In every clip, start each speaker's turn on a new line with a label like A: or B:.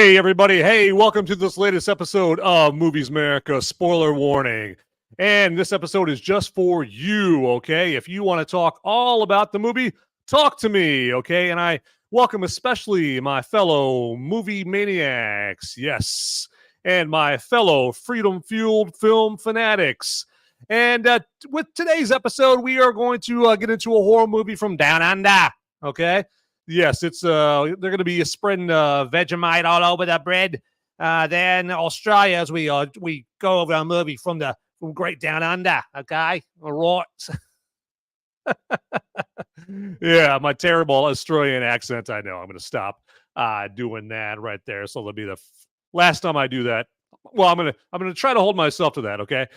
A: Hey, everybody. Hey, welcome to this latest episode of Movies Merica. Spoiler warning. And this episode is just for you, okay? If you want to talk all about the movie, talk to me, okay? And I welcome especially my fellow movie maniacs, yes, and my fellow freedom-fueled film fanatics. And with today's episode, we are going to get into a horror movie from Down Under, okay? Yes, it's they're going to be spreading Vegemite all over the bread. There in Australia, as we go over a movie from Great Down Under. Okay, all right. Yeah, my terrible Australian accent. I know. I'm going to stop doing that right there. So it'll be the last time I do that. Well, I'm gonna try to hold myself to that. Okay.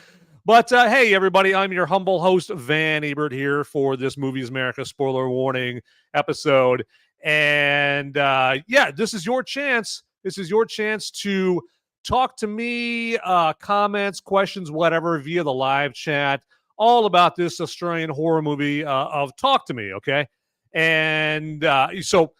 A: But hey, everybody, I'm your humble host, Van Ebert, here for this Movies Merica spoiler warning episode. And yeah, this is your chance. This is your chance to talk to me, comments, questions, whatever, via the live chat, all about this Australian horror movie of Talk to Me, okay? And so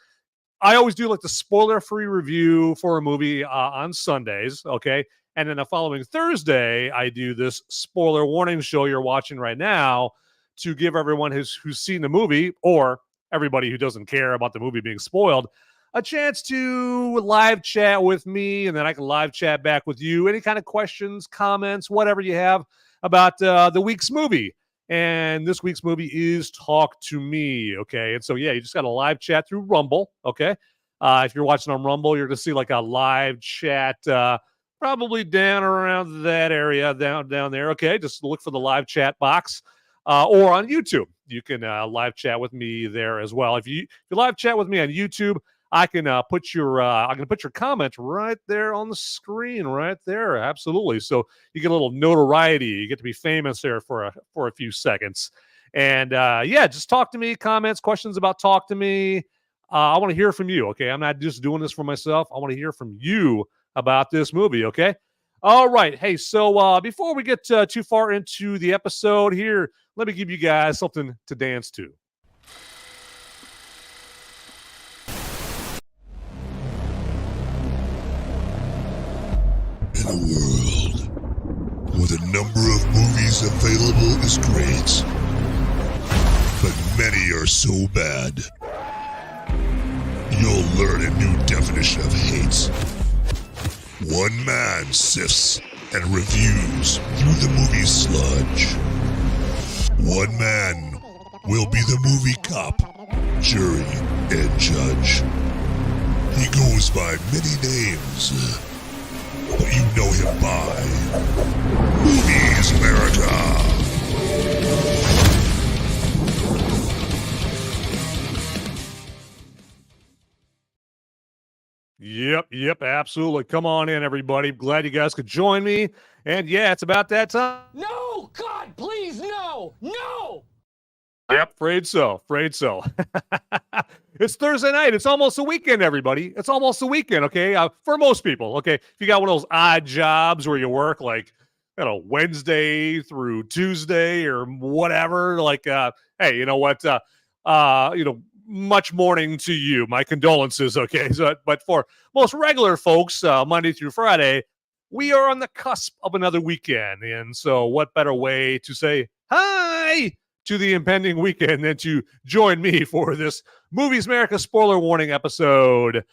A: I always do like the spoiler-free review for a movie on Sundays, okay? And then the following Thursday, I do this spoiler warning show you're watching right now to give everyone who's seen the movie, or everybody who doesn't care about the movie being spoiled, a chance to live chat with me, and then I can live chat back with you. Any kind of questions, comments, whatever you have about the week's movie. And this week's movie is Talk to Me, okay? And so, yeah, you just got a live chat through Rumble, okay? If you're watching on Rumble, you're going to see like a live chat probably down around that area, down there. Okay, just look for the live chat box, or on YouTube. You can live chat with me there as well. If you live chat with me on YouTube, I can put your comment right there on the screen, right there. Absolutely. So you get a little notoriety. You get to be famous there for a few seconds. And yeah, just talk to me. Comments, questions about Talk to Me. I want to hear from you. Okay, I'm not just doing this for myself. I want to hear from you about this movie, okay? All right. Hey, so before we get too far into the episode here, let me give you guys something to dance to.
B: In a world where the number of movies available is great, but many are so bad, you'll learn a new definition of hate. One man sifts and reviews through the movie sludge. One man will be the movie cop, jury, and judge. He goes by many names, but you know him by Movies Merica.
A: Yep, absolutely. Come on in, everybody. Glad you guys could join me. And yeah, it's about that time.
C: No, God, please, no.
A: Yep, afraid so. It's Thursday night. It's almost a weekend, everybody. It's almost a weekend, okay? For most people, okay? If you got one of those odd jobs where you work like, Wednesday through Tuesday or whatever, like, hey, you know what? Much mourning to you. My condolences, okay? So, but for most regular folks, Monday through Friday, we are on the cusp of another weekend. And so what better way to say hi to the impending weekend than to join me for this Movies Merica spoiler warning episode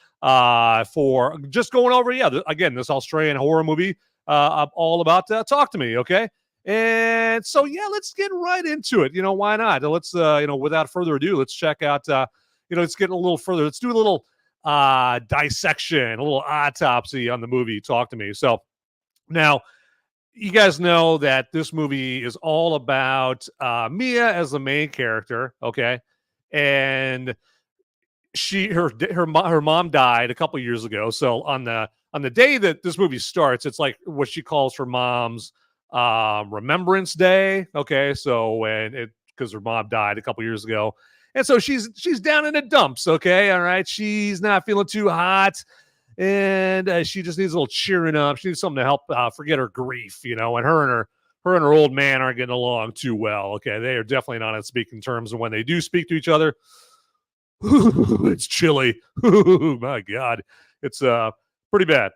A: for just going over, again, this Australian horror movie all about Talk to Me, okay? And so, yeah, let's get right into it. Why not? Let's, without further ado, let's check out, let's get a little further. Let's do a little dissection, a little autopsy on the movie Talk to Me. So now, you guys know that this movie is all about Mia as the main character, okay? And her mom died a couple years ago. So on the day that this movie starts, it's like what she calls her mom's Remembrance Day, okay? So because her mom died a couple years ago, and so she's down in the dumps, okay? All right, she's not feeling too hot, and she just needs a little cheering up. She needs something to help forget her grief, and her and her old man aren't getting along too well. Okay, they are definitely not on speaking terms, and when they do speak to each other, it's chilly. My God, it's pretty bad,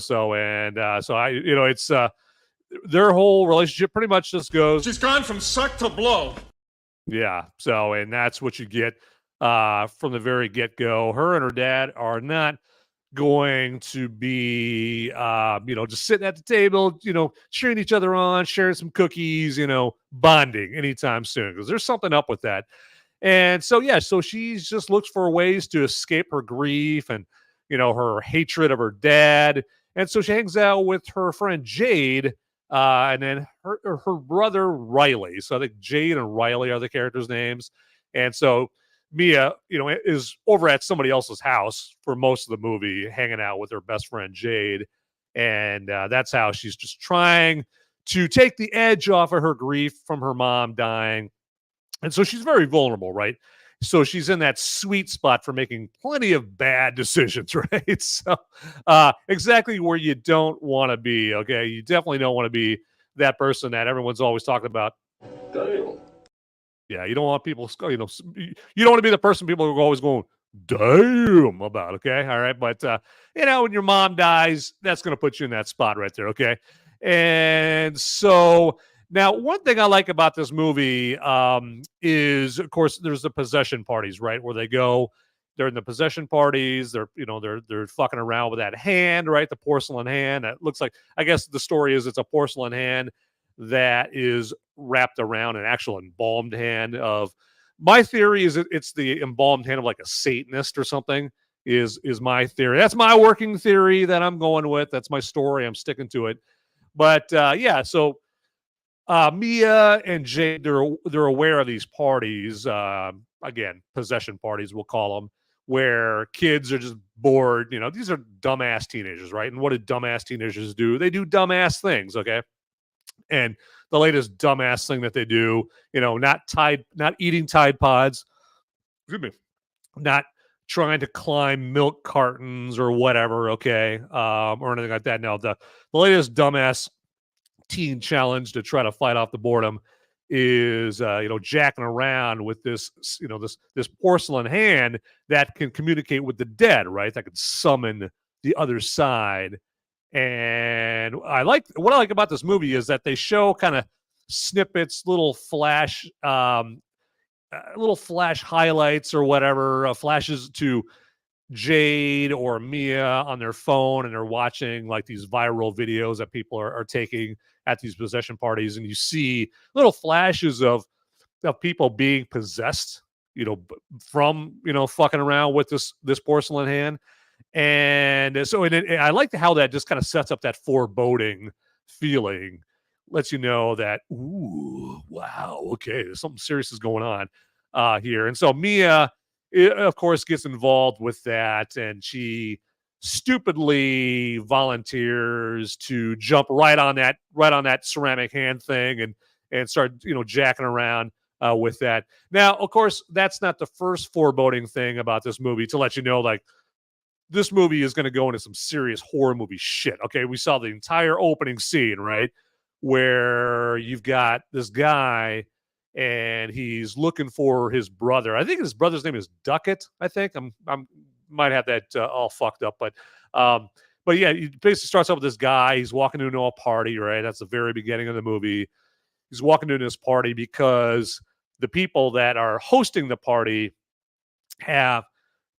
A: So, it's their whole relationship pretty much just goes.
D: She's gone from suck to blow.
A: Yeah. So, and that's what you get from the very get-go. Her and her dad are not going to be, just sitting at the table, cheering each other on, sharing some cookies, bonding anytime soon, because there's something up with that. And so, so she's just looks for ways to escape her grief and, her hatred of her dad. And so she hangs out with her friend Jade, and then her brother Riley. So I think Jade and Riley are the characters' names. And so Mia, is over at somebody else's house for most of the movie, hanging out with her best friend Jade. And that's how she's just trying to take the edge off of her grief from her mom dying. And so she's very vulnerable, right? So she's in that sweet spot for making plenty of bad decisions, right? So exactly where you don't want to be, okay? You definitely don't want to be that person that everyone's always talking about.
C: Damn.
A: Yeah, you don't want people, you don't want to be the person people are always going, damn, about, okay? All right, but, when your mom dies, that's going to put you in that spot right there, okay? And so now one thing I like about this movie is, of course, there's the possession parties, right, where they go, they're in the possession parties, they're fucking around with that hand, right, the porcelain hand. It looks like, I guess the story is it's a porcelain hand that is wrapped around an actual embalmed hand of, my theory is it's the embalmed hand of like a Satanist or something is my theory. That's my working theory that I'm going with. That's my story. I'm sticking to it. But so Mia and Jade, they're aware of these parties, again, possession parties, we'll call them, where kids are just bored. These are dumbass teenagers, right? And what do dumbass teenagers do? They do dumbass things, okay? And the latest dumbass thing that they do, not eating Tide Pods, excuse me, not trying to climb milk cartons or whatever, okay, or anything like that. No, the latest dumbass teen challenge to try to fight off the boredom is, jacking around with this, this porcelain hand that can communicate with the dead, right? That can summon the other side. And what I like about this movie is that they show kind of snippets, little flash highlights or whatever, flashes to Jade or Mia on their phone, and they're watching like these viral videos that people are taking at these possession parties, and you see little flashes of people being possessed, from fucking around with this porcelain hand. And so I like how that just kind of sets up that foreboding feeling, lets you know that, ooh, wow, okay, there's something serious is going on here. And so Mia, of course, gets involved with that, and she stupidly volunteers to jump right on that ceramic hand thing and start jacking around with that. Now, of course, that's not the first foreboding thing about this movie, to let you know, like, this movie is going to go into some serious horror movie shit. Okay, we saw the entire opening scene, right, where you've got this guy and he's looking for his brother. I think his brother's name is Duckett. I think I'm might have that all fucked up, but yeah, he basically starts out with this guy. He's walking into a party, right? That's the very beginning of the movie. He's walking into this party because the people that are hosting the party have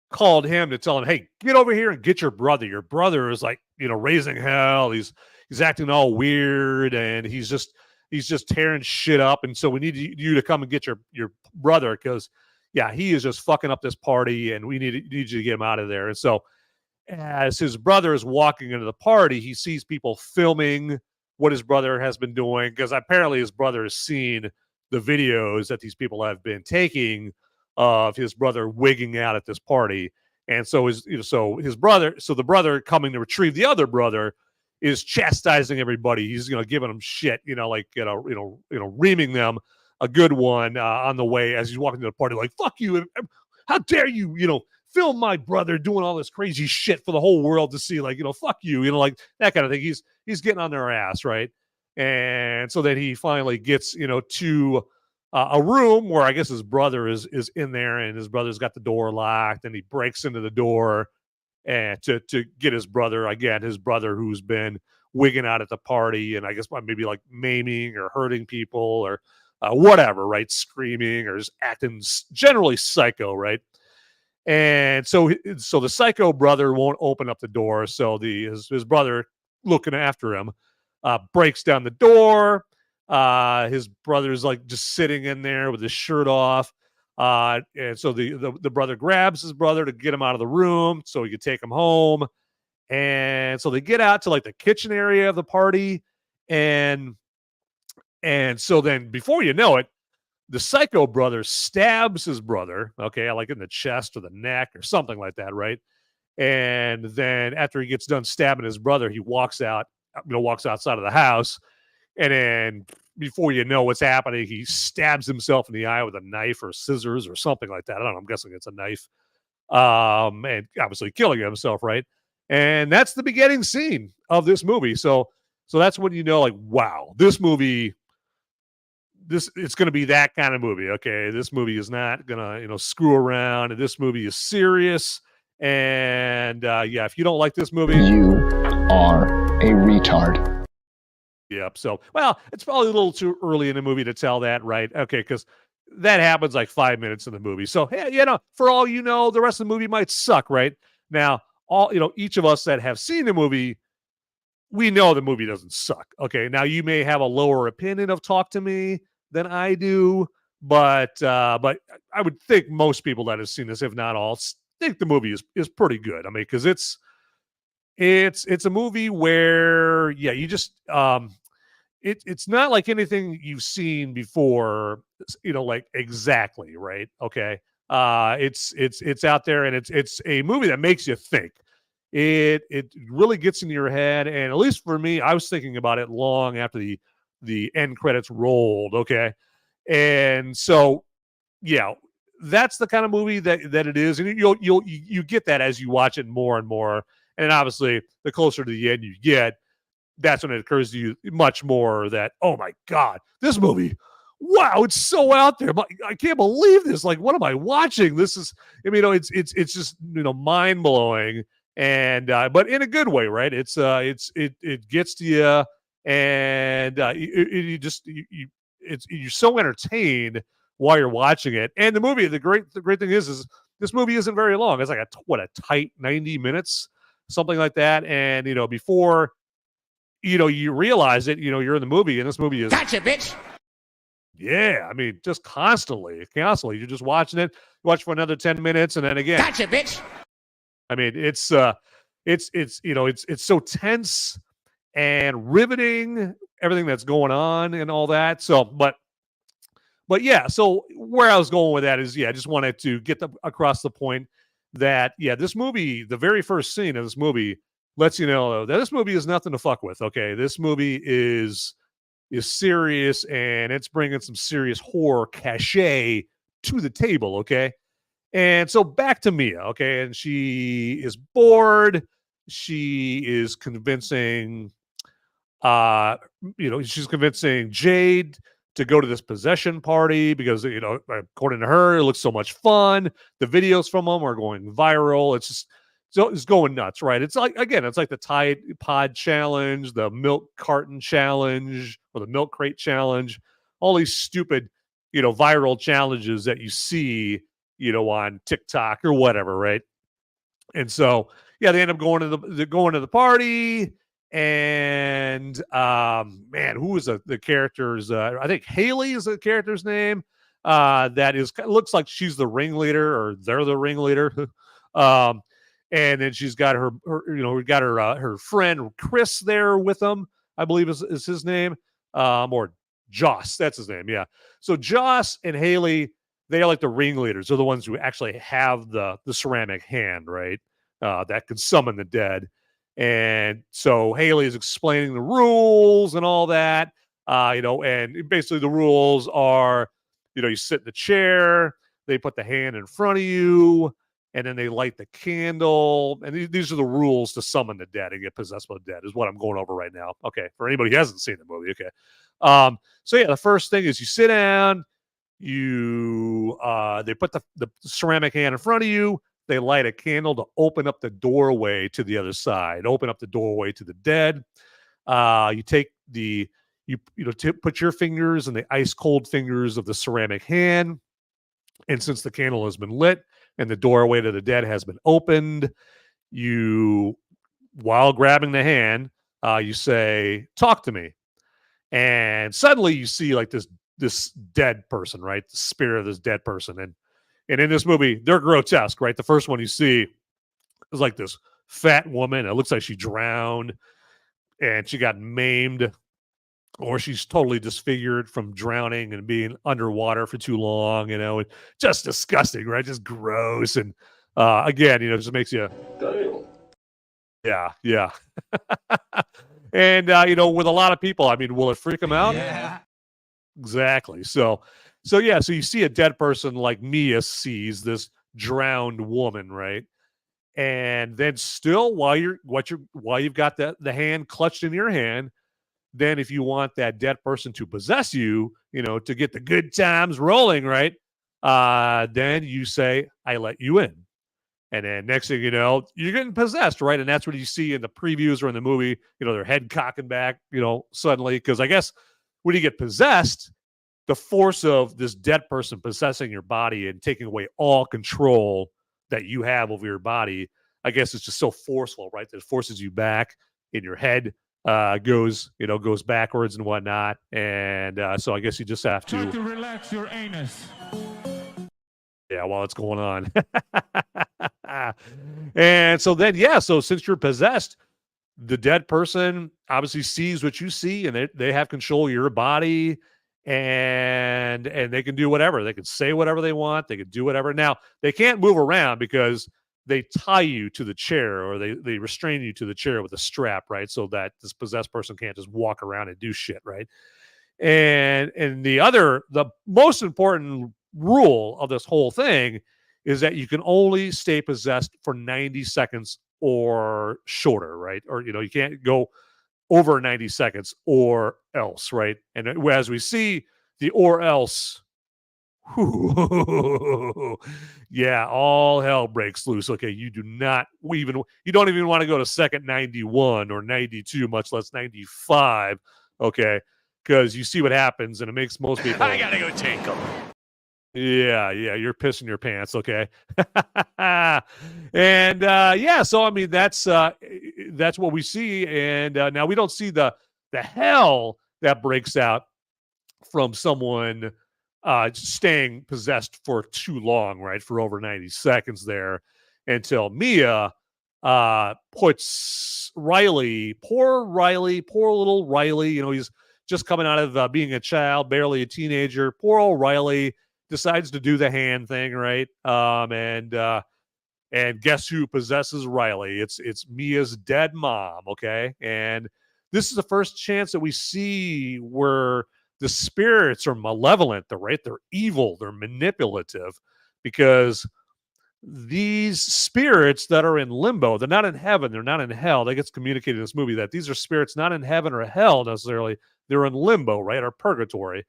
A: called him to tell him, hey, get over here and get your brother. Your brother is like, raising hell. He's acting all weird, and he's just tearing shit up. And so we need you to come and get your brother, because he is just fucking up this party, and we need you to get him out of there. And so as his brother is walking into the party, he sees people filming what his brother has been doing, because apparently his brother has seen the videos that these people have been taking of his brother wigging out at this party. And so the brother coming to retrieve the other brother is chastising everybody. He's giving them shit, reaming them a good one on the way as he's walking to the party, like, fuck you, how dare you, film my brother doing all this crazy shit for the whole world to see, like, fuck you, like that kind of thing. He's getting on their ass, right? And so then he finally gets to a room where I guess his brother is in there, and his brother's got the door locked, and he breaks into the door, and to get his brother, again, his brother who's been wigging out at the party and I guess maybe like maiming or hurting people or whatever, right? Screaming or just acting generally psycho, right? And so the psycho brother won't open up the door. So his brother looking after him breaks down the door. His brother's like just sitting in there with his shirt off. And so the brother grabs his brother to get him out of the room so he could take him home. And so they get out to like the kitchen area of the party. And so then before you know it, the psycho brother stabs his brother, okay, like in the chest or the neck or something like that, right? And then after he gets done stabbing his brother, he walks outside of the house. And then before you know what's happening, he stabs himself in the eye with a knife or scissors or something like that. I don't know. I'm guessing it's a knife. And obviously killing himself, right? And that's the beginning scene of this movie. So that's when you know, like, wow, this movie, it's going to be that kind of movie. Okay, this movie is not going to screw around. This movie is serious. And yeah, if you don't like this movie,
E: you are a retard.
A: Yep. So, well, it's probably a little too early in the movie to tell that, right? Okay, because that happens like 5 minutes in the movie. So, hey, for all you know, the rest of the movie might suck, right? Now, each of us that have seen the movie, we know the movie doesn't suck. Okay, now you may have a lower opinion of Talk to Me than I do, but I would think most people that have seen this, if not all, think the movie is pretty good. I mean, because it's a movie where, yeah, you just it's not like anything you've seen before, like exactly, right? Okay. It's out there, and it's a movie that makes you think. It really gets into your head, and at least for me, I was thinking about it long after the end credits rolled. Okay. And so, yeah, that's the kind of movie that it is. And you get that as you watch it more and more. And obviously the closer to the end you get, that's when it occurs to you much more that, oh my God, this movie, wow, it's so out there. I can't believe this. Like, what am I watching? This is, it's just, mind blowing. And, but in a good way, right? It gets to you, and you're so entertained while you're watching it. And the movie, the great thing is this movie isn't very long. It's like a tight 90 minutes, something like that. And, before, you realize it, you're in the movie, and this movie is
C: Gotcha, bitch.
A: Yeah, I mean, just constantly. You're just watching it. You watch for another 10 minutes, and then again.
C: Gotcha, bitch.
A: I mean, it's so tense and riveting, everything that's going on and all that. So, but yeah, so where I was going with that is, yeah, I just wanted to get across the point that, yeah, this movie, the very first scene of this movie lets you know that this movie is nothing to fuck with. Okay, this movie is serious, and it's bringing some serious horror cachet to the table. Okay. And so back to Mia, okay, and she is bored. She is convincing, she's convincing Jade to go to this possession party because, according to her, it looks so much fun. The videos from them are going viral. It's going nuts, right? It's like, again, it's like the Tide Pod challenge, the milk carton challenge, or the milk crate challenge, all these stupid, viral challenges that you see, on TikTok or whatever, right? And so, yeah, they end up going to the party, and man, who was the character's? I think Haley is the character's name. That looks like she's the ringleader, or they're the ringleader. And then she's got her friend Chris there with them, I believe is his name, or Joss, that's his name, yeah. So Joss and Haley, they are like the ringleaders. They're the ones who actually have the ceramic hand, right? That can summon the dead. And so Haley is explaining the rules and all that, and basically the rules are, you sit in the chair, they put the hand in front of you, and then they light the candle. And these are the rules to summon the dead and get possessed by the dead, is what I'm going over right now. Okay, for anybody who hasn't seen the movie, okay. So yeah, the first thing is you sit down, they put the ceramic hand in front of you, they light a candle to open up the doorway to the other side, open up the doorway to the dead. You take put your fingers in the ice cold fingers of the ceramic hand. And since the candle has been lit and the doorway to the dead has been opened, while grabbing the hand, you say, "Talk to me." And suddenly you see like this dead person, right? The spirit of this dead person. And in this movie, they're grotesque, right? The first one you see is like this fat woman. It looks like she drowned and she got maimed, or she's totally disfigured from drowning and being underwater for too long, and just disgusting, right? Just gross. And again, it just makes you, yeah. And, with a lot of people, I mean, will it freak them out?
C: Yeah.
A: Exactly. So you see a dead person like Mia sees this drowned woman, right? And then still while you've got the hand clutched in your hand, then if you want that dead person to possess you, to get the good times rolling, right? Then you say, "I let you in." And then next thing you know, you're getting possessed, right? And that's what you see in the previews or in the movie, their head cocking back, suddenly. Because I guess when you get possessed, the force of this dead person possessing your body and taking away all control that you have over your body, I guess it's just so forceful, right? That it forces you back in your head, goes backwards and whatnot. And so I guess you just have
F: Try to relax your anus.
A: Yeah, while it's going on. And so then, so since you're possessed, the dead person obviously sees what you see, and they have control of your body, and they can do whatever. They can say whatever they want. They can do whatever. Now, they can't move around because they tie you to the chair, or they restrain you to the chair with a strap, right? So that this possessed person can't just walk around and do shit, right? And the most important rule of this whole thing is that you can only stay possessed for 90 seconds or shorter, right? Or, you can't go over 90 seconds or else, right? And as we see the or else, yeah, all hell breaks loose. Okay, you don't even want to go to second 91 or 92, much less 95, okay? Because you see what happens, and it makes most people...
C: I gotta go take them.
A: Yeah, you're pissing your pants, okay? And so I mean that's what we see, and now we don't see the hell that breaks out from someone staying possessed for too long, right? For over 90 seconds there, until Mia puts poor little Riley, he's just coming out of being a child, barely a teenager. Poor old Riley decides to do the hand thing, right? And guess who possesses Riley? It's Mia's dead mom, okay? And this is the first chance that we see where the spirits are malevolent, they're evil, they're manipulative, because these spirits that are in limbo, they're not in heaven, they're not in hell. That gets communicated in this movie, that these are spirits not in heaven or hell necessarily, they're in limbo, right, or purgatory.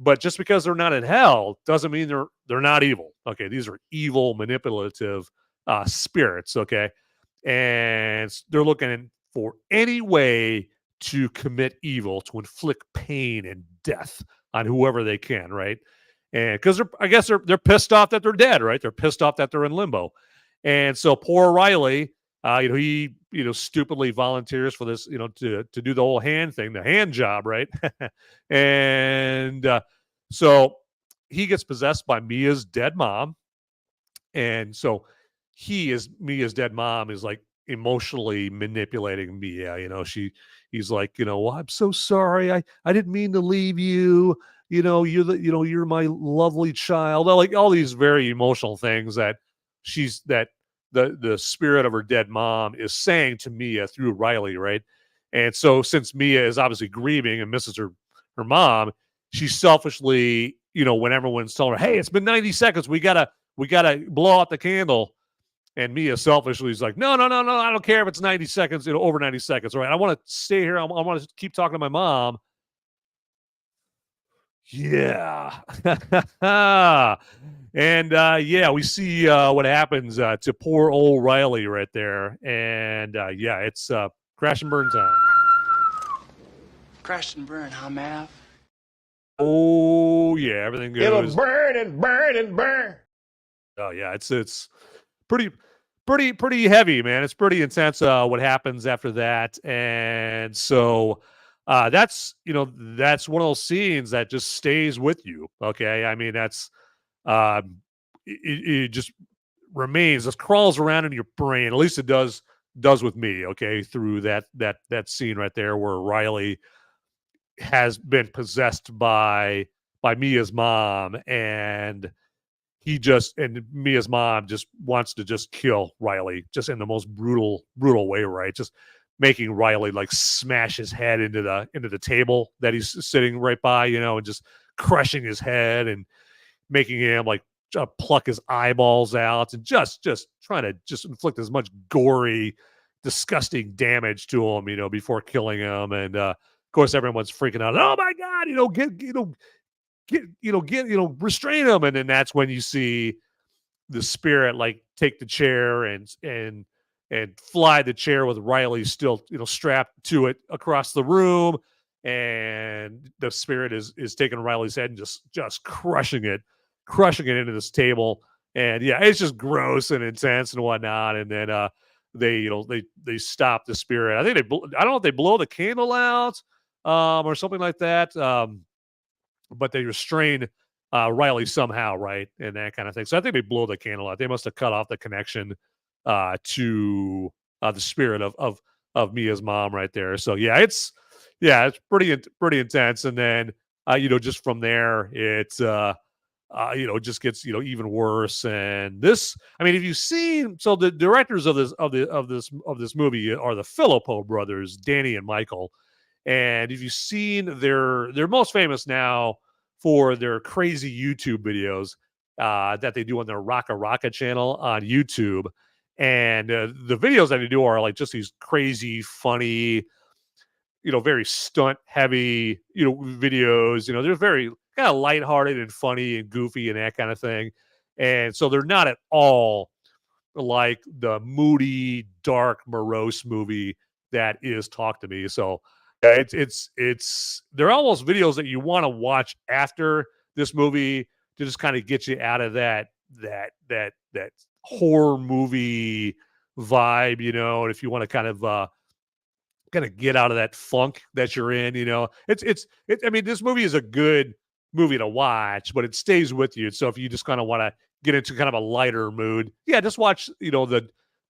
A: But just because they're not in hell doesn't mean they're not evil. Okay, these are evil, manipulative spirits. Okay, and they're looking for any way to commit evil, to inflict pain and death on whoever they can. Right, and because they're pissed off that they're dead. Right, they're pissed off that they're in limbo, and so poor Riley, he stupidly volunteers for this, to do the whole hand thing, the hand job, right? And so he gets possessed by Mia's dead mom, and so Mia's dead mom is like emotionally manipulating Mia. He's like, well, I'm so sorry, I didn't mean to leave you. You're my lovely child. Like all these very emotional things that the spirit of her dead mom is saying to Mia through Riley, right? And so since Mia is obviously grieving and misses her mom, she selfishly, when everyone's telling her, "Hey, it's been 90 seconds, we gotta blow out the candle," and Mia selfishly is like, no, I don't care if it's 90 seconds, over 90 seconds, right? I want to stay here. I want to keep talking to my mom. Yeah. And yeah, we see what happens to poor old Riley right there. And yeah, it's crash and burn time.
G: Crash and burn, huh, Mav?
A: Oh yeah, everything goes.
D: burn and burn and burn.
A: Oh yeah, it's pretty heavy, man. It's pretty intense what happens after that. And so that's that's one of those scenes that just stays with you. Okay. I mean, that's it just remains, just crawls around in your brain. At least it does with me, okay, through that scene right there where Riley has been possessed by Mia's mom, and Mia's mom just wants to just kill Riley, just in the most brutal way, right? Just making Riley like smash his head into the table that he's sitting right by, and just crushing his head and making him like pluck his eyeballs out, and just trying to just inflict as much gory, disgusting damage to him, before killing him. And of course, everyone's freaking out. Oh my God, restrain him. And then that's when you see the spirit like take the chair and fly the chair with Riley still, strapped to it across the room. And the spirit is taking Riley's head and just crushing it into this table. And yeah, it's just gross and intense and whatnot. And then they stop the spirit. I think I don't know if they blow the candle out or something like that. But they restrain Riley somehow, right? And that kind of thing. So I think they blow the candle out. They must have cut off the connection to the spirit of Mia's mom right there. So yeah, it's pretty intense. And then just from there, it's it just gets even worse. And this, I mean, if you've seen, so the directors of this movie are the Philippou brothers, Danny and Michael. And if you've seen they're most famous now for their crazy YouTube videos that they do on their Rocka channel on YouTube. And the videos that they do are like just these crazy, funny, very stunt heavy, videos. They're very kind of lighthearted and funny and goofy and that kind of thing. And so they're not at all like the moody, dark, morose movie that is Talk to Me. So they're almost videos that you want to watch after this movie to just kind of get you out of that horror movie vibe, and if you want to kind of get out of that funk that you're in, I mean, this movie is a good movie to watch, but it stays with you. So if you just kind of want to get into kind of a lighter mood, yeah, just watch,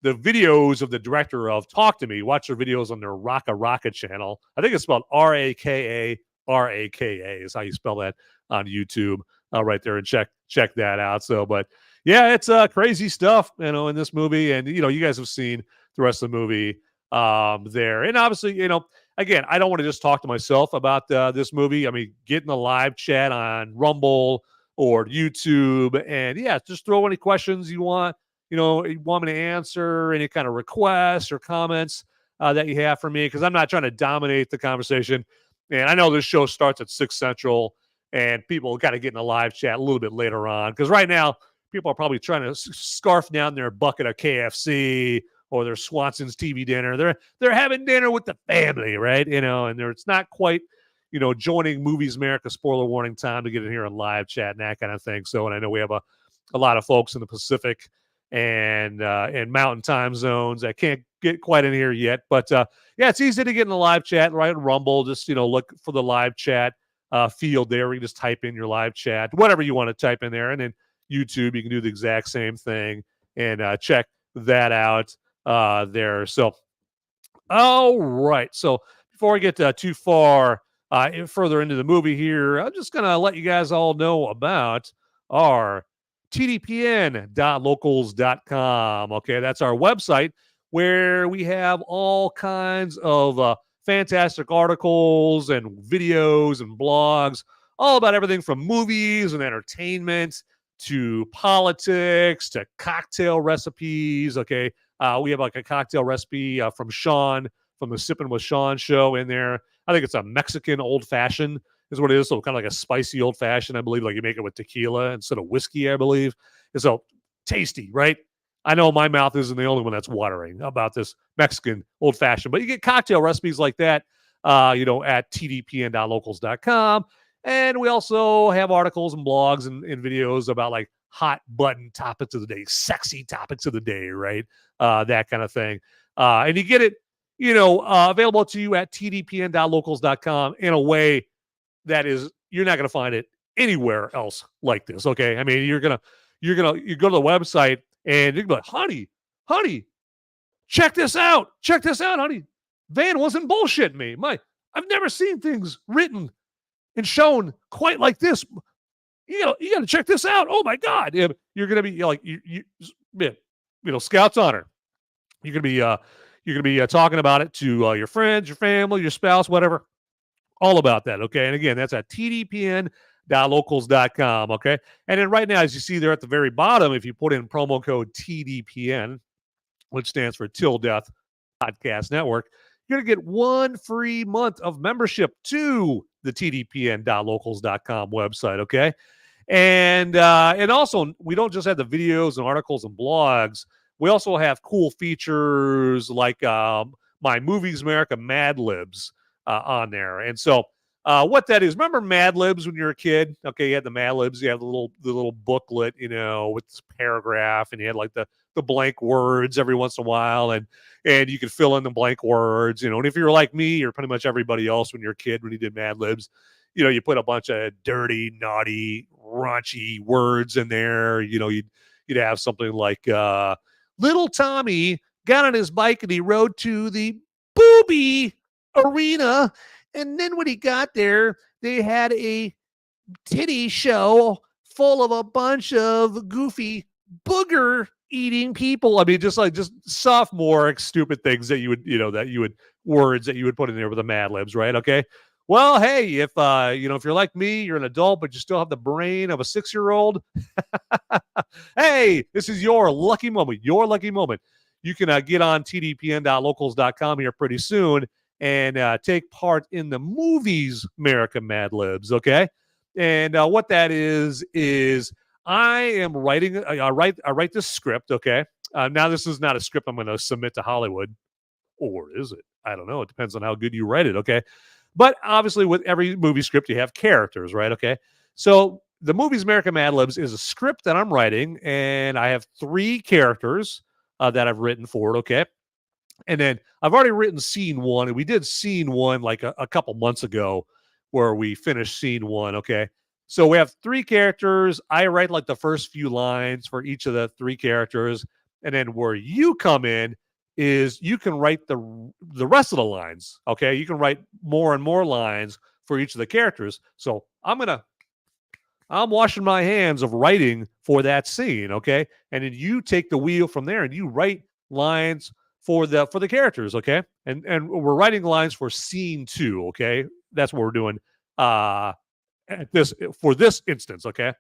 A: the videos of the director of Talk to Me. Watch their videos on their Rocka channel. I think it's spelled Raka is how you spell that on YouTube right there, and check that out. So, but yeah, it's crazy stuff, in this movie. And, you guys have seen the rest of the movie there. And obviously, again, I don't want to just talk to myself about this movie. I mean, get in the live chat on Rumble or YouTube, and yeah, just throw any questions you want. You want me to answer any kind of requests or comments that you have for me, because I'm not trying to dominate the conversation. And I know this show starts at 6 Central, and people got to get in the live chat a little bit later on, because right now people are probably trying to scarf down their bucket of KFC or their Swanson's TV dinner. They're having dinner with the family, right? And it's not quite, joining Movies America spoiler warning time to get in here on live chat and that kind of thing. So, and I know we have a lot of folks in the Pacific and Mountain time zones that can't get quite in here yet. But yeah, it's easy to get in the live chat, right? Rumble, just, look for the live chat field there. You can just type in your live chat, whatever you want to type in there. And then YouTube, you can do the exact same thing and check that out there. So, all right. So before I get too far further into the movie here, I'm just going to let you guys all know about our tdpn.locals.com. Okay, that's our website where we have all kinds of fantastic articles and videos and blogs, all about everything from movies and entertainment to politics to cocktail recipes. Okay, we have like a cocktail recipe from Sean from the Sippin' with Sean show in there. I think it's a Mexican old fashioned is what it is. So kind of like a spicy old fashioned, I believe. Like you make it with tequila instead of whiskey, I believe. And so tasty, right? I know my mouth isn't the only one that's watering about this Mexican old fashioned, but you get cocktail recipes like that, at tdpn.locals.com. And we also have articles and blogs and videos about like hot button topics of the day, sexy topics of the day, right? That kind of thing. And you get it, available to you at tdpn.locals.com in a way that is, you're not going to find it anywhere else like this. Okay. I mean, you go to the website and you're going to be like, honey, check this out, honey. Van wasn't bullshitting me. I've never seen things written and shown quite like this. You got to check this out. Oh my God. You're going to be like, Scout's honor. You're going to be talking about it to your friends, your family, your spouse, whatever, all about that. Okay. And again, that's at tdpn.locals.com. Okay. And then right now, as you see there at the very bottom, if you put in promo code TDPN, which stands for Till Death Podcast Network, you're going to get 1 free month of membership to the tdpn.locals.com website. Okay. And also, we don't just have the videos and articles and blogs. We also have cool features like my Movies America Mad Libs on there. And so what that is, remember Mad Libs when you were a kid? Okay, you had the Mad Libs, you had the little booklet, with this paragraph, and you had like the blank words every once in a while, and you could fill in the blank words, and if you're like me or pretty much everybody else when you're a kid, when you did Mad Libs, you put a bunch of dirty, naughty, raunchy words in there. You'd have something like little Tommy got on his bike and he rode to the booby arena, and then when he got there, they had a titty show full of a bunch of goofy booger eating people. I mean, just sophomore stupid things that you would words that you would put in there with the Mad Libs, right? Okay. Well, hey, if you're like me, you're an adult, but you still have the brain of a 6-year-old. Hey, this is your lucky moment. You can get on tdpn.locals.com here pretty soon and take part in the Movies America Mad Libs. Okay. And what that is I am writing, I write this script. Okay. Now this is not a script I'm going to submit to Hollywood, or is it? I don't know. It depends on how good you write it. Okay. But obviously, with every movie script, you have characters, right? Okay. So the Movies America Mad Libs is a script that I'm writing, and I have 3 characters that I've written for it. Okay. And then I've already written scene 1, and we did scene 1 like a couple months ago where we finished scene 1. Okay. So we have 3 characters. I write like the first few lines for each of the 3 characters. And then where you come in is you can write the rest of the lines. Okay. You can write more and more lines for each of the characters. So I'm washing my hands of writing for that scene. Okay. And then you take the wheel from there and you write lines for the characters. Okay. And we're writing lines for scene 2. Okay. That's what we're doing for this instance. Okay.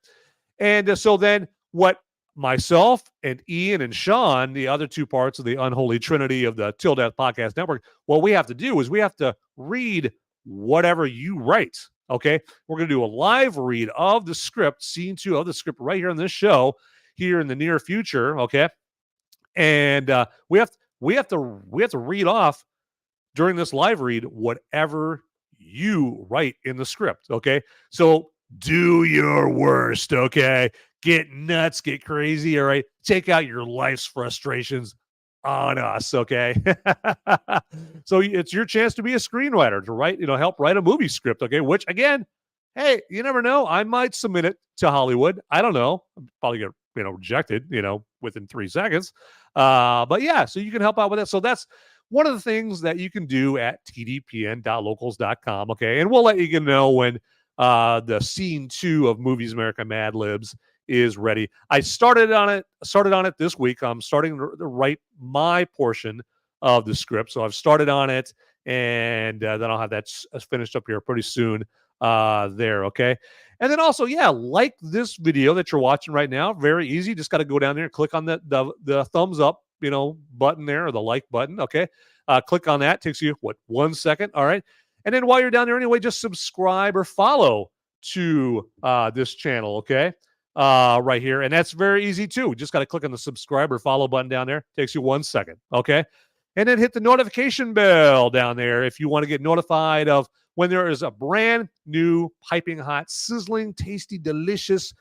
A: And so then what myself and Ian and Sean, the other 2 parts of the unholy trinity of the Till Death Podcast Network, what we have to do is we have to read whatever you write. Okay. We're going to do a live read of the script, scene 2 of the script right here on this show here in the near future. Okay. And we have to read off during this live read whatever you write in the script. Okay. So do your worst. Okay. Get nuts, get crazy. All right. Take out your life's frustrations on us. Okay. So it's your chance to be a screenwriter, to write, help write a movie script. Okay. Which again, hey, you never know. I might submit it to Hollywood. I don't know. I'll probably get, rejected, within 3 seconds. But yeah, so you can help out with that. So that's one of the things that you can do at tdpn.locals.com. Okay. And we'll let you know when the scene 2 of Movies America Mad Libs is ready. I started on it this week. I'm starting to write my portion of the script. So I've started on it, and then I'll have that finished up here pretty soon there. Okay. And then also, yeah, like this video that you're watching right now. Very easy. Just got to go down there and click on the thumbs up, button there, or the like button. Okay. Click on that. Takes you 1 second. All right. And then while you're down there anyway, just subscribe or follow to this channel, okay? Right here. And that's very easy too. Just got to click on the subscribe or follow button down there. Takes you 1 second, okay? And then hit the notification bell down there if you want to get notified of when there is a brand new, piping hot, sizzling, tasty, delicious,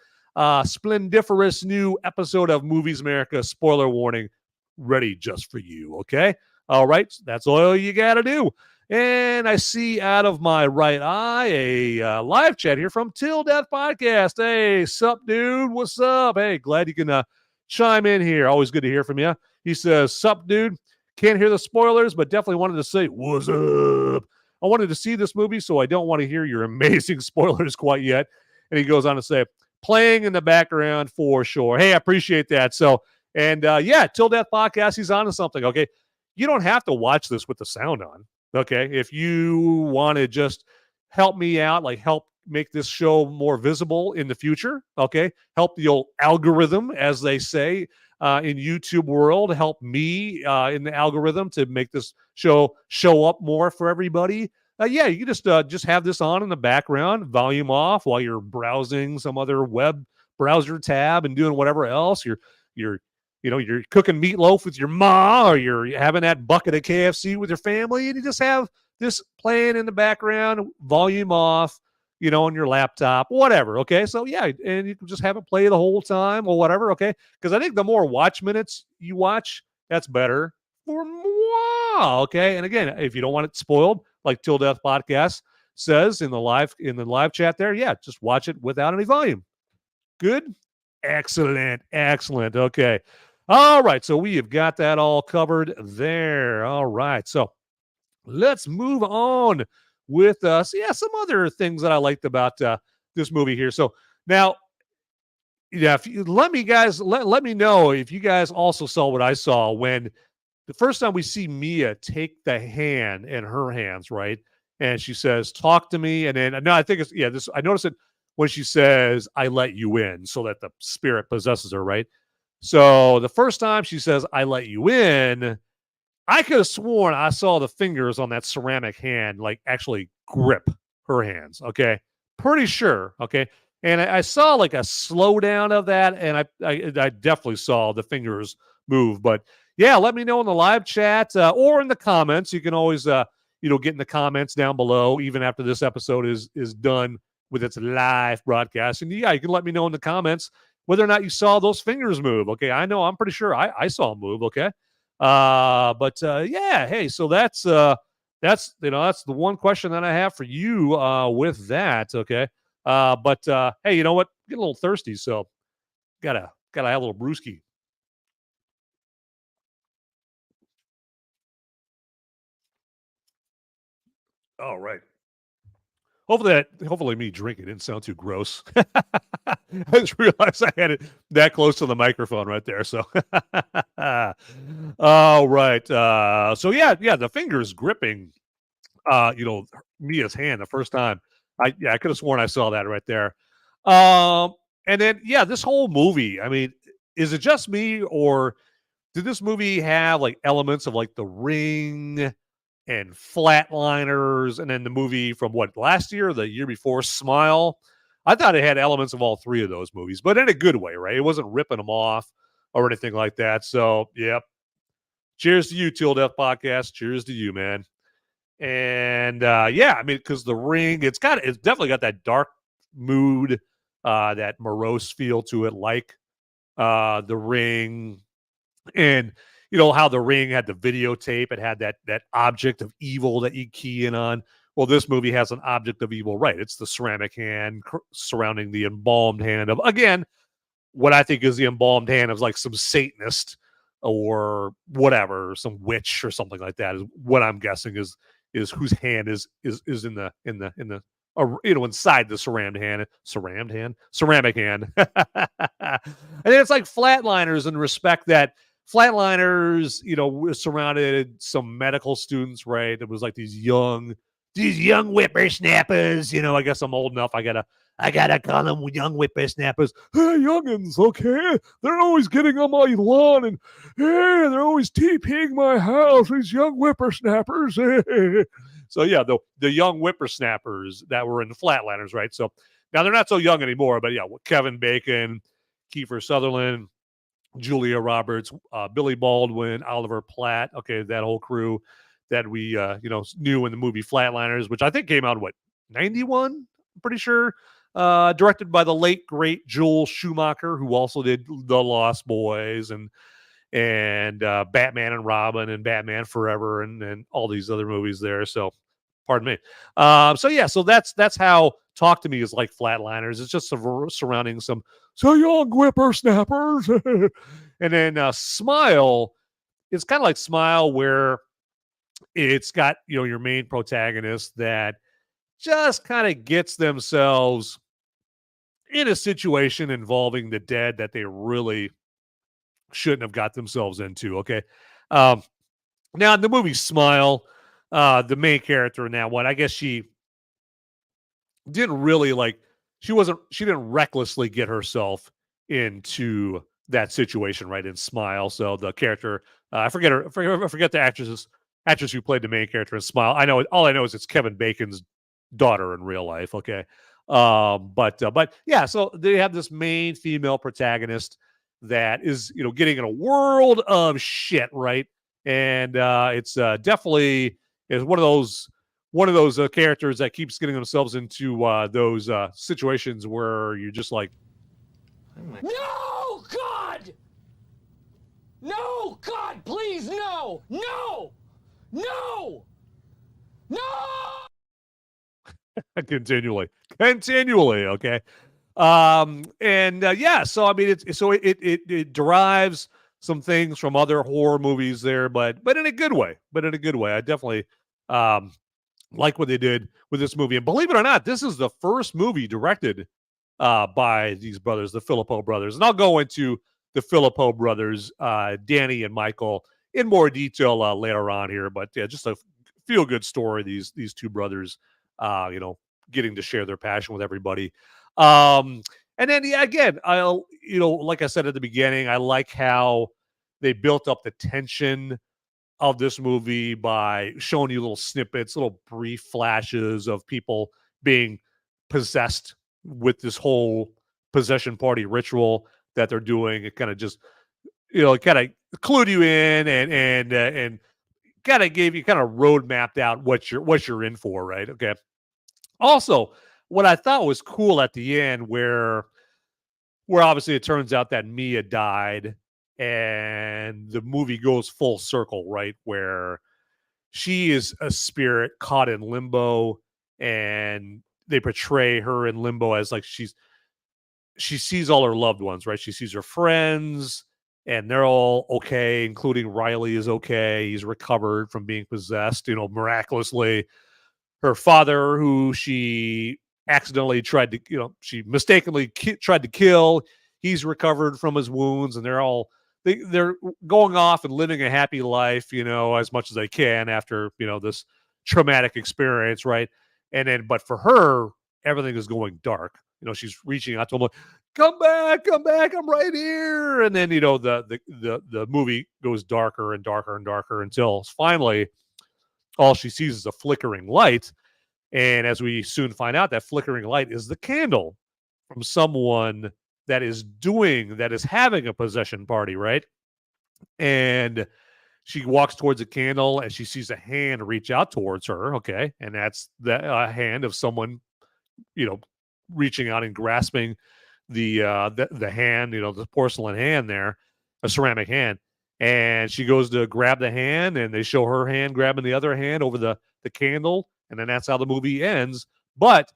A: splendiferous new episode of Movies America, spoiler warning, ready just for you, okay? All right, that's all you got to do. And I see out of my right eye a live chat here from Till Death Podcast. Hey, sup, dude? What's up? Hey, glad you can chime in here. Always good to hear from you. He says, sup, dude? Can't hear the spoilers, but definitely wanted to say, what's up? I wanted to see this movie, so I don't want to hear your amazing spoilers quite yet. And he goes on to say, playing in the background for sure. Hey, I appreciate that. So, and yeah, Till Death Podcast, he's on to something, okay? You don't have to watch this with the sound on, okay? If you want to just help me out, like help make this show more visible in the future, okay? Help the old algorithm, as they say, in YouTube world, help me in the algorithm to make this show up more for everybody. Yeah, you can just have this on in the background, volume off while you're browsing some other web browser tab and doing whatever else. You're cooking meatloaf with your ma, or you're having that bucket of KFC with your family, and you just have this playing in the background, volume off, on your laptop, whatever, okay? So, yeah, and you can just have it play the whole time or whatever, okay? Because I think the more watch minutes you watch, that's better for moi, okay? And again, if you don't want it spoiled, like Till Death Podcast says in the live chat there, yeah, just watch it without any volume. Good? Excellent, okay. All right, so we have got that all covered there. All right, so let's move on with some other things that I liked about this movie here. So now, yeah, if you let me know if you guys also saw what I saw when the first time we see Mia take the hand in her hands, right? And she says, "Talk to me." And then no, I think it's I noticed it when she says, "I let you in," so that the spirit possesses her, right? So the first time she says, "I let you in," I could have sworn I saw the fingers on that ceramic hand like actually grip her hands, okay? Pretty sure, okay? And I saw like a slowdown of that, and I definitely saw the fingers move. But yeah, let me know in the live chat or in the comments. You can always get in the comments down below, even after this episode is done with its live broadcast. And yeah, you can let me know in the comments whether or not you saw those fingers move, okay? I know, I'm pretty sure I saw them move, okay? Yeah, hey, so that's the one question that I have for you with that, okay? Hey, you know what? Get a little thirsty, so gotta have a little brewski. All right. Hopefully me drinking didn't sound too gross. I just realized I had it that close to the microphone right there. So, all right. So yeah, the fingers gripping, Mia's hand the first time. I could have sworn I saw that right there. And then this whole movie. I mean, is it just me, or did this movie have like elements of like The Ring and Flatliners, and then the movie from last year or the year before, Smile? I thought it had elements of all three of those movies, but in a good way, right? It wasn't ripping them off or anything like that. So, yep. Cheers to you, Till Death Podcast. Cheers to you, man. And I mean, because The Ring, it's definitely got that dark mood, that morose feel to it, like The Ring. And how The Ring had the videotape, it had that object of evil that you key in on. Well, this movie has an object of evil, right? It's the ceramic hand surrounding the embalmed hand of, again, what I think is the embalmed hand of like some Satanist or whatever, some witch or something like that, is what I'm guessing is whose hand is in the inside the ceramic hand. And it's like Flatliners, in respect that Flatliners, surrounded some medical students, right? It was like these young whippersnappers. I guess I'm old enough. I gotta call them young whippersnappers. Hey, youngins, okay? They're always getting on my lawn, and hey, they're always TPing my house. These young whippersnappers. So yeah, the young whippersnappers that were in the Flatliners, right? So now they're not so young anymore, but yeah, Kevin Bacon, Kiefer Sutherland, Julia Roberts, Billy Baldwin, Oliver Platt. Okay, that whole crew that we knew in the movie Flatliners, which I think came out in 91. I'm pretty sure. Directed by the late great Joel Schumacher, who also did The Lost Boys and Batman and Robin and Batman Forever and all these other movies there. So, pardon me. So that's how Talk to Me is like Flatliners. It's just surrounding some young whippersnappers, and then Smile is kind of like Smile, where it's got your main protagonist that just kind of gets themselves in a situation involving the dead that they really shouldn't have got themselves into. Okay. Now in the movie Smile, the main character in that one, I guess she didn't really she didn't recklessly get herself into that situation, right? In Smile. So the character, I forget the actress who played the main character in Smile. All I know is it's Kevin Bacon's daughter in real life. Okay. But yeah, so they have this main female protagonist that is, getting in a world of shit, right? And it's definitely is one of those characters that keeps getting themselves into those situations where you're just like,
C: No, God! No, God, please, no! No! No! No!
A: continually, okay. Yeah, so I mean, it derives some things from other horror movies there, but in a good way. I definitely like what they did with this movie. And believe it or not, this is the first movie directed by these brothers, the Philippou brothers. And I'll go into the Philippou brothers, Danny and Michael, in more detail later on here. But yeah, just a feel-good story. These two brothers, getting to share their passion with everybody. And then, yeah, again, like I said at the beginning, I like how they built up the tension of this movie by showing you little snippets, little brief flashes of people being possessed with this whole possession party ritual that they're doing. It kind of just, kind of clued you in and kind of gave you kind of road mapped out what you're in for, right? Okay. Also, what I thought was cool at the end, where obviously it turns out that Mia died, and the movie goes full circle, right? Where she is a spirit caught in limbo, and they portray her in limbo as like she sees all her loved ones, right? She sees her friends, and they're all okay, including Riley is okay. He's recovered from being possessed, miraculously. Her father, who she accidentally tried to, she mistakenly tried to kill, he's recovered from his wounds, and they're going off and living a happy life, as much as they can after, this traumatic experience, right? And then, but for her, everything is going dark. She's reaching out to him, like, come back, I'm right here. And then, the movie goes darker and darker and darker until finally all she sees is a flickering light. And as we soon find out, that flickering light is the candle from someone that is having a possession party, right? And she walks towards a candle and she sees a hand reach out towards her. Okay. And that's the hand of someone, reaching out and grasping the hand, the porcelain hand there, a ceramic hand. And she goes to grab the hand, and they show her hand grabbing the other hand over the candle. And then that's how the movie ends. But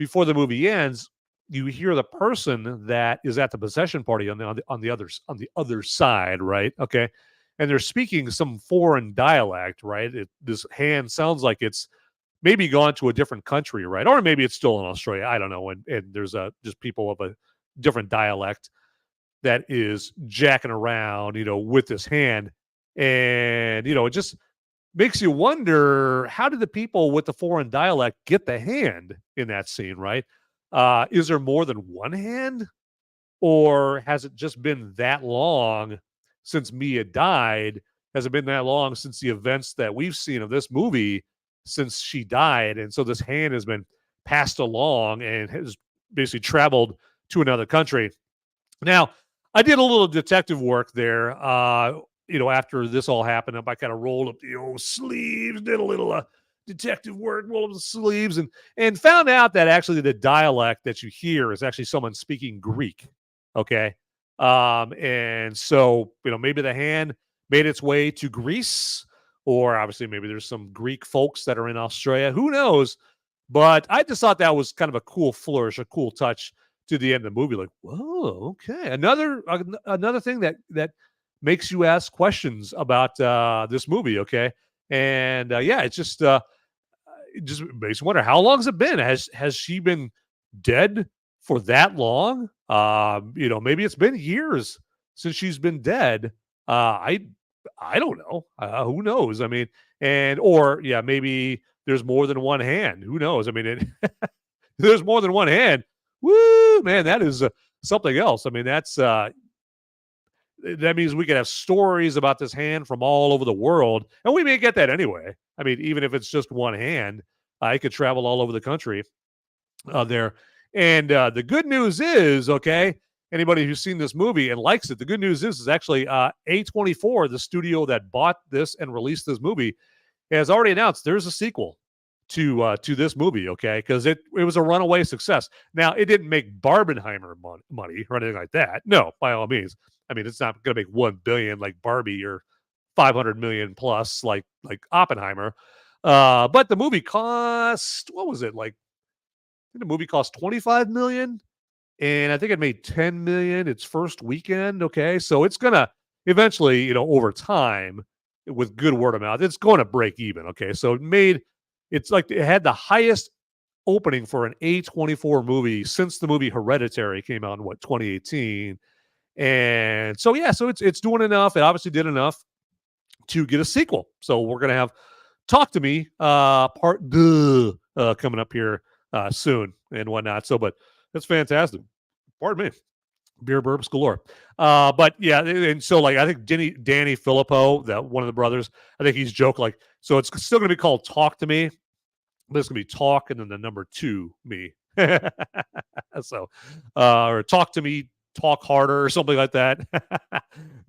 A: before the movie ends, you hear the person that is at the possession party on the other side, right? Okay. And they're speaking some foreign dialect, right? This hand sounds like it's maybe gone to a different country, right? Or maybe it's still in Australia. I don't know. And there's just people of a different dialect that is jacking around, with this hand. And, it just makes you wonder, how did the people with the foreign dialect get the hand in that scene, right? Is there more than one hand? Or has it just been that long since Mia died? Has it been that long since the events that we've seen of this movie since she died. And so this hand has been passed along and has basically traveled to another country. Now, I did a little detective work there. After this all happened, I kind of rolled up the old sleeves, did a little detective work, rolled up the sleeves, and found out that actually the dialect that you hear is actually someone speaking Greek. Okay. And so, maybe the hand made its way to Greece, or obviously maybe there's some Greek folks that are in Australia. Who knows? But I just thought that was kind of a cool flourish, a cool touch to the end of the movie. Like, whoa, okay. Another thing that makes you ask questions about this movie, okay? And it just makes you wonder, how long has it been? Has she been dead for that long? Maybe it's been years since she's been dead. I don't know. Who knows? I mean, maybe there's more than one hand. Who knows? I mean, there's more than one hand. Woo, man, that is something else. I mean, that means we could have stories about this hand from all over the world, and we may get that anyway. I mean, even if it's just one hand, it could travel all over the country there. And the good news is, okay, anybody who's seen this movie and likes it, the good news is actually A24, the studio that bought this and released this movie, has already announced there's a sequel to this movie, okay? Because it was a runaway success. Now, it didn't make Barbenheimer money or anything like that. No, by all means. I mean, it's not going to make $1 billion like Barbie or $500 million plus like Oppenheimer. But the movie cost, what was it? Like, I think the movie cost $25 million, and I think it made $10 million its first weekend, okay? So it's going to eventually, over time, with good word of mouth, it's going to break even, okay? So it had the highest opening for an A24 movie since the movie Hereditary came out in 2018. And so it's doing enough. It obviously did enough to get a sequel. So we're gonna have Talk to Me part 2 coming up here soon and whatnot. So, but that's fantastic. Pardon me. Beer burps galore. But yeah, and so like I think Danny Philippou, that one of the brothers, I think he's joked like, so it's still gonna be called Talk to Me, but it's gonna be Talk and then the number 2 me. So or Talk to Me, Talk Harder or something like that.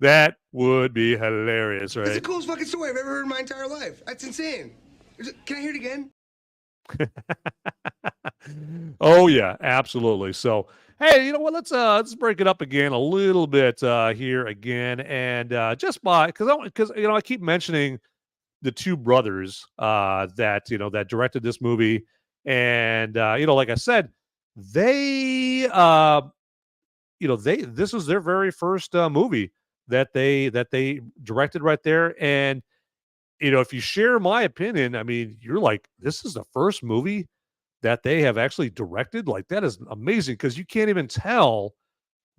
A: That would be hilarious, right?
G: That's the coolest fucking story I've ever heard in my entire life. That's insane. Can I hear it again?
A: Oh yeah, absolutely. So hey, you know what? Let's break it up again a little bit here again, and just because I keep mentioning the two brothers that directed this movie, and like I said, they this was their very first movie that they directed right there, and if you share my opinion, I mean, you're like, this is the first movie that they have actually directed. Like, that is amazing, because you can't even tell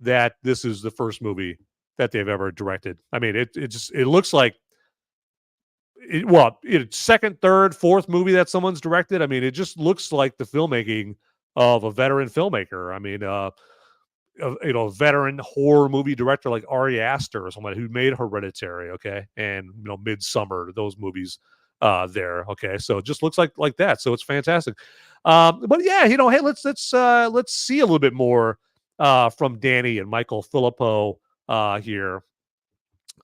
A: that this is the first movie that they've ever directed. I mean, it looks like second, third, fourth movie that someone's directed. I mean, it just looks like the filmmaking of a veteran filmmaker. I mean, a veteran horror movie director like Ari Aster or someone who made Hereditary, okay, and Midsummer, those movies there, okay. So it just looks like that. So it's fantastic. But yeah, hey, let's see a little bit more from Danny and Michael Philippou here.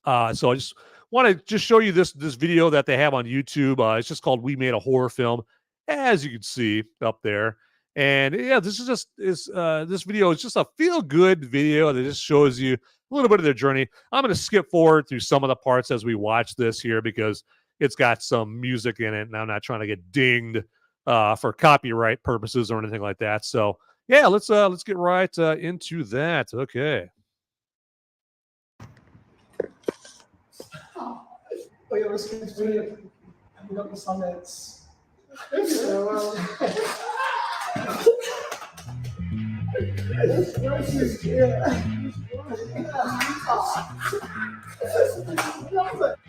A: So I just want to just show you this video that they have on YouTube. It's just called "We Made a Horror Film," as you can see up there. And yeah, this video is just a feel-good video that just shows you a little bit of their journey. I'm going to skip forward through some of the parts as we watch this here, because it's got some music in it, and I'm not trying to get dinged for copyright purposes or anything like that. So yeah, let's get right into that. Okay.
H: Oh, yeah, we're skipping. We got the Sundance.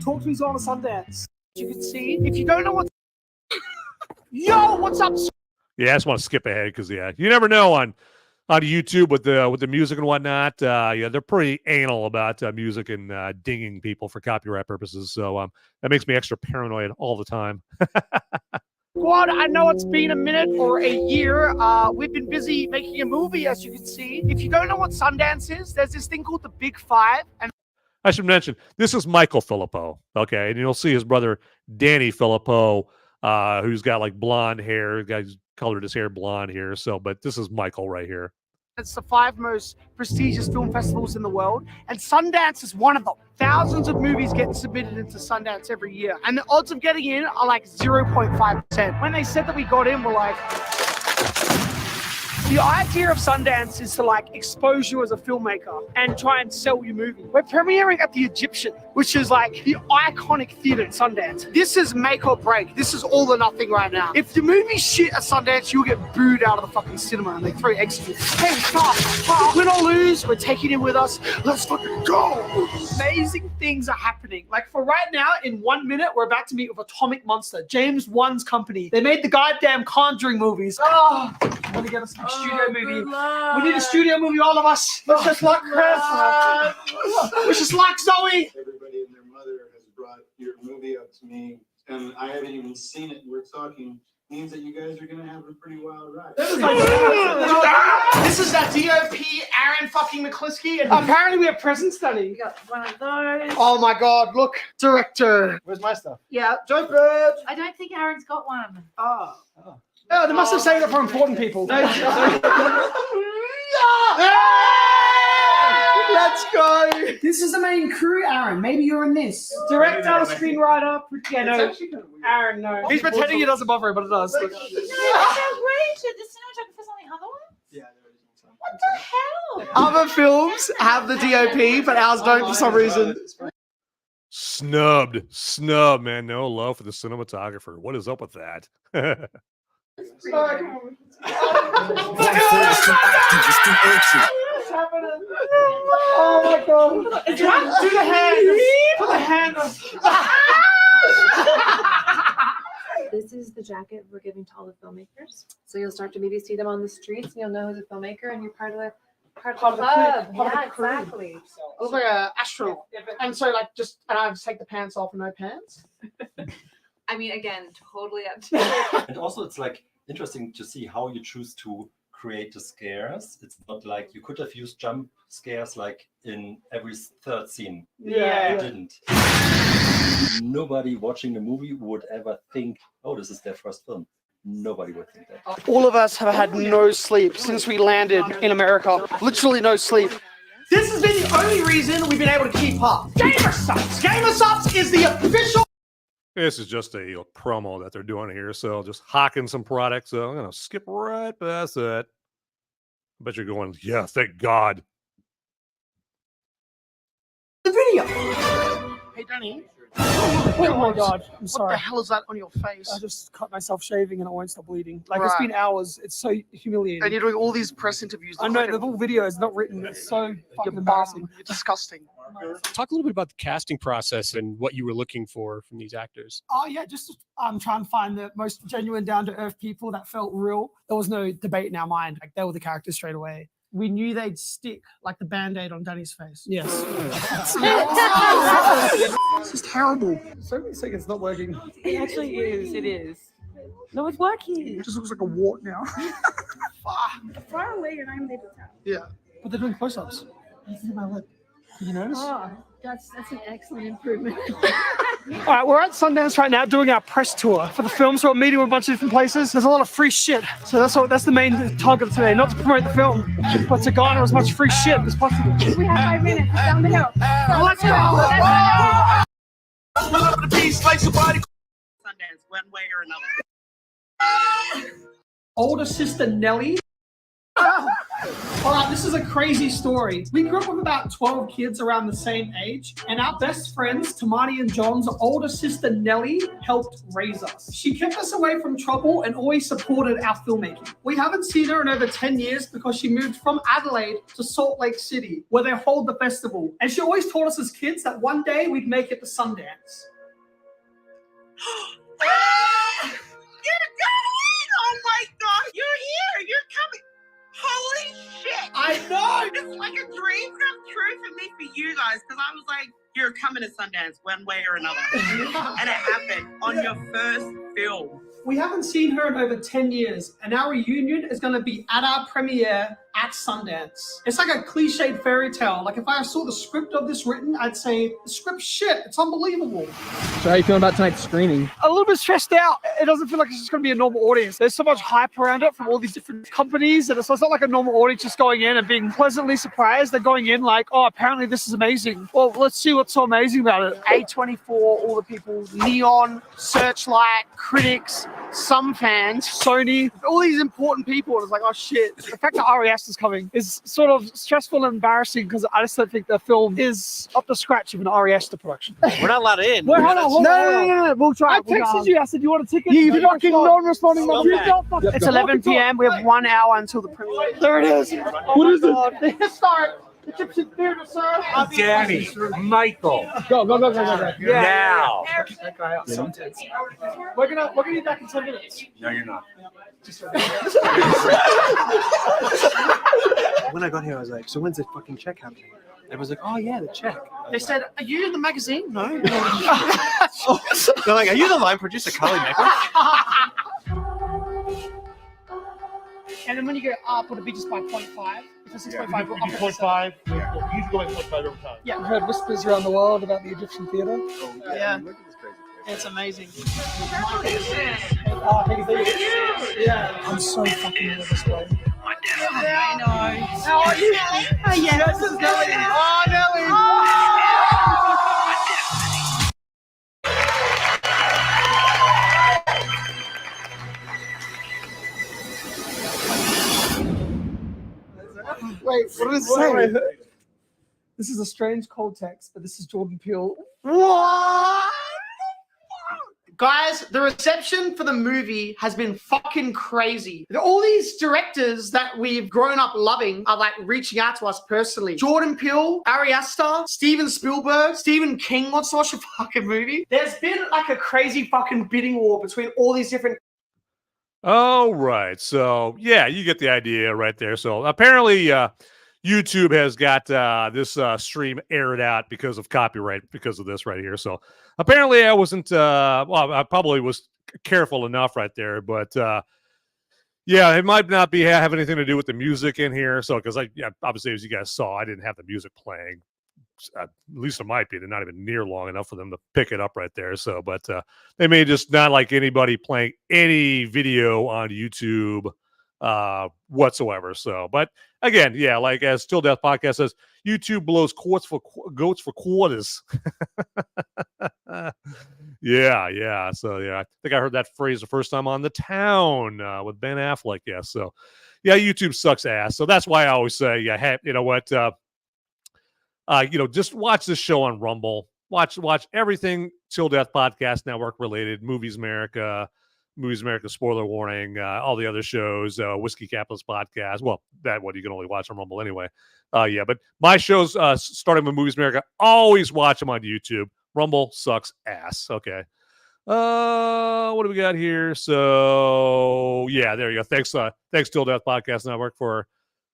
H: Talk to me's on a Sundance. You can see if you don't know what. Yo, what's up?
A: Yeah, I just want to skip ahead because you never know on YouTube with the music and whatnot. They're pretty anal about music and dinging people for copyright purposes. So that makes me extra paranoid all the time.
H: Squad, I know it's been a minute or a year. We've been busy making a movie, as you can see. If you don't know what Sundance is, there's this thing called the Big Five. And
A: I should mention, this is Michael Philippou, okay? And you'll see his brother, Danny Philippou, who's got like blonde hair. The guy's colored his hair blonde here. But this is Michael right here.
H: it's the 5 most prestigious film festivals in the world. And Sundance is one of them. Thousands of movies get submitted into Sundance every year. And the odds of getting in are like 0.5%. When they said that we got in, we're like... The idea of Sundance is to like expose you as a filmmaker and try and sell your movie. We're premiering at the Egyptian, which is like the iconic theater at Sundance. This is make or break. This is all or nothing right now. If the movie's shit at Sundance, you'll get booed out of the fucking cinema and they throw extras. Hey, stop, win or lose, we're taking it with us. Let's fucking go. Amazing things are happening. Like for right now, in 1 minute, we're about to meet with Atomic Monster, James Wan's company. They made the goddamn Conjuring movies. Oh, want to get us a studio movie. We need a studio movie, all of us. Let's just like Chris. Let's just like Zoe.
I: Everybody and their mother has brought your movie up to me, and I haven't even seen it. We're talking. Means that you guys are gonna have a pretty wild ride.
H: This is that DOP Aaron fucking McCliskey, and apparently we have presents, Danny.
J: You got one of those.
H: Oh my god, look, director.
I: Where's my stuff?
H: Yeah, Joe Bird.
J: I don't think Aaron's got one.
H: Oh, they must have saved it for important people. Let's go.
K: This is the main crew, Aaron. Maybe you're in this.
H: Director, screenwriter. Yeah, no. Aaron, no. He's pretending it doesn't bother him, but it does.
J: No, that's outrageous. The cinematographer's on the other one?
I: Yeah,
J: What the hell?
H: Other films have the DOP, but ours don't for some reason.
A: Snubbed, man. No love for the cinematographer. What is up with that?
H: Oh my god. Do the hand. Put the hand on.
L: This is the jacket we're giving to all the filmmakers. So you'll start to maybe see them on the streets and you'll know who's a filmmaker and you're part of the club. Yeah, exactly.
H: I look like an astronaut. And so like and I just take the pants off and no pants.
L: I mean, again, totally up to you.
M: And also it's like interesting to see how you choose to create the scares. It's not like you could have used jump scares like in every third scene.
H: Yeah.
M: You didn't. Nobody watching the movie would ever think, oh, this is their first film. Nobody would think that.
H: All of us have had no sleep since we landed in America. Literally no sleep. This has been the only reason we've been able to keep up. Gamer Subs! Gamer Subs is the official...
A: This is just a promo that they're doing here, so just hawking some products. So I'm going to skip right past that. I bet you're going, yeah, thank God.
H: The video. Hey, Danny. Oh my god, I'm sorry. What the hell is that on your face? I just cut myself shaving and it won't stop bleeding. Like It's been hours. It's so humiliating. And you're doing all these press interviews. I know, the whole video is not written. It's so fucking embarrassing. You're disgusting.
N: Talk a little bit about the casting process and what you were looking for from these actors.
H: Oh yeah, just trying to find the most genuine, down-to-earth people that felt real. There was no debate in our mind. Like they were the characters straight away. We knew they'd stick like the Band-Aid on Danny's face. Yes. It's just terrible. So many seconds not working.
J: It actually is. It is. No, it's working.
H: It just looks like a wart now.
J: Far away and I'm able to tell.
H: Yeah. But they're doing close-ups. You see my lip. Did you notice?
J: Oh, that's an excellent improvement.
H: All right, we're at Sundance right now doing our press tour for the film, so we're meeting with a bunch of different places. There's a lot of free shit, so that's the main target of today, not to promote the film, but to garner as much free shit as possible.
J: We have 5 minutes. It's down the hill.
H: Let's go!
O: Sundance, one way or another.
H: Older sister Nellie. All right, this is a crazy story. We grew up with about 12 kids around the same age, and our best friends, Tamani and John's older sister Nellie, helped raise us. She kept us away from trouble and always supported our filmmaking. We haven't seen her in over 10 years because she moved from Adelaide to Salt Lake City, where they hold the festival. And she always told us as kids that one day we'd make it to Sundance.
O: You're going! Oh my god, you're here! You're coming! Holy shit!
H: I know!
O: It's like a dream come true for me for you guys, because I was like, you're coming to Sundance one way or another. And it happened on your first film.
H: We haven't seen her in over 10 years, and our reunion is going to be at our premiere at Sundance. It's like a cliched fairy tale. Like if I saw the script of this written, I'd say, the script's shit. It's unbelievable.
P: So how are you feeling about tonight's screening?
H: A little bit stressed out. It doesn't feel like it's just going to be a normal audience. There's so much hype around it from all these different companies, and so it's not like a normal audience just going in and being pleasantly surprised. They're going in like, oh, apparently this is amazing. Well, let's see what's so amazing about it. A24, all the people, Neon, Searchlight, critics, some fans, Sony, all these important people. And it's like, oh shit. The fact that RES is coming is sort of stressful and embarrassing because I just don't think the film is up to scratch of an RES production.
Q: We're not allowed in.
H: Wait, hold on. No. We'll try. I texted you. I said, you want a ticket? You fucking non-responding. It's 11 p.m. We have 1 hour until the premiere. There it is. What is it? The historic Egyptian theater, sir.
Q: Danny, Michael.
P: Go.
H: Yeah.
Q: Now.
H: That guy out so tense. We're gonna be back in 10 minutes.
Q: No, you're not.
R: When I got here, I was like, so when's the fucking check happening? Everyone's like, oh yeah, the check.
H: They said, are you in the magazine? No.
R: They're like, are you the line producer, Carly Maker?
H: And then when you go up, would it be just by 0.5? If it's 6.5, we're up
F: 0.5. Yeah. Usually go by 0.5 every time.
H: Yeah, I've heard whispers around the world about the Egyptian theater.
R: Oh,
H: Yeah.
R: Look at this crazy place.
H: It's amazing. Oh, thank you. Yeah. I'm so fucking nervous, bro.
O: I know.
H: How are you?
O: Oh, yeah.
H: This is Nelly. Oh, Nelly. Wait, what does it say? This is a strange cold text, but this is Jordan Peele. What? Guys, the reception for the movie has been fucking crazy. All these directors that we've grown up loving are like reaching out to us personally. Jordan Peele, Ari Aster, Steven Spielberg, Stephen King wants to watch a fucking movie. There's been like a crazy fucking bidding war between all these different.
A: All right. So, yeah, you get the idea right there. So, apparently, YouTube has got this stream aired out because of copyright, because of this right here. So, apparently, I wasn't, I probably was careful enough right there. But, yeah, it might not have anything to do with the music in here. So, because obviously, as you guys saw, I didn't have the music playing. At least it might be. They're not even near long enough for them to pick it up right there. So, but they may just not like anybody playing any video on YouTube whatsoever. So, but again, yeah, like as Till Death Podcast says, YouTube blows goats for quarters. Yeah. So, yeah, I think I heard that phrase the first time on The Town with Ben Affleck. Yeah. So, yeah, YouTube sucks ass. So that's why I always say, yeah, you know what? Just watch this show on Rumble. Watch everything Till Death Podcast Network related, Movies America, Spoiler Warning, all the other shows, Whiskey Capitalist Podcast. Well, that one you can only watch on Rumble anyway. But my shows, starting with Movies America, always watch them on YouTube. Rumble sucks ass. Okay. What do we got here? So yeah, there you go. Thanks Till Death Podcast Network for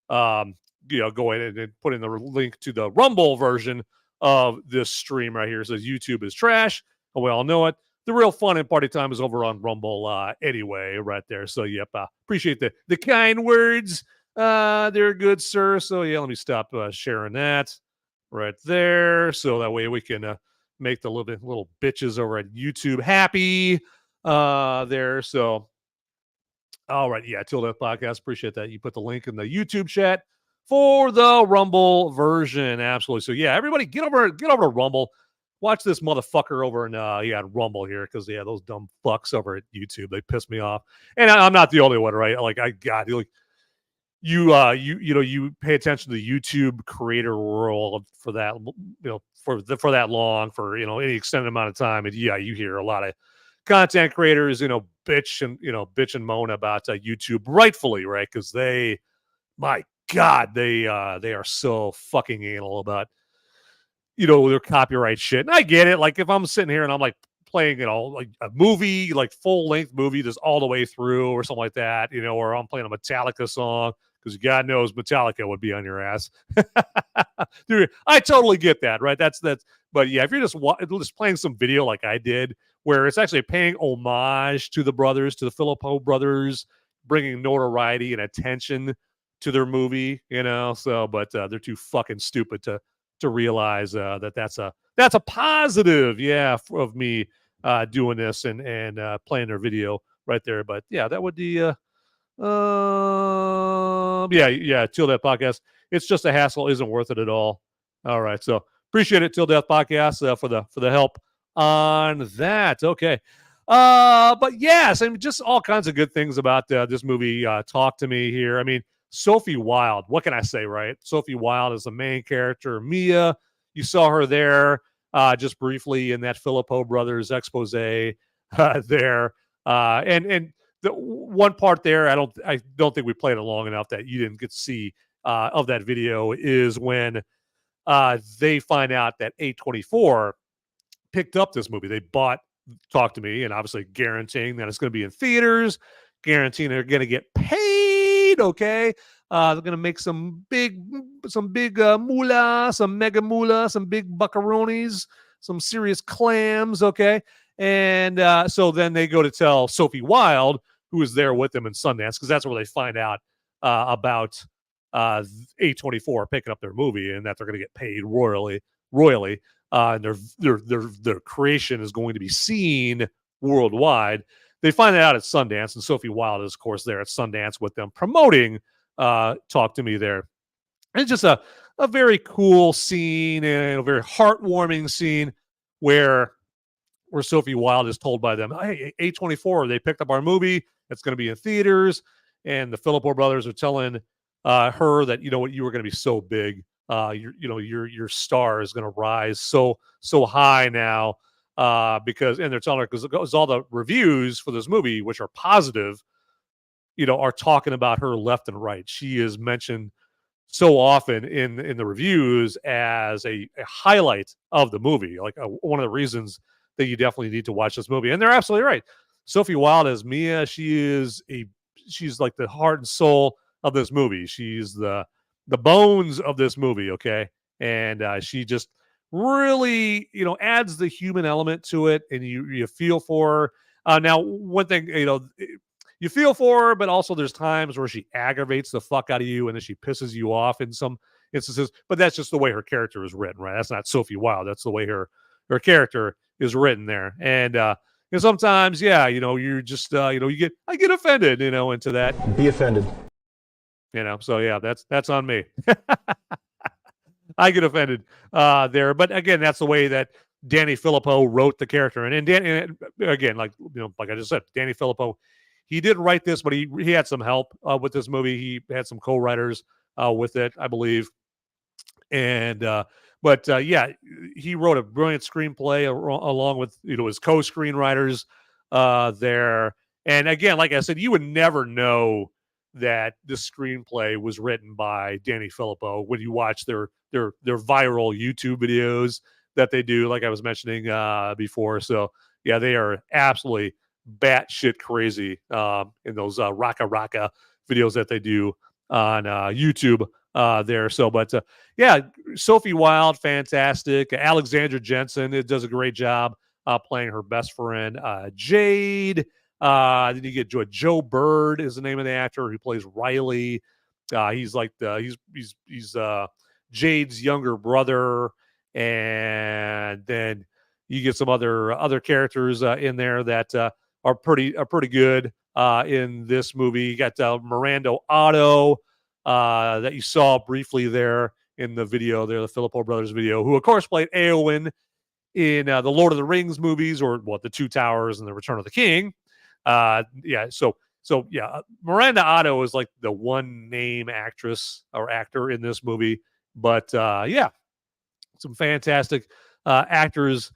A: go in and put in the link to the Rumble version of this stream right here. It says YouTube is trash. And we all know it. The real fun and party time is over on Rumble anyway, right there. So, yep, appreciate the kind words. They're good, sir. So, yeah, let me stop sharing that right there. So that way we can make the little bitches over at YouTube happy there. So, all right. Yeah, Till Death Podcast. Appreciate that. You put the link in the YouTube chat for the Rumble version. Absolutely. So, yeah, everybody get over to Rumble. Watch this motherfucker over in Rumble here, because those dumb fucks over at YouTube, they piss me off. And I'm not the only one, right? Like you pay attention to the YouTube creator world for that, for that long, for any extended amount of time, and you hear a lot of content creators, bitch and moan about YouTube, rightfully, right? Because my God, they are so fucking anal about their copyright shit. And I get it. Like if I'm sitting here and I'm like playing, like a movie, like full length movie, just all the way through or something like that, or I'm playing a Metallica song because God knows Metallica would be on your ass. Dude, I totally get that, right? That's. But yeah, if you're just playing some video like I did, where it's actually paying homage to the brothers, to the Philippou brothers, bringing notoriety and attention to their movie, So, but they're too fucking stupid to realize that's a positive, of me doing this and playing their video right there. But yeah, that would be Till Death Podcast. It's just a hassle, isn't worth it at all. All right, so appreciate it, Till Death Podcast, for the help on that. Okay, but yes, and just all kinds of good things about this movie. Talk to me here. I mean, Sophie Wilde. What can I say, right? Sophie Wilde is the main character. Mia, you saw her there just briefly in that Philippou brothers expose there, and the one part there, I don't think we played it long enough that you didn't get to see of that video is when they find out that A24 picked up this movie. They bought Talk to Me, and obviously guaranteeing that it's going to be in theaters, guaranteeing they're going to get paid. Okay, they're going to make some big moolah, some mega moolah, some big buckaroonies, some serious clams. Okay, and so then they go to tell Sophie Wilde, who is there with them in Sundance, because that's where they find out about A24 picking up their movie and that they're going to get paid royally, and their creation is going to be seen worldwide. They find that out at Sundance, and Sophie Wilde is, of course, there at Sundance with them promoting Talk to Me there. And it's just a very cool scene and a very heartwarming scene where Sophie Wilde is told by them, hey, A24, they picked up our movie. It's going to be in theaters. And the Philippou brothers are telling her that, you know what, you were going to be so big. Your star is going to rise so high now because, and they're telling her, because all the reviews for this movie, which are positive, are talking about her left and right. She is mentioned so often in the reviews as a highlight of the movie, like one of the reasons that you definitely need to watch this movie. And they're absolutely right. Sophie Wilde as Mia, she's like the heart and soul of this movie. She's the bones of this movie, okay? And she just really, adds the human element to it, and you feel for her. Now, one thing, you feel for her, but also there's times where she aggravates the fuck out of you, and then she pisses you off in some instances. But that's just the way her character is written, right? That's not Sophie Wilde. That's the way her character is written there. And sometimes, you're just, I get offended, into that.
R: Be offended.
A: So yeah, that's on me. I get offended there, but again, that's the way that Danny Philippou wrote the character. And again, like I just said, Danny Philippou, he did write this, but he had some help with this movie. He had some co-writers with it, I believe. And he wrote a brilliant screenplay along with his co-screenwriters there. And again, like I said, you would never know that this screenplay was written by Danny Philippou when you watch their viral YouTube videos that they do, like I was mentioning before. So yeah, they are absolutely batshit crazy in those raka videos that they do on YouTube there. So, but Sophie Wilde, fantastic. Alexandra Jensen, it does a great job playing her best friend, Jade. Then you get Joe Bird is the name of the actor who plays Riley. He's like he's Jade's younger brother, and then you get some other characters in there that are pretty good in this movie. You got Miranda Otto that you saw briefly there in the video there, the Philippou brothers video, who of course played Eowyn in the Lord of the Rings movies, or the Two Towers and the Return of the King. Miranda Otto is like the one name actress or actor in this movie, but some fantastic actors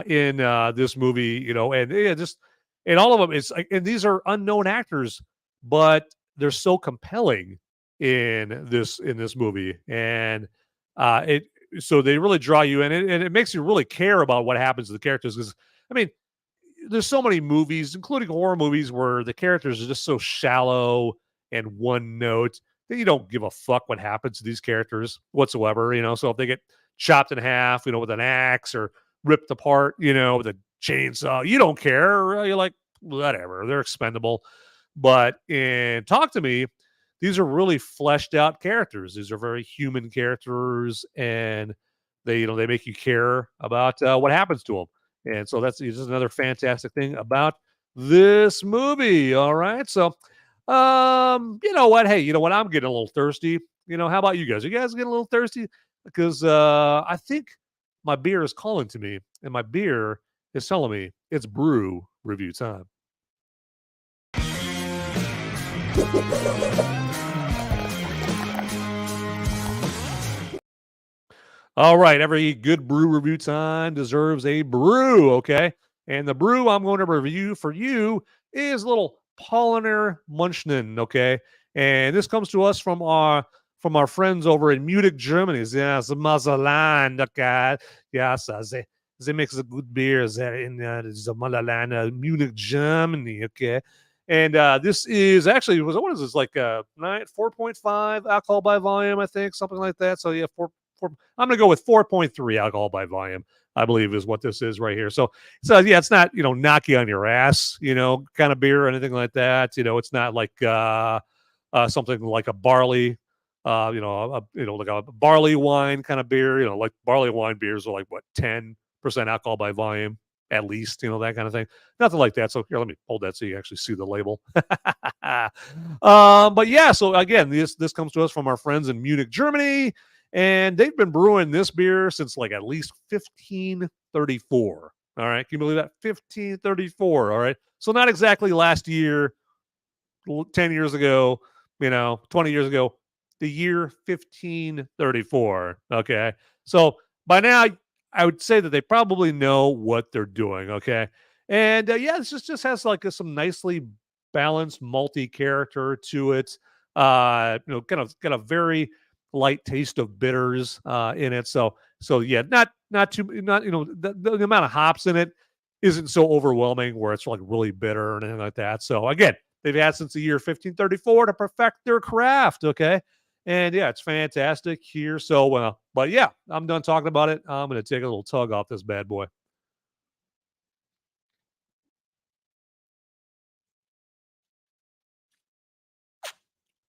A: in this movie, and all of them. It's like, and these are unknown actors, but they're so compelling in this movie, and so they really draw you in, and it makes you really care about what happens to the characters, because I mean, there's so many movies, including horror movies, where the characters are just so shallow and one note that you don't give a fuck what happens to these characters whatsoever, So if they get chopped in half, with an axe or ripped apart, with a chainsaw, you don't care. You're like, whatever, they're expendable. But in Talk to Me, these are really fleshed out characters. These are very human characters, and they make you care about what happens to them. And so that's just another fantastic thing about this movie. All right. So, you know what? Hey, you know what? I'm getting a little thirsty. How about you guys? Are you guys getting a little thirsty? Because I think my beer is calling to me, and my beer is telling me it's brew review time. All right, every good brew review time deserves a brew, okay? And the brew I'm going to review for you is little Paulaner Munchnen, okay? And this comes to us from our friends over in Munich, Germany. Yes, Motherland, okay? Yes, they make a good beer there in the Motherland, Munich, Germany, okay? And this is actually, what is this, like 4.5 alcohol by volume, I think, something like that. So yeah, I'm going to go with 4.3 alcohol by volume, I believe is what this is right here. So yeah, it's not, knock you on your ass, kind of beer or anything like that. It's not like something like a barley, like a barley wine kind of beer, like barley wine beers are like, 10% alcohol by volume at least, that kind of thing. Nothing like that. So here, let me hold that so you actually see the label. But yeah, so again, this comes to us from our friends in Munich, Germany. And they've been brewing this beer since like at least 1534. All right. Can you believe that? 1534. All right. So not exactly last year, 10 years ago, 20 years ago, the year 1534. Okay. So by now, I would say that they probably know what they're doing. Okay. And yeah, this just has like some nicely balanced multi character to it. Kind of got a very light taste of bitters in it. So yeah, not the amount of hops in it isn't so overwhelming where it's like really bitter or anything like that. So again, they've had since the year 1534 to perfect their craft. Okay. And yeah, it's fantastic here. So, but yeah, I'm done talking about it. I'm going to take a little tug off this bad boy.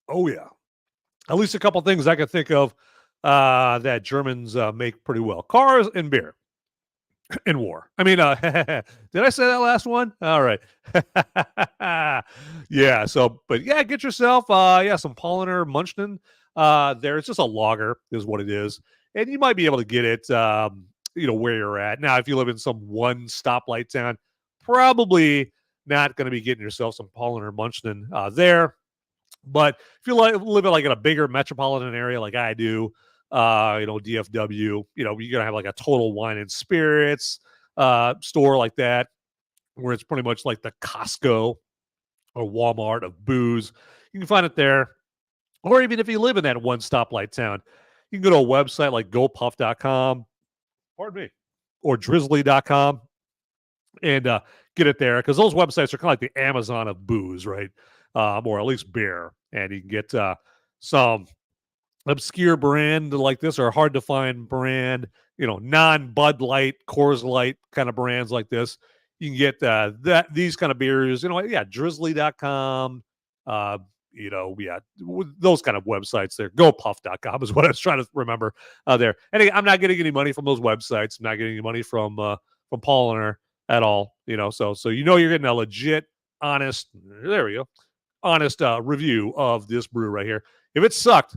A: Oh yeah. At least a couple things I can think of that Germans make pretty well. Cars and beer and war. I mean, did I say that last one? All right. Yeah. So, but yeah, get yourself, some Paulaner Munchnen. There, it's just a lager is what it is. And you might be able to get it, where you're at. Now, if you live in some one stoplight town, probably not going to be getting yourself some Paulaner Munchnen there. But if you live in like in a bigger metropolitan area like I do, DFW, you're gonna have like a Total Wine and Spirits store like that, where it's pretty much like the Costco or Walmart of booze. You can find it there. Or even if you live in that one stoplight town, you can go to a website like gopuff.com, pardon me, or drizzly.com and get it there, because those websites are kind of like the Amazon of booze, right? Or at least beer. And you can get some obscure brand like this, or hard to find brand, non-Bud Light, Coors Light kind of brands like this. You can get these kind of beers, drizzly.com, those kind of websites there. GoPuff.com is what I was trying to remember there. And again, I'm not getting any money from those websites. I'm not getting any money from Paulaner at all, so you're getting a legit, honest, there we go, honest review of this brew right here. If it sucked,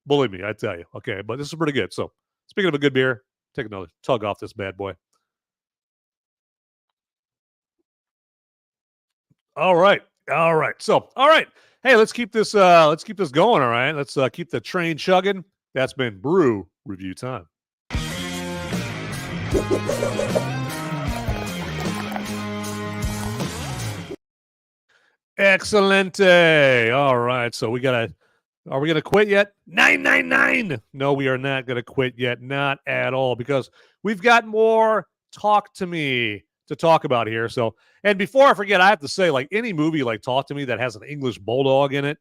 A: believe me, I tell you. Okay, but this is pretty good. So speaking of a good beer, take another tug off this bad boy. All right. So, all right. Hey, let's keep this going. All right. Let's keep the train chugging. That's been brew review time. Excellente. All right. So are we going to quit yet? 999. No, we are not going to quit yet. Not at all, because we've got more Talk to Me to talk about here. So, and before I forget, I have to say, like, any movie like Talk to Me that has an English bulldog in it,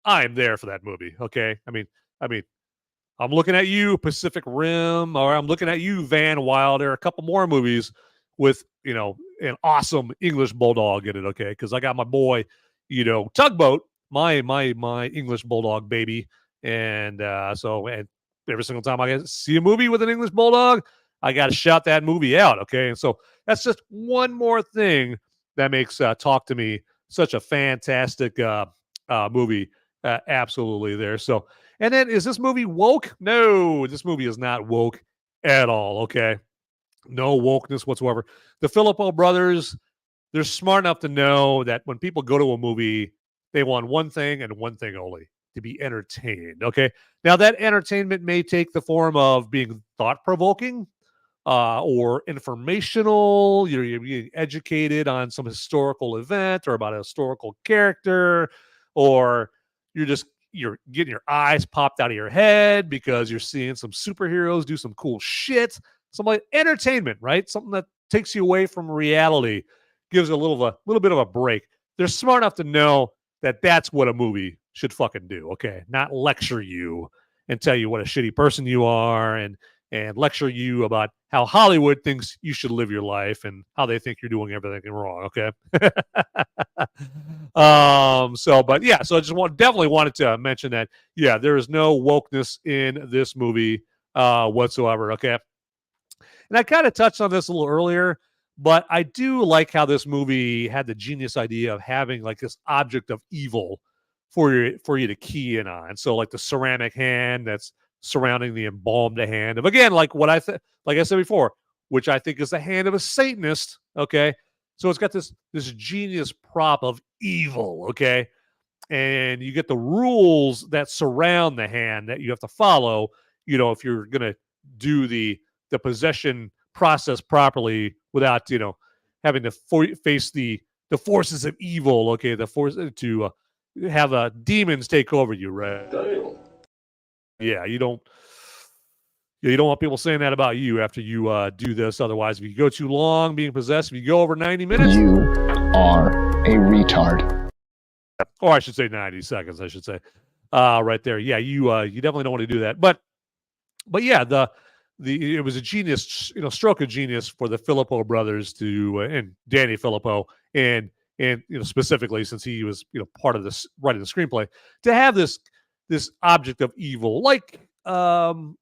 A: I'm there for that movie. Okay, I mean, I'm looking at you, Pacific Rim, or I'm looking at you, Van Wilder. A couple more movies with an awesome English bulldog in it. Okay, because I got my boy, Tugboat, my English bulldog baby, and and every single time I see a movie with an English bulldog, I got to shout that movie out. Okay, and so that's just one more thing that makes Talk to Me such a fantastic movie. Absolutely there. So, and then is this movie woke? No, this movie is not woke at all. Okay, no wokeness whatsoever. The Philippou brothers, they're smart enough to know that when people go to a movie, they want one thing and one thing only: to be entertained. Okay, now that entertainment may take the form of being thought-provoking or informational. You're being educated on some historical event or about a historical character, or you're getting your eyes popped out of your head because you're seeing some superheroes do some cool shit. Some like entertainment, right? Something that takes you away from reality, gives a little bit of a break. They're smart enough to know that that's what a movie should fucking do. Okay, not lecture you and tell you what a shitty person you are and lecture you about how Hollywood thinks you should live your life and how they think you're doing everything wrong. Okay. So I just definitely wanted to mention that. Yeah, there is no wokeness in this movie whatsoever. Okay. And I kind of touched on this a little earlier, but I do like how this movie had the genius idea of having like this object of evil for you to key in on. So like the ceramic hand that's surrounding the embalmed hand of, again, like what like I said before, which I think is the hand of a Satanist. Okay, so it's got this genius prop of evil. Okay, and you get the rules that surround the hand that you have to follow. If you're gonna do the possession process properly without having to face the forces of evil. Okay, the force to have demons take over you. Right. Yeah, you don't want people saying that about you after you do this. Otherwise, if you go too long being possessed, if you go over 90 minutes,
E: you are a retard.
A: Or I should say 90 seconds. I should say right there. Yeah, you definitely don't want to do that. But yeah, it was a genius, stroke of genius for the Philippou brothers to and Danny Philippou and specifically since he was part of this writing the screenplay to have this object of evil, like kind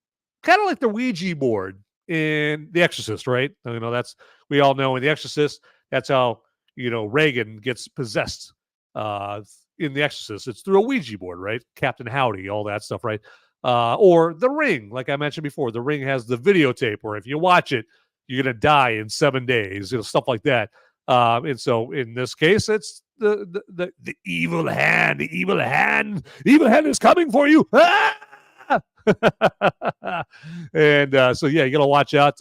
A: of like the Ouija board in The Exorcist, right? That's, we all know in The Exorcist, that's how Reagan gets possessed in The Exorcist. It's through a Ouija board, right? Captain Howdy, all that stuff, right? Or The Ring, like I mentioned before. The Ring has the videotape where if you watch it, you're gonna die in 7 days, stuff like that. And so in this case, it's the evil hand. The evil hand is coming for you. Ah! And so yeah, you gotta watch out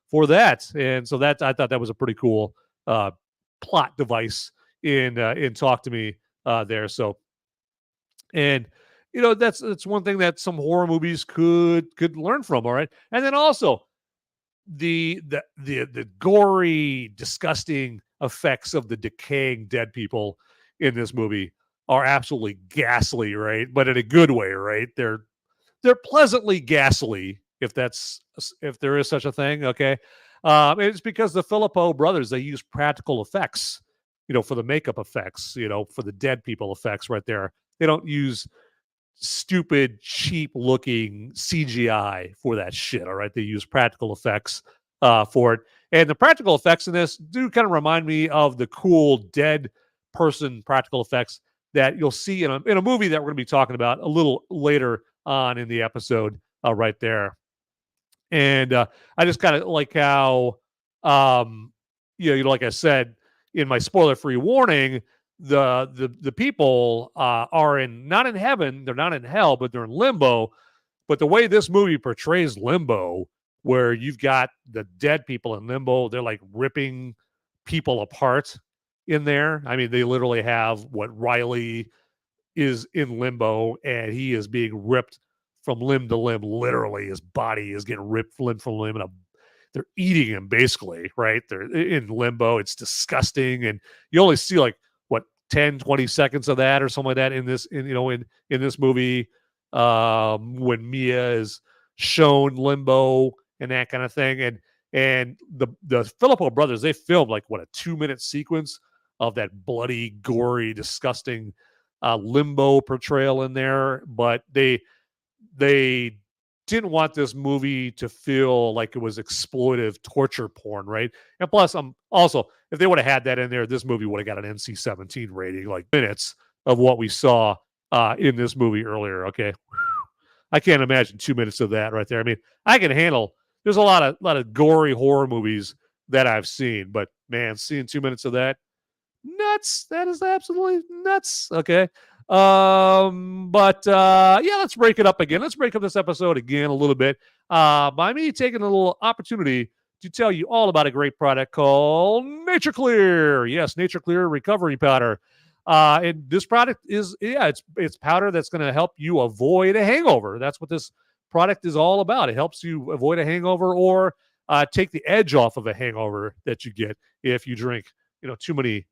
A: for that. And so that, I thought that was a pretty cool plot device in Talk to Me there. So, and that's one thing that some horror movies could learn from. All right, and then also the gory, disgusting effects of the decaying dead people in this movie are absolutely ghastly, right? But in a good way, right? They're pleasantly ghastly, if there is such a thing. Okay, it's because the Philippou brothers, they use practical effects, for the makeup effects, for the dead people effects right there. They don't use stupid, cheap-looking CGI for that shit. All right, they use practical effects for it, and the practical effects in this do kind of remind me of the cool dead person practical effects that you'll see in a movie that we're going to be talking about a little later on in the episode, right there. And I just kind of like how, like I said in my spoiler-free warning, the people are not in heaven, they're not in hell, but they're in limbo. But the way this movie portrays limbo, where you've got the dead people in limbo, they're like ripping people apart in there. I mean, they literally have what Riley is in limbo, and he is being ripped from limb to limb. Literally, his body is getting ripped limb from limb, and they're eating him basically, right? They're in limbo. It's disgusting, and you only see like 10, 20 seconds of that or something like that in this, in this movie. When Mia is shown limbo and that kind of thing. And the Philippou brothers, they filmed like what, a 2-minute sequence of that bloody, gory, disgusting limbo portrayal in there. But they didn't want this movie to feel like it was exploitive torture porn, right? And plus, also, if they would have had that in there, this movie would have got an NC-17 rating, like minutes of what we saw in this movie earlier. Okay, I can't imagine 2 minutes of that right there. I mean, I can handle. There's a lot of gory horror movies that I've seen, but man, seeing 2 minutes of that, nuts. That is absolutely nuts. Okay. But yeah, let's break it up again. Let's break up this episode again a little bit. By me taking a little opportunity to tell you all about a great product called Nature Clear. Yes, Nature Clear recovery powder. And this product is, it's powder that's going to help you avoid a hangover. That's what this product is all about. It helps you avoid a hangover or take the edge off of a hangover that you get if you drink, too many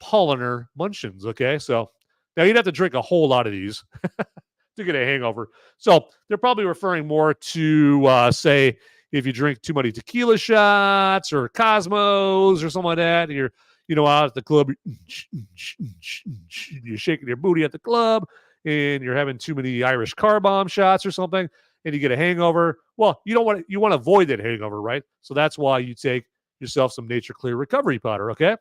A: Polliner Munchins. Okay, so now you'd have to drink a whole lot of these to get a hangover. So they're probably referring more to say if you drink too many tequila shots or Cosmos or something like that, and you're out at the club, you're shaking your booty at the club, and you're having too many Irish car bomb shots or something, and you get a hangover. Well, you want to avoid that hangover, right? So that's why you take yourself some Nature Clear recovery powder. Okay.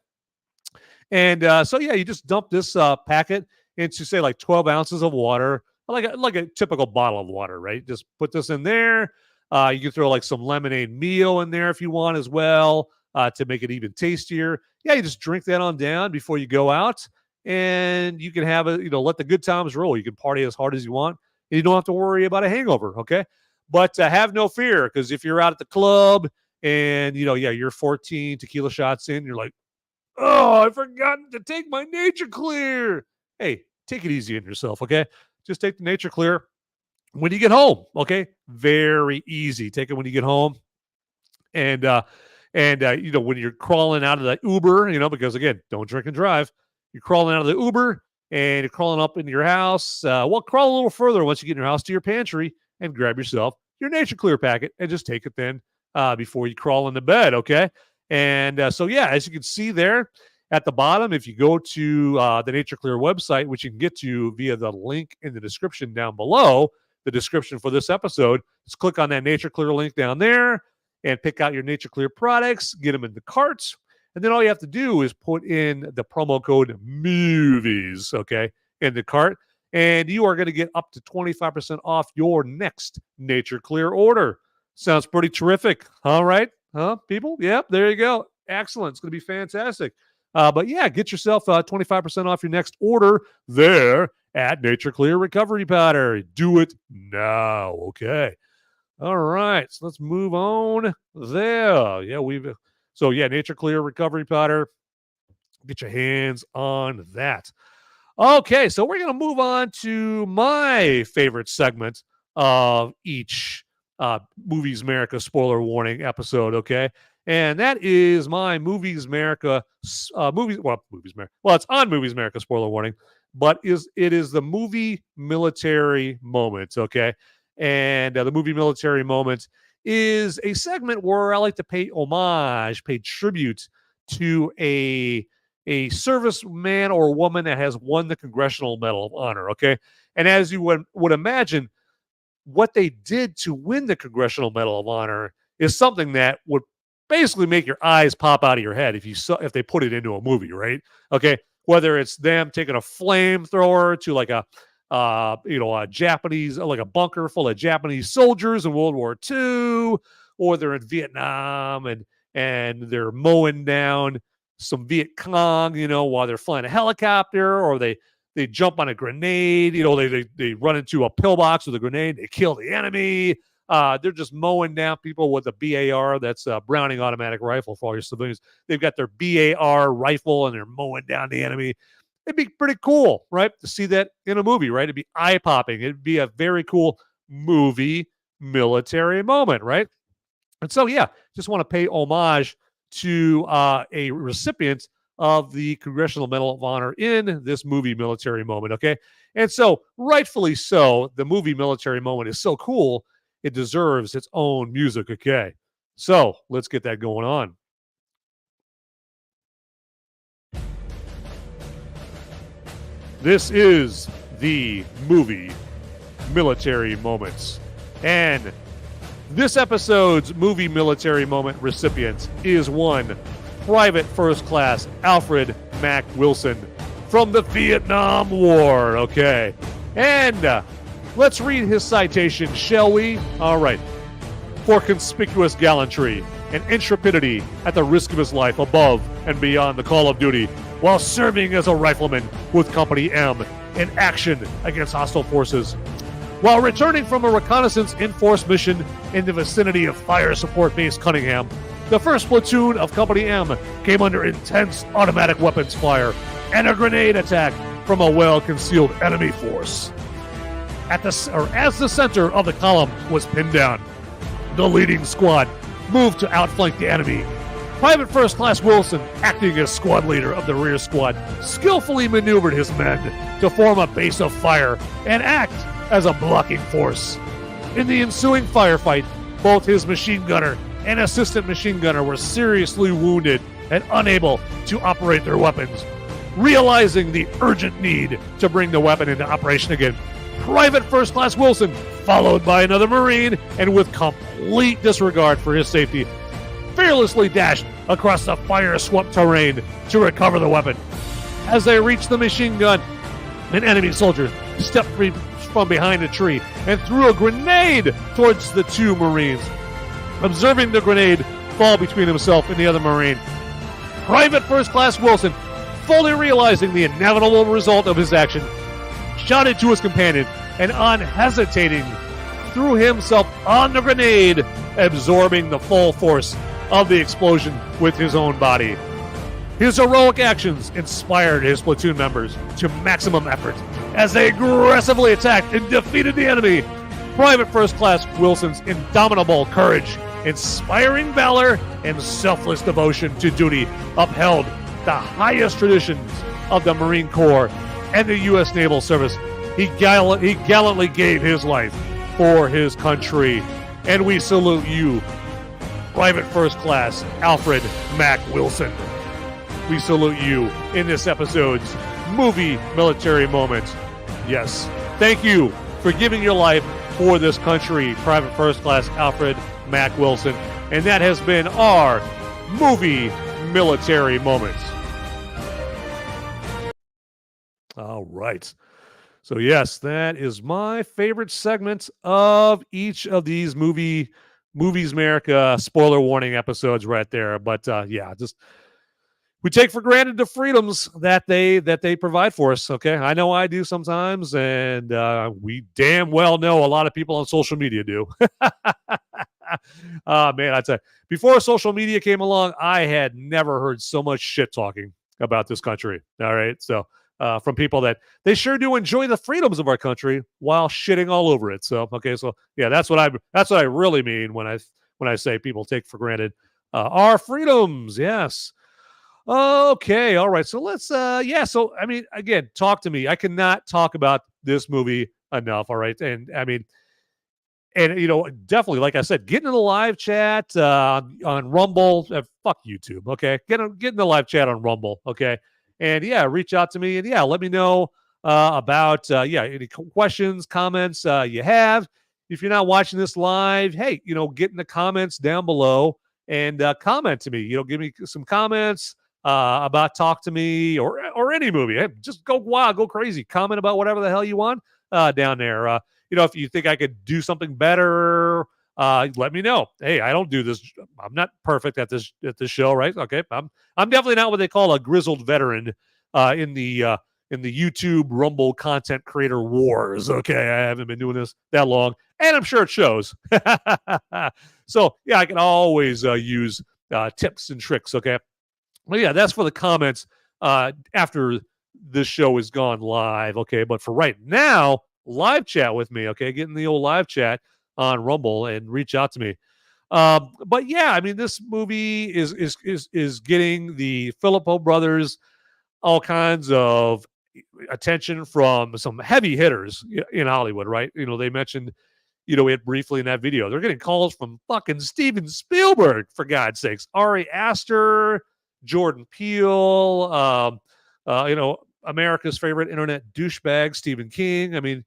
A: And so, yeah, you just dump this packet into, say, like 12 ounces of water, like a typical bottle of water, right? Just put this in there. You can throw like some lemonade meal in there if you want as well to make it even tastier. Yeah, you just drink that on down before you go out, and you can have let the good times roll. You can party as hard as you want, and you don't have to worry about a hangover, okay? But have no fear, because if you're out at the club and, you're 14 tequila shots in, you're like, oh, I forgot to take my Nature Clear. Hey, take it easy on yourself, okay? Just take the Nature Clear when you get home, okay? Very easy. Take it when you get home. And when you're crawling out of the Uber, because, again, don't drink and drive. You're crawling out of the Uber, and you're crawling up into your house. Crawl a little further once you get in your house to your pantry and grab yourself your Nature Clear packet and just take it then before you crawl into bed, okay? And so, yeah, as you can see there at the bottom, if you go to the Nature Clear website, which you can get to via the link in the description down below, the description for this episode, just click on that Nature Clear link down there and pick out your Nature Clear products, get them in the carts, and then all you have to do is put in the promo code MOVIES, okay, in the cart, and you are going to get up to 25% off your next Nature Clear order. Sounds pretty terrific. All right. Huh, people? Yep, there you go. Excellent. It's going to be fantastic. But yeah, get yourself 25% off your next order there at Nature Clear Recovery Powder. Do it now. Okay. All right. So let's move on there. Yeah, Nature Clear Recovery Powder. Get your hands on that. Okay, so we're going to move on to my favorite segment of each Movies America spoiler warning episode, okay? And that is my Movies America it's on Movies America spoiler warning, but it is the movie military moment, okay? And the movie military moment is a segment where I like to pay tribute to a serviceman or woman that has won the Congressional Medal of Honor, okay? And as you would imagine, what they did to win the Congressional Medal of Honor is something that would basically make your eyes pop out of your head if they put it into a movie, right? Okay, whether it's them taking a flamethrower to like a Japanese, like a bunker full of Japanese soldiers in World War II, or they're in Vietnam and they're mowing down some Viet Cong, while they're flying a helicopter, or they jump on a grenade, they run into a pillbox with a grenade, they kill the enemy. They're just mowing down people with a BAR, that's a Browning automatic rifle for all your civilians. They've got their BAR rifle and they're mowing down the enemy. It'd be pretty cool, right, to see that in a movie, right? It'd be eye-popping. It'd be a very cool movie military moment, right? And so, yeah, just want to pay homage to a recipient of the Congressional Medal of Honor in this movie military moment, okay? And so, rightfully so, the movie military moment is so cool, it deserves its own music, okay? So, let's get that going on. This is the movie military moments. And this episode's movie military moment recipient is one Private First Class Alfred Mack Wilson from the Vietnam War, okay? And let's read his citation, shall we? All right. For conspicuous gallantry and intrepidity at the risk of his life above and beyond the call of duty while serving as a rifleman with Company M in action against hostile forces. While returning from a reconnaissance in-force mission in the vicinity of Fire Support Base Cunningham, the 1st Platoon of Company M came under intense automatic weapons fire and a grenade attack from a well-concealed enemy force. As the center of the column was pinned down, the leading squad moved to outflank the enemy. Private First Class Wilson, acting as squad leader of the rear squad, skillfully maneuvered his men to form a base of fire and act as a blocking force. In the ensuing firefight, both his machine gunner and assistant machine gunner were seriously wounded and unable to operate their weapons. Realizing the urgent need to bring the weapon into operation again, Private First Class Wilson, followed by another Marine, and with complete disregard for his safety, fearlessly dashed across the fire-swept terrain to recover the weapon. As they reached the machine gun, an enemy soldier stepped from behind a tree and threw a grenade towards the two Marines. Observing the grenade fall between himself and the other Marine, Private First Class Wilson, fully realizing the inevitable result of his action, shouted to his companion and unhesitating threw himself on the grenade, absorbing the full force of the explosion with his own body. His heroic actions inspired his platoon members to maximum effort as they aggressively attacked and defeated the enemy. Private First Class Wilson's indomitable courage, inspiring valor, and selfless devotion to duty upheld the highest traditions of the Marine Corps and the U.S. Naval Service. He gallantly gave his life for his country, and we salute you, Private First Class Alfred Mack Wilson. We salute you in this episode's movie military moment. Yes, thank you for giving your life for this country, Private First Class Alfred Mack Wilson. And that has been our movie military moments. All right. So yes, that is my favorite segment of each of these Movies America spoiler warning episodes right there. But yeah, just we take for granted the freedoms that they provide for us. Okay, I know I do sometimes, and we damn well know a lot of people on social media do. Man, I tell you, before social media came along, I had never heard so much shit talking about this country. All right, so from people that they sure do enjoy the freedoms of our country while shitting all over it. So okay, so yeah, that's what I really mean when I say people take for granted our freedoms. Yes. Okay, all right. So let's so I mean, again, talk to me. I cannot talk about this movie enough, all right? And I mean, and you know, definitely, like I said, get in the live chat on Rumble. Fuck YouTube, okay? Get in the live chat on Rumble, okay? And yeah, reach out to me and yeah, let me know about any questions, comments you have. If you're not watching this live, hey, you know, get in the comments down below and comment to me. You know, give me some comments about Talk to Me or any movie. Hey, just go wild, go crazy. Comment about whatever the hell you want down there. You know, if you think I could do something better, let me know. Hey, I don't do this. I'm not perfect at this show, right? Okay, I'm definitely not what they call a grizzled veteran in the YouTube Rumble content creator wars. Okay, I haven't been doing this that long, and I'm sure it shows. So yeah, I can always use tips and tricks. Okay. Well, yeah, that's for the comments after this show is gone live, okay? But for right now, live chat with me, okay? Get in the old live chat on Rumble and reach out to me. But yeah, I mean, this movie is getting the Philippou brothers all kinds of attention from some heavy hitters in Hollywood, right? They mentioned, it briefly in that video. They're getting calls from fucking Steven Spielberg, for God's sakes. Ari Aster, Jordan Peele, America's favorite internet douchebag, Stephen King. I mean,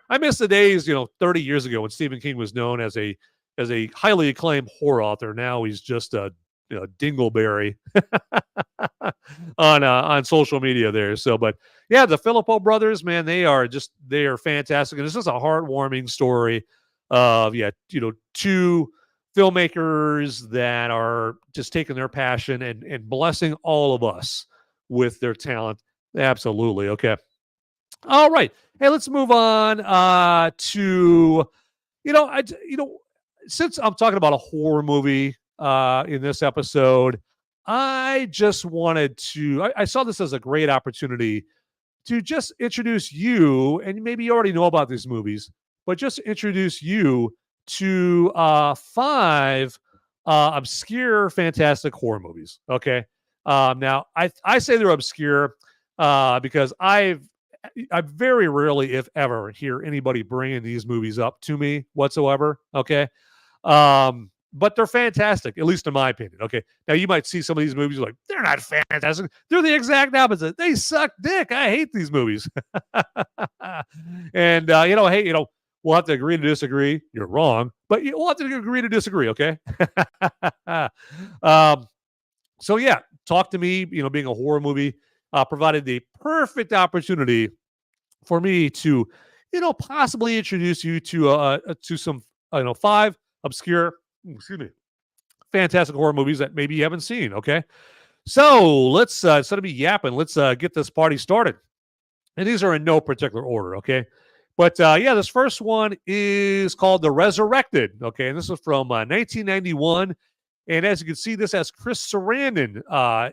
A: I miss the days, 30 years ago when Stephen King was known as a highly acclaimed horror author. Now he's just a dingleberry on social media there. So, but yeah, the Philippou brothers, man, they are fantastic. And this is a heartwarming story of, two filmmakers that are just taking their passion and blessing all of us with their talent. Absolutely. Okay. All right. Hey, let's move on to, since I'm talking about a horror movie in this episode, I just wanted to, I saw this as a great opportunity to just introduce you, and maybe you already know about these movies, but just introduce you to 5 obscure, fantastic horror movies. Okay. Now, I say they're obscure because I very rarely, if ever, hear anybody bringing these movies up to me whatsoever. Okay. But they're fantastic, at least in my opinion. Okay. Now you might see some of these movies like, they're not fantastic. They're the exact opposite. They suck dick. I hate these movies. And, hey, we'll have to agree to disagree. You're wrong, but we'll have to agree to disagree. Okay. So yeah, Talk to Me, being a horror movie, provided the perfect opportunity for me to, possibly introduce you to some, 5 obscure, fantastic horror movies that maybe you haven't seen. Okay. So let's, instead of me yapping, let's get this party started. And these are in no particular order. Okay. But this first one is called The Resurrected. Okay. And this is from 1991. And as you can see, this has Chris Sarandon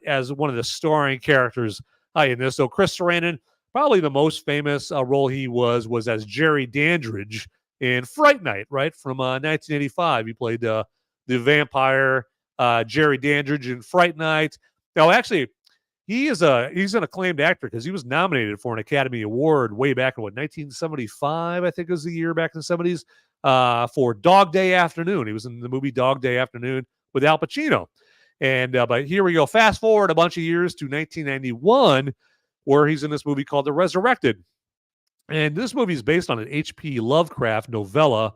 A: as one of the starring characters in this. So Chris Sarandon, probably the most famous role he was as Jerry Dandridge in Fright Night, right, from 1985. He played the vampire Jerry Dandridge in Fright Night. Now, actually, he's an acclaimed actor because he was nominated for an Academy Award way back in 1975, I think was the year back in the 70s, for Dog Day Afternoon. He was in the movie Dog Day Afternoon with Al Pacino. And but here we go. Fast forward a bunch of years to 1991, where he's in this movie called The Resurrected. And this movie is based on an H.P. Lovecraft novella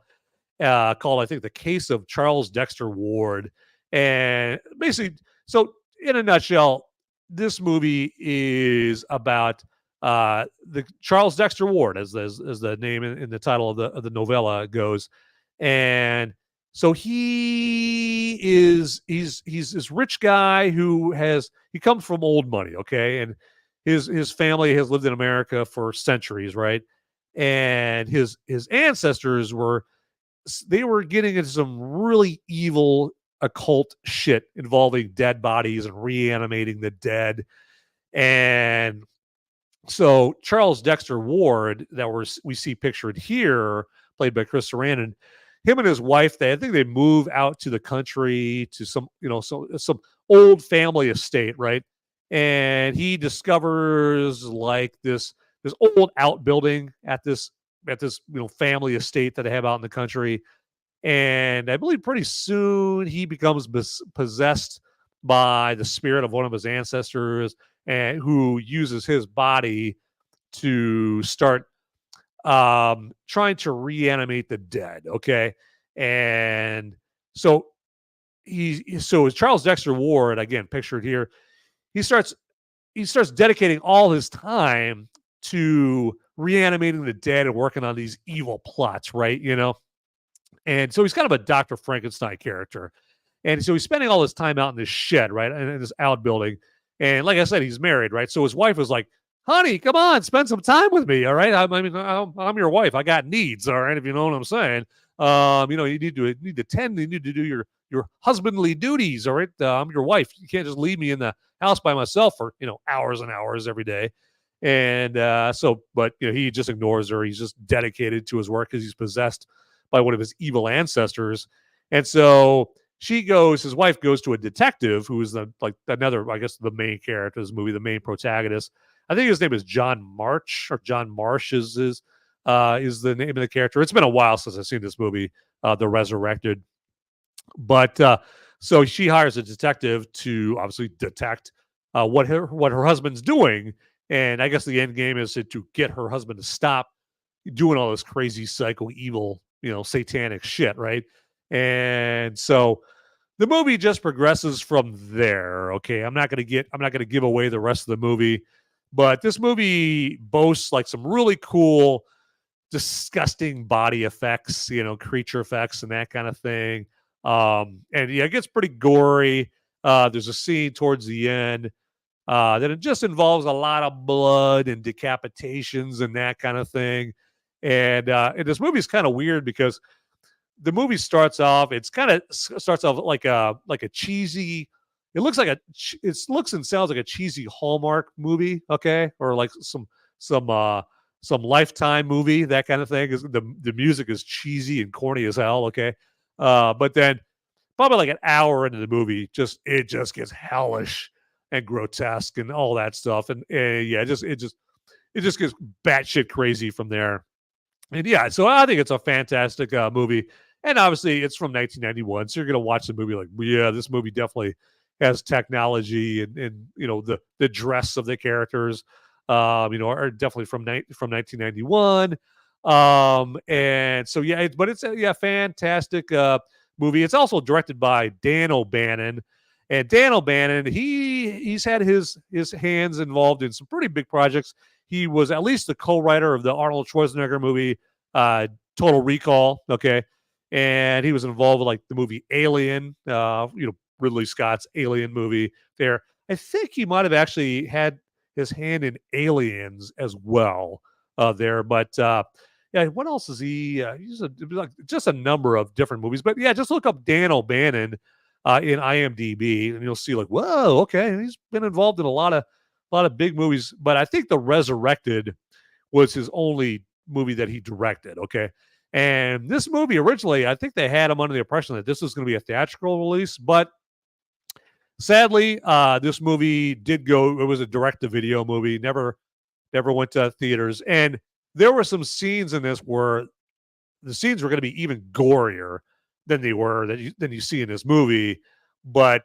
A: called, I think, The Case of Charles Dexter Ward. And basically, so in a nutshell, this movie is about the Charles Dexter Ward, as the name in the title of the novella goes. And so he's this rich guy who he comes from old money, okay? And his family has lived in America for centuries, right? And his ancestors were getting into some really evil occult shit involving dead bodies and reanimating the dead. And so Charles Dexter Ward, that we see pictured here, played by Chris Sarandon, him and his wife, I think they move out to the country to some old family estate, right? And he discovers like this old outbuilding at this family estate that they have out in the country. And I believe pretty soon he becomes possessed by the spirit of one of his ancestors, and who uses his body to start trying to reanimate the dead. Okay. And so Charles Dexter Ward, again, pictured here, he starts dedicating all his time to reanimating the dead and working on these evil plots, right? And so he's kind of a Dr. Frankenstein character. And so he's spending all his time out in this shed, right? In this outbuilding. And like I said, he's married, right? So his wife was like, honey, come on, spend some time with me, all right? I'm your wife. I got needs, all right, if you know what I'm saying. You need to tend, you need to do your husbandly duties, all right? I'm your wife. You can't just leave me in the house by myself for, hours and hours every day. And but he just ignores her. He's just dedicated to his work because he's possessed by one of his evil ancestors. And so his wife goes to a detective who is another, I guess, the main character of this movie, the main protagonist. I think his name is John March, or John Marsh is the name of the character. It's been a while since I've seen this movie, The Resurrected. But so she hires a detective to obviously detect what her husband's doing. And I guess the end game is to get her husband to stop doing all this crazy psycho evil, satanic shit, right? And so the movie just progresses from there. Okay, I'm not going to give away the rest of the movie, but this movie boasts like some really cool, disgusting body effects, creature effects and that kind of thing. And yeah, it gets pretty gory. There's a scene towards the end that it just involves a lot of blood and decapitations and that kind of thing. And this movie is kind of weird because the movie starts off like a cheesy. It looks and sounds like a cheesy Hallmark movie, okay, or like some Lifetime movie, that kind of thing. The music is cheesy and corny as hell, okay, but then probably like an hour into the movie, it just gets hellish and grotesque and all that stuff, and yeah, it just gets batshit crazy from there. And yeah, so I think it's a fantastic movie. And obviously, it's from 1991, so you're going to watch the movie like, yeah, this movie definitely has technology and the dress of the characters, are definitely from 1991. And so yeah, but it's a fantastic movie. It's also directed by Dan O'Bannon, and Dan O'Bannon he's had his hands involved in some pretty big projects. He was at least the co-writer of the Arnold Schwarzenegger movie Total Recall, okay. And he was involved with like the movie Alien, Ridley Scott's Alien movie there. I think he might have actually had his hand in Aliens as well there. But yeah, what else is he? He's just a number of different movies. But yeah, just look up Dan O'Bannon in IMDb, and you'll see like, whoa, okay, he's been involved in a lot of big movies. But I think The Resurrected was his only movie that he directed, okay. And this movie originally, I think they had him under the impression that this was going to be a theatrical release, but sadly, this movie it was a direct-to-video movie, never went to theaters. And there were some scenes in this where the scenes were going to be even gorier than than you see in this movie, but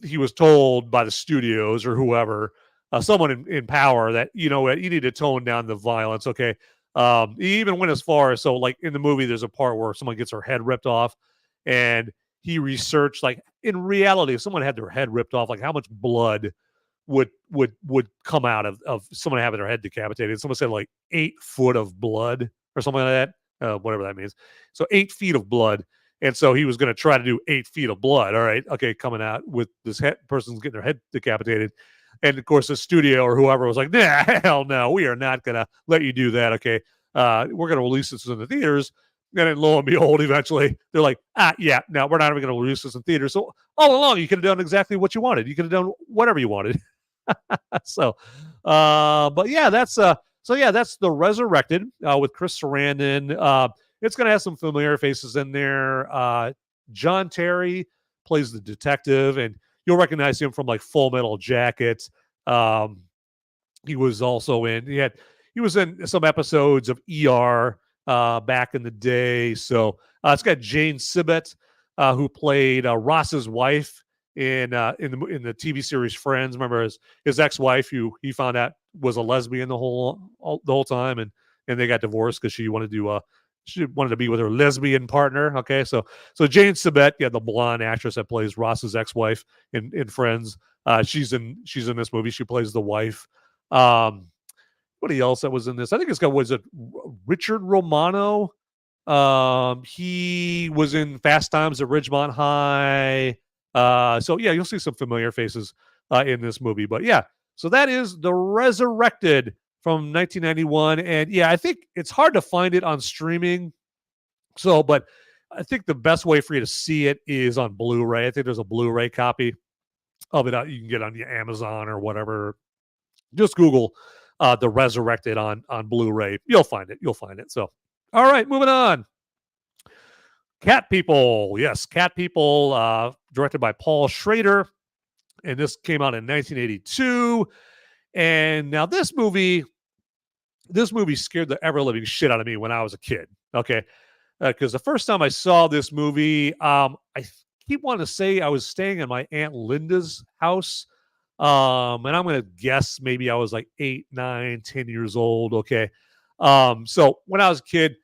A: he was told by the studios or whoever, someone in power, that, you need to tone down the violence, okay. He even went as far as, so like in the movie, there's a part where someone gets her head ripped off, and he researched, like, in reality, if someone had their head ripped off, like how much blood would come out of someone having their head decapitated. Someone said like 8 foot of blood or something like that, whatever that means. So 8 feet of blood. And so he was going to try to do 8 feet of blood. All right. Okay. Coming out with this person's getting their head decapitated. And of course, the studio or whoever was like, nah, hell no, we are not going to let you do that. Okay. We're going to release this in the theaters. And then lo and behold, eventually they're like, yeah, no, we're not even going to release this in theaters. So all along, you could have done exactly what you wanted. You could have done whatever you wanted. So, but yeah, that's The Resurrected with Chris Sarandon. It's going to have some familiar faces in there. John Terry plays the detective, and you'll recognize him from like Full Metal Jacket. He was also he was in some episodes of ER back in the day. So it's got Jane Sibbett, who played Ross's wife in the TV series Friends. Remember his ex-wife, who he found out was a lesbian the whole time, and they got divorced because she wanted to be with her lesbian partner. Okay, so Jane Sibbett, the blonde actress that plays Ross's ex-wife in Friends, she's in this movie. She plays the wife. Anybody else that was in this? I think was it Richard Romano? He was in Fast Times at Ridgemont High. So yeah, you'll see some familiar faces in this movie. But yeah, so that is The Resurrected from 1991. And yeah, I think it's hard to find it on streaming. So, but I think the best way for you to see it is on Blu-ray. I think there's a Blu-ray copy of it you can get on Amazon or whatever. Just Google The Resurrected on Blu-ray. You'll find it. So, all right, moving on. Cat People. Yes, Cat People, directed by Paul Schrader. And this came out in 1982. And now this movie scared the ever-living shit out of me when I was a kid. Okay. Because the first time I saw this movie, I keep wanting to say I was staying in my Aunt Linda's house. And I'm going to guess maybe I was like 8, 9, 10 years old. Okay. So when I was a kid,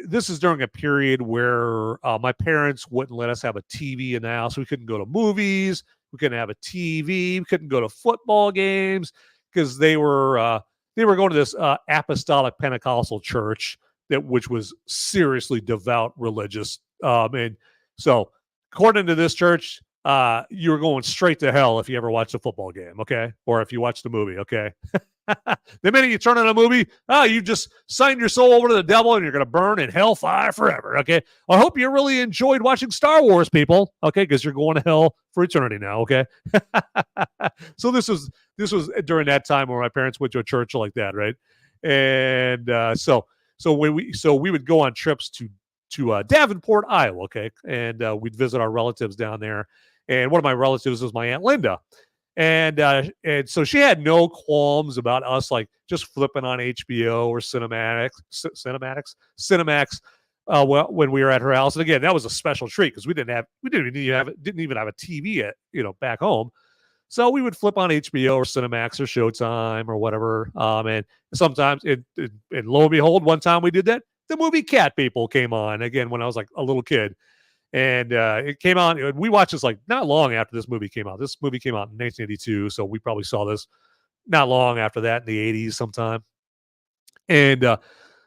A: this is during a period where my parents wouldn't let us have a TV in the house. We couldn't go to movies. We couldn't have a TV. We couldn't go to football games because they were going to this apostolic Pentecostal church which was seriously devout religious. And so according to this church, you were going straight to hell if you ever watched a football game, okay? Or if you watched the movie, okay? The minute you turn on a movie, you just signed your soul over to the devil and you're going to burn in hellfire forever, okay? I hope you really enjoyed watching Star Wars, people, okay? Because you're going to hell for eternity now, okay? So this was during that time where my parents went to a church like that, right? And so we would go on trips to Davenport, Iowa, okay? And we'd visit our relatives down there. And one of my relatives was my Aunt Linda. And so she had no qualms about us like just flipping on HBO or Cinemax when we were at her house. And again, that was a special treat because we didn't even have a TV back home. So we would flip on HBO or Cinemax or Showtime or whatever. And sometimes, and lo and behold, one time we did that, the movie Cat People came on again when I was like a little kid. And it came on. We watched this like not long after this movie came out. This movie came out in 1982, so we probably saw this not long after that in the 80s sometime. And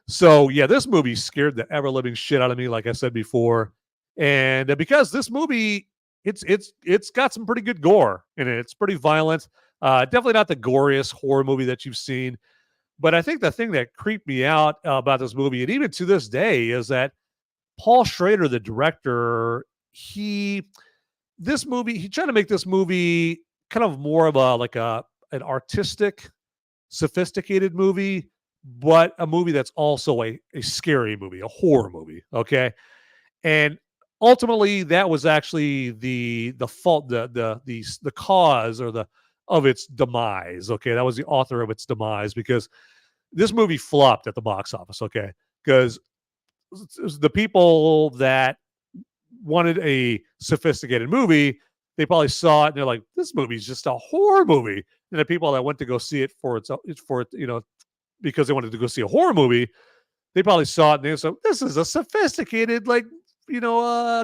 A: so yeah, this movie scared the ever living shit out of me, like I said before. And because this movie, it's got some pretty good gore in it. It's pretty violent. Definitely not the goriest horror movie that you've seen. But I think the thing that creeped me out about this movie, and even to this day, is that Paul Schrader, the director, he tried to make this movie kind of more of an artistic, sophisticated movie, but a movie that's also a scary movie, a horror movie. Okay. And ultimately that was actually the fault, the cause of its demise. Okay. That was the author of its demise because this movie flopped at the box office. Okay. Because the people that wanted a sophisticated movie, they probably saw it and they're like, this movie's just a horror movie. And the people that went to go see it because they wanted to go see a horror movie, they probably saw it and they said, this is a sophisticated,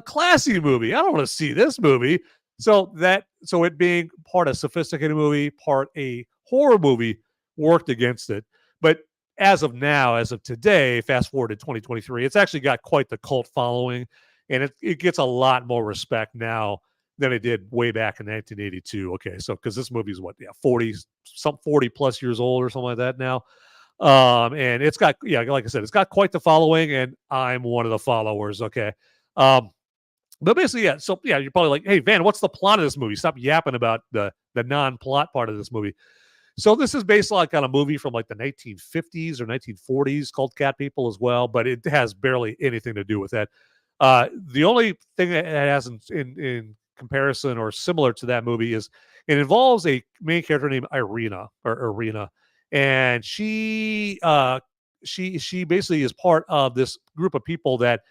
A: classy movie. I don't want to see this movie. So it being part a sophisticated movie, part a horror movie worked against it. But as of today, fast forward to 2023, it's actually got quite the cult following, and it gets a lot more respect now than it did way back in 1982. Okay, so because this movie is 40 plus years old or something like that now, and it's got like I said, it's got quite the following, and I'm one of the followers. Okay, but basically you're probably like, hey Van, what's the plot of this movie? Stop yapping about the non-plot part of this movie. So this is based on a movie from like the 1950s or 1940s called Cat People as well, but it has barely anything to do with that. The only thing that has in comparison or similar to that movie is it involves a main character named Irina, and she basically is part of this group of people that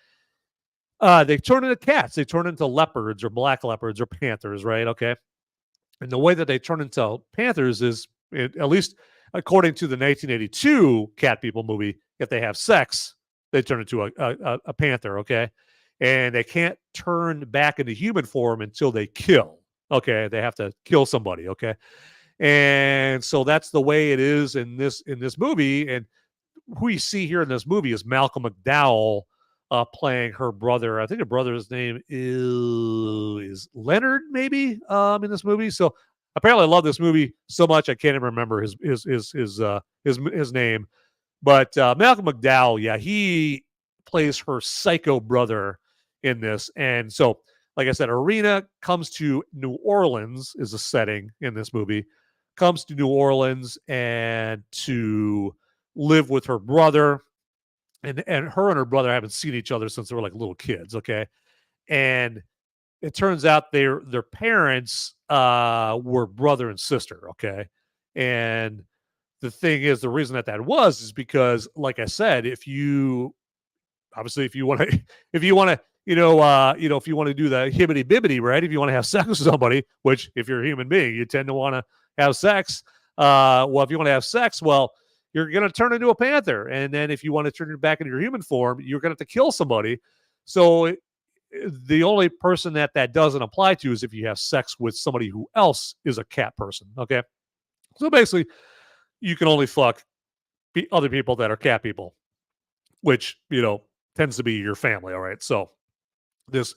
A: they turn into cats, they turn into leopards or black leopards or panthers, right? Okay, and the way that they turn into panthers is, at least according to the 1982 Cat People movie, if they have sex, they turn into a panther, okay? And they can't turn back into human form until they kill, okay? They have to kill somebody, okay? And so that's the way it is in this movie. And who we see here in this movie is Malcolm McDowell playing her brother. I think her brother's name is Leonard, maybe, in this movie. So apparently, I love this movie so much I can't even remember his name. But Malcolm McDowell, he plays her psycho brother in this. And so, like I said, Irina comes to New Orleans is a setting in this movie. Comes to New Orleans and to live with her brother. and her and her brother haven't seen each other since they were like little kids. Okay, and it turns out their parents were brother and sister. Okay, and the thing is, the reason that was is because, like I said, if you want to, if you want to, if you want to do the hibbity bibbity, right? If you want to have sex with somebody, which if you're a human being, you tend to want to have sex. Well, if you want to have sex, well, you're going to turn into a panther. And then if you want to turn it back into your human form, you're going to have to kill somebody. So the only person that doesn't apply to is if you have sex with somebody who else is a cat person. Okay. So basically, you can only fuck other people that are cat people, which, tends to be your family. All right. So this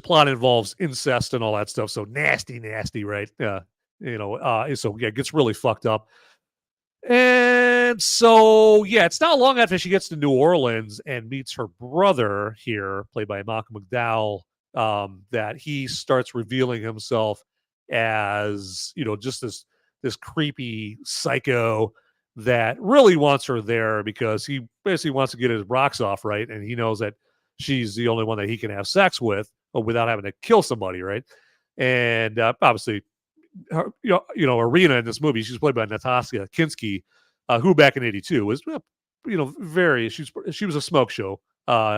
A: plot involves incest and all that stuff. So nasty, right? So it gets really fucked up. And so, it's not long after she gets to New Orleans and meets her brother here, played by Malcolm McDowell, that he starts revealing himself as, just this creepy psycho that really wants her there because he basically wants to get his rocks off, right? And he knows that she's the only one that he can have sex with without having to kill somebody, right? And obviously, Irina in this movie, she's played by Natasha Kinski, who back in '82 was, she was a smoke show.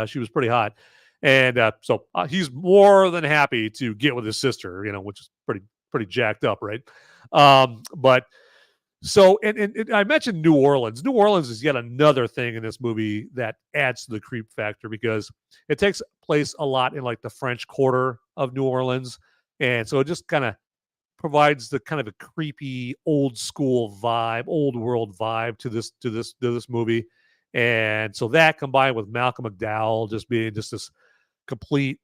A: She was pretty hot, and so he's more than happy to get with his sister, which is pretty jacked up, right? But so, and I mentioned New Orleans. New Orleans is yet another thing in this movie that adds to the creep factor because it takes place a lot in like the French Quarter of New Orleans, and so it just kind of provides the kind of a creepy old school vibe, old world vibe to this movie. And so that combined with Malcolm McDowell just being just this complete,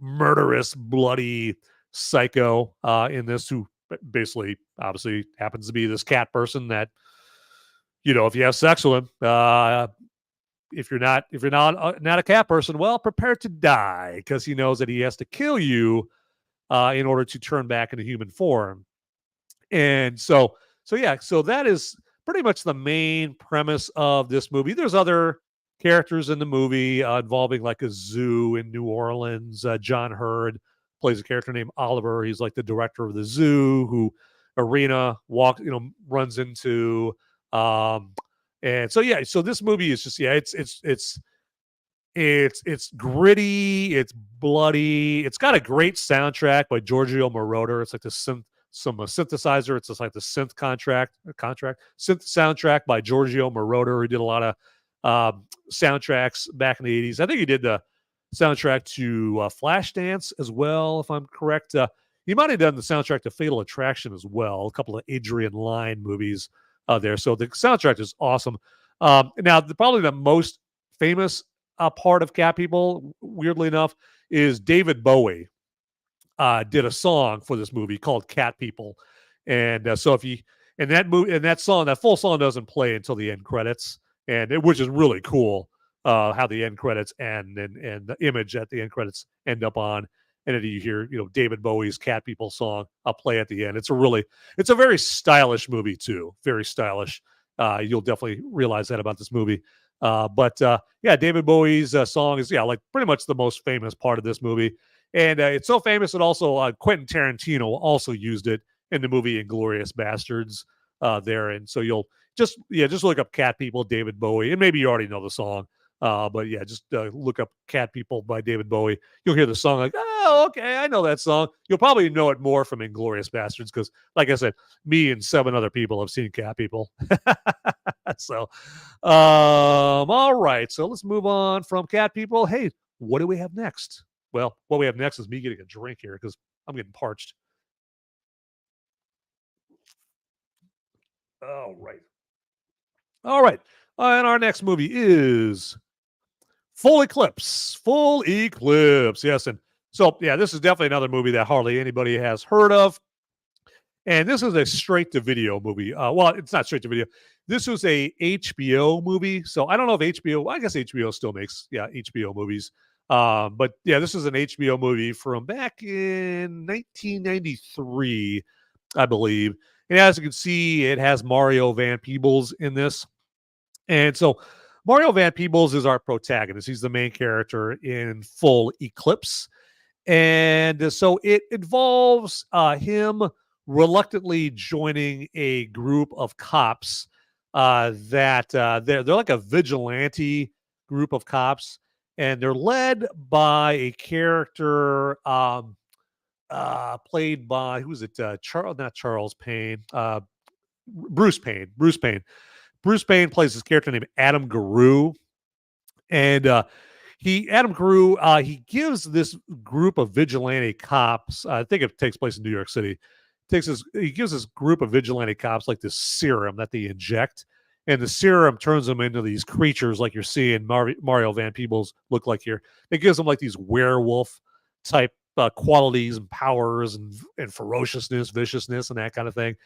A: murderous, bloody psycho in this, who basically obviously happens to be this cat person that, if you have sex with him, if you're not a cat person, well, prepare to die, because he knows that he has to kill you in order to turn back into human form. And so that is pretty much the main premise of this movie. There's other characters in the movie involving like a zoo in New Orleans. John Hurd plays a character named Oliver. He's like the director of the zoo who Irina runs into. And so this movie is just, it's gritty, it's bloody. It's got a great soundtrack by Giorgio Moroder. It's like the synthesizer. It's just like the synth synth soundtrack by Giorgio Moroder, who did a lot of soundtracks back in the 80s. I think he did the soundtrack to Flashdance as well, if I'm correct. He might have done the soundtrack to Fatal Attraction as well, a couple of Adrian Lyne movies there. So the soundtrack is awesome. Now, probably the most famous part of Cat People, weirdly enough, is David Bowie did a song for this movie called Cat People. And so that full song doesn't play until the end credits, which is really cool. How the end credits end and the image at the end credits end up on, and then you hear David Bowie's Cat People song play at the end. It's a very stylish movie too, very stylish. You'll definitely realize that about this movie. But David Bowie's song is like pretty much the most famous part of this movie, and it's so famous that also Quentin Tarantino also used it in the movie Inglourious Bastards there. And so you'll just look up Cat People, David Bowie, and maybe you already know the song. But just look up Cat People by David Bowie. You'll hear the song like, oh, okay, I know that song. You'll probably know it more from Inglourious Bastards because, like I said, me and 7 other people have seen Cat People. So, all right. So let's move on from Cat People. Hey, what do we have next? Well, what we have next is me getting a drink here because I'm getting parched. All right. And our next movie is Full Eclipse. Yes. And so, this is definitely another movie that hardly anybody has heard of. And this is a straight-to-video movie. Well, it's not straight-to-video. This was a HBO movie. So I don't know if HBO, I guess HBO still makes, HBO movies. But this is an HBO movie from back in 1993, I believe. And as you can see, it has Mario Van Peebles in this. And so Mario Van Peebles is our protagonist. He's the main character in Full Eclipse. And so it involves him reluctantly joining a group of cops that they're like a vigilante group of cops, and they're led by a character played by, who is it? Not Charles Payne. Bruce Payne. Bruce Payne plays this character named Adam Guru, and Adam Guru, he gives this group of vigilante cops. I think it takes place in New York City. He gives this group of vigilante cops like this serum that they inject, and the serum turns them into these creatures like you're seeing Mario Van Peebles look like here. It gives them like these werewolf type qualities and powers and ferociousness, viciousness, and that kind of thing.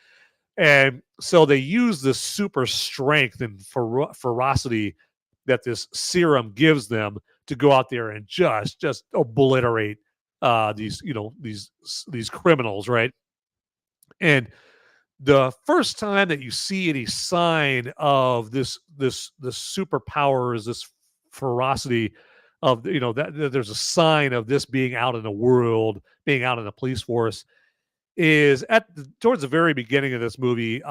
A: And so they use this super strength and ferocity that this serum gives them to go out there and just obliterate these criminals, right? And the first time that you see any sign of this superpowers, this ferocity of, that there's a sign of this being out in the world, being out in the police force, is towards the very beginning of this movie.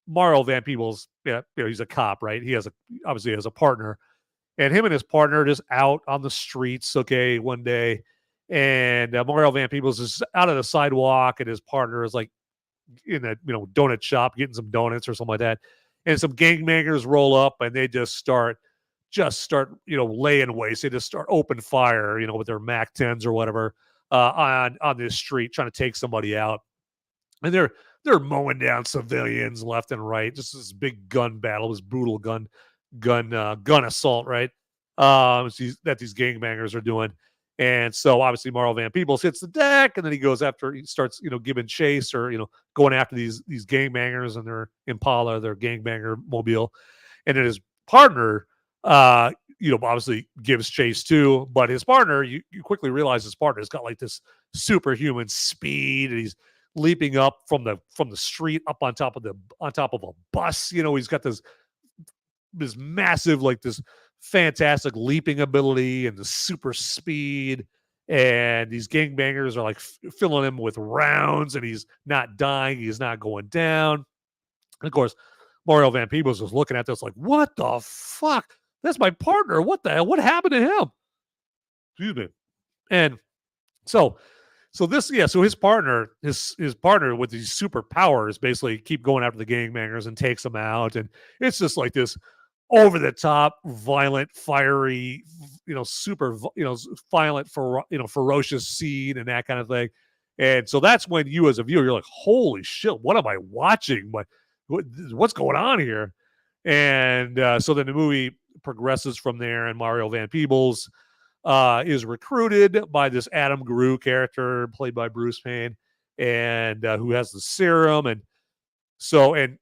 A: Mario Van Peebles, he's a cop, right? He obviously has a partner, and him and his partner just out on the streets, okay, one day, and Mario Van Peebles is out on the sidewalk, and his partner is like in a donut shop getting some donuts or something like that, and some gangbangers roll up, and they just start laying waste. They just start open fire, with their Mac 10s or whatever on this street, trying to take somebody out, and they're mowing down civilians left and right. Just this big gun battle, this brutal gun assault, right? That these gangbangers are doing. And so obviously Mario Van Peebles hits the deck, and then he starts giving chase, or going after these gangbangers and their Impala, their gangbanger mobile. And then his partner obviously gives chase too, but his partner, you quickly realize his partner's got like this superhuman speed, and he's leaping up from the street up on top of a bus. He's got this massive, like this fantastic leaping ability and the super speed, and these gangbangers are like filling him with rounds, and he's not dying, he's not going down. And of course, Mario Van Peebles was looking at this like, what the fuck? That's my partner. What the hell? What happened to him? Excuse me. And so his partner with these superpowers basically keep going after the gangbangers and takes them out. And it's just like this over the top, violent, fiery, super, violent, ferocious scene and that kind of thing. And so that's when you, as a viewer, you're like, holy shit, what am I watching? What's going on here? And so then the movie progresses from there, and Mario Van Peebles is recruited by this Adam Guru character played by Bruce Payne, and who has the serum. And so, and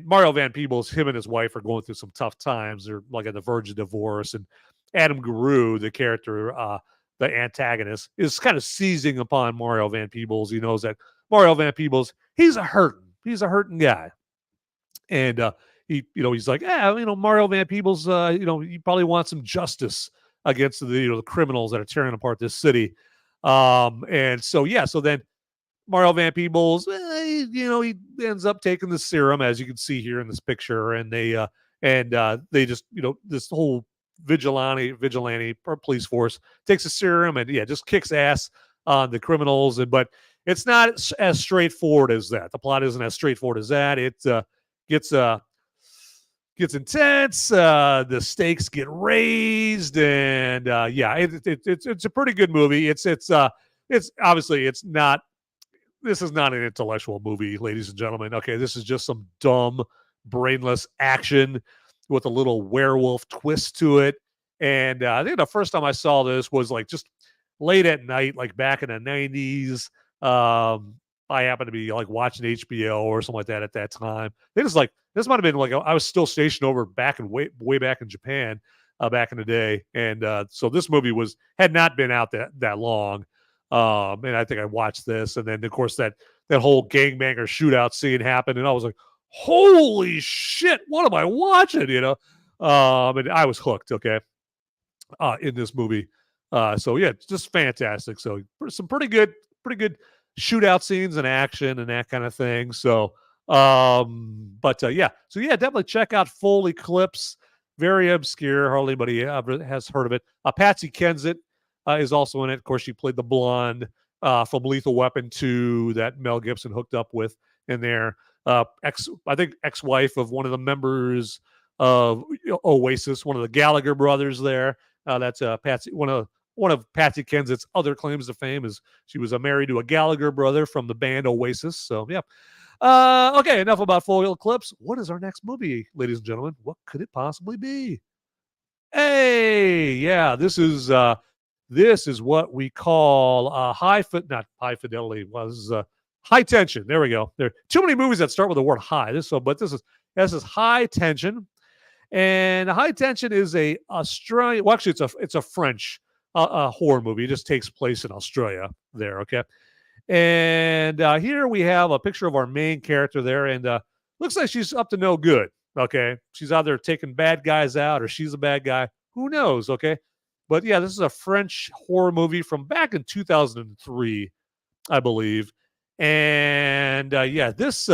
A: Mario Van Peebles, him and his wife are going through some tough times. They're like on the verge of divorce, and Adam Guru, the character, the antagonist, is kind of seizing upon Mario Van Peebles. He knows that Mario Van Peebles, he's a hurting guy. And he's like, Mario Van Peebles, you probably want some justice against the criminals that are tearing apart this city. And so then Mario Van Peebles, he ends up taking the serum, as you can see here in this picture, and they just, this whole vigilante police force takes a serum and just kicks ass on the criminals. But it's not as straightforward as that. The plot isn't as straightforward as that. It gets intense. The stakes get raised, and it's a pretty good movie. It's obviously it's not. This is not an intellectual movie, ladies and gentlemen. Okay, this is just some dumb, brainless action with a little werewolf twist to it. And I think the first time I saw this was like just late at night, like back in the 90s. I happened to be like watching HBO or something like that at that time. This might have been like I was still stationed over way back in Japan back in the day, and so this movie had not been out that long. And I think I watched this, and then of course that whole gangbanger shootout scene happened, and I was like, "Holy shit! What am I watching?" And I was hooked. Okay, in this movie. So yeah, it's just fantastic. So some pretty good shootout scenes and action and that kind of thing. So, yeah, definitely check out Full Eclipse. Very obscure, hardly anybody ever has heard of it. Patsy Kensit is also in it. Of course, she played the blonde from Lethal Weapon 2 that Mel Gibson hooked up with in there. Ex-wife of one of the members of Oasis, one of the Gallagher brothers there. That's Patsy. One of Patsy Kensit's other claims to fame is she was married to a Gallagher brother from the band Oasis. So yeah. Okay, enough about Full Eclipse. What is our next movie, ladies and gentlemen? What could it possibly be? Hey, yeah, this is what we call not high fidelity, was high tension. There we go. There are too many movies that start with the word high. This is High Tension. And High Tension is a Australian. Well, actually, it's a French horror movie. It just takes place in Australia. There, okay. And here we have a picture of our main character there, and looks like she's up to no good. Okay, she's either taking bad guys out or she's a bad guy. Who knows? Okay, but yeah, this is a French horror movie from back in 2003, I believe. And this.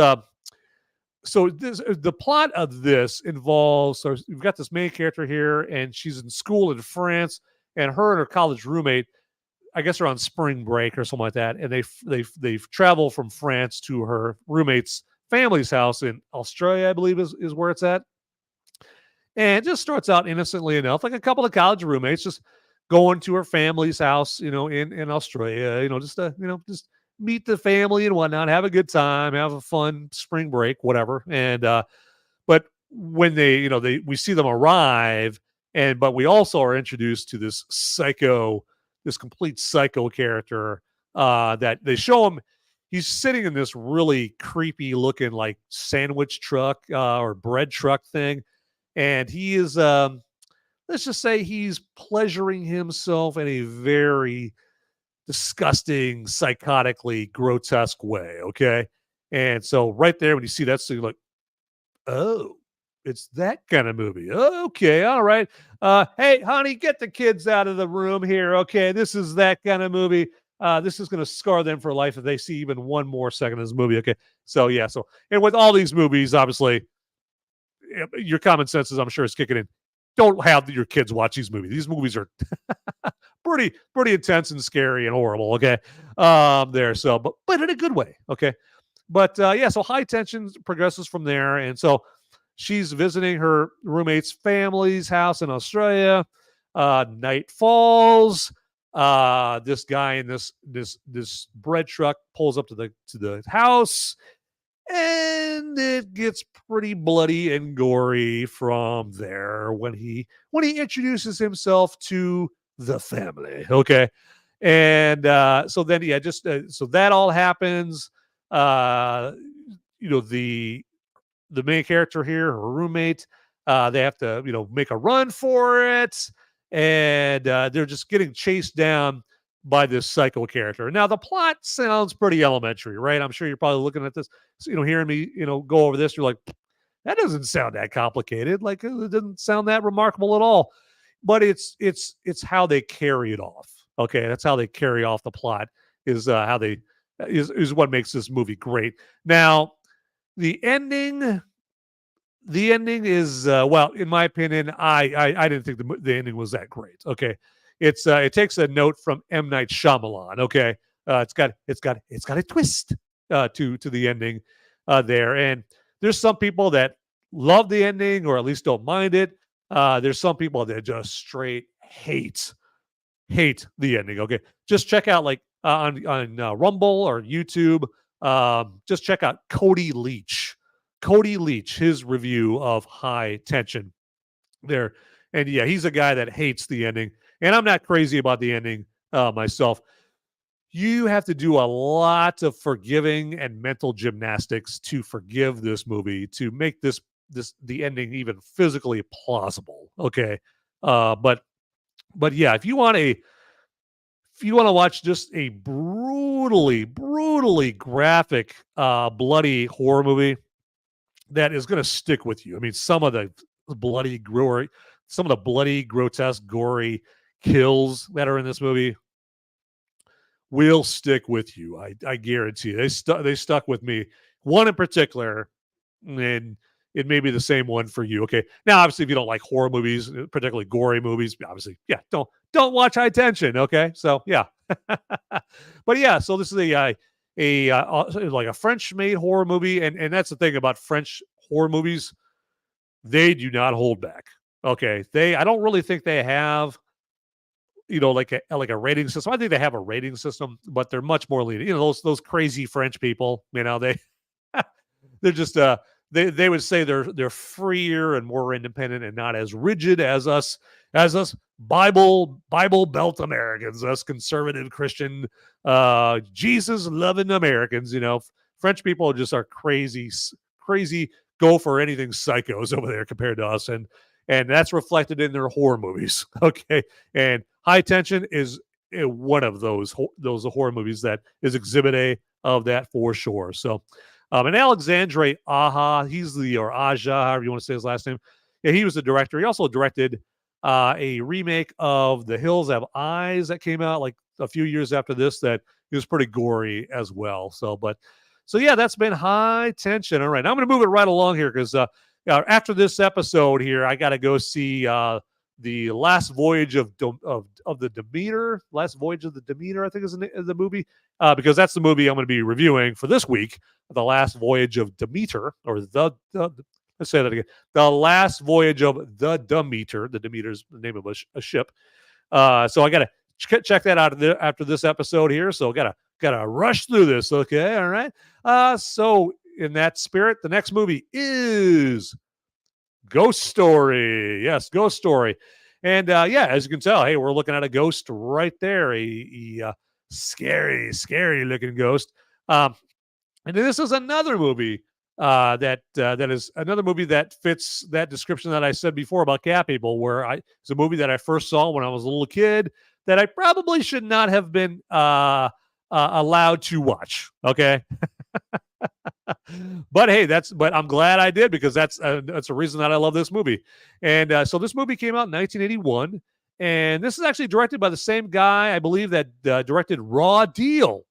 A: So the plot of this involves, so we've got this main character here, and she's in school in France, and her and her college roommate, I guess, are on spring break or something like that, and they've traveled from France to her roommate's family's house in Australia, I believe is where it's at. And it just starts out innocently enough, like a couple of college roommates just going to her family's house, in Australia, just meet the family and whatnot, have a good time, have a fun spring break, whatever. And but when we see them arrive, but we also are introduced to this complete psycho character that they show him. He's sitting in this really creepy looking like sandwich truck or bread truck thing, and he is let's just say he's pleasuring himself in a very disgusting, psychotically grotesque way. Okay. And so right there, when you see that, so you're like, oh, it's that kind of movie. Okay. All right. Hey, honey, get the kids out of the room here. Okay. This is that kind of movie. This is going to scar them for life if they see even one more second of this movie. Okay. So yeah. And with all these movies, obviously your common sense is, I'm sure, is kicking in. Don't have your kids watch these movies. These movies are pretty intense and scary and horrible. Okay, but in a good way. Okay, but so High Tension progresses from there, and so she's visiting her roommate's family's house in Australia. Night falls. This guy in this bread truck pulls up to the house. And it gets pretty bloody and gory from there when he introduces himself to the family. Okay. And so then, so that all happens. The main character here, her roommate, they have to, make a run for it. And they're just getting chased down by this psycho character. Now, the plot sounds pretty elementary, right? I'm sure you're probably looking at this, hearing me, go over this. You're like, that doesn't sound that complicated. Like, it doesn't sound that remarkable at all. But it's how they carry it off. Okay, that's how they carry off the plot. Is what makes this movie great. Now, the ending is well, in my opinion, I didn't think the ending was that great. Okay. It takes a note from M. Night Shyamalan. Okay, it's got a twist to the ending there, and there's some people that love the ending or at least don't mind it. There's some people that just straight hate the ending. Okay, just check out on Rumble or YouTube. Just check out Cody Leach, his review of High Tension there, and yeah, he's a guy that hates the ending. And I'm not crazy about the ending myself. You have to do a lot of forgiving and mental gymnastics to forgive this movie, to make the ending even physically plausible. Okay, but yeah, if you want to watch just a brutally graphic, bloody horror movie that is going to stick with you. I mean, some of the bloody, gory, some of the bloody, grotesque, gory kills that are in this movie will stick with you. I guarantee you. They stuck with me. One in particular, and it may be the same one for you. Okay. Now, obviously, if you don't like horror movies, particularly gory movies, obviously, yeah, don't watch High Tension. Okay. So yeah. But yeah, so this is like a French-made horror movie, and that's the thing about French horror movies. They do not hold back. Okay. I don't really think they have, like a rating system. I think they have a rating system, but they're much more lenient. Those crazy French people, they're just they would say they're freer and more independent and not as rigid as us Bible Belt Americans, us conservative Christian Jesus loving Americans. French people just are crazy go for anything psychos over there compared to us, and that's reflected in their horror movies. Okay, and High Tension is one of those horror movies that is Exhibit A of that for sure. So, and Alexandra or Aja, however you want to say his last name, yeah, he was the director. He also directed a remake of The Hills Have Eyes that came out like a few years after this. That it was pretty gory as well. So yeah, that's been High Tension. All right, now I'm going to move it right along here because after this episode here, I got to go see the Last Voyage of the Demeter. Last Voyage of the Demeter, I think is the movie, because that's the movie I'm going to be reviewing for this week. The Last Voyage of Demeter, or let's say that again. The Last Voyage of the Demeter. The Demeter is the name of a ship. So I got to check that out after this episode here. So gotta rush through this. Okay, all right. So in that spirit, the next movie is Ghost Story. Yes, Ghost Story. And yeah, as you can tell, hey, we're looking at a ghost right there. A scary looking ghost. And this is another movie that is another movie that fits that description that I said before about cat people, where it's a movie that I first saw when I was a little kid that I probably should not have been allowed to watch. Okay. But hey, but I'm glad I did, because that's a reason that I love this movie. And so this movie came out in 1981, and this is actually directed by the same guy, I believe, that directed Raw Deal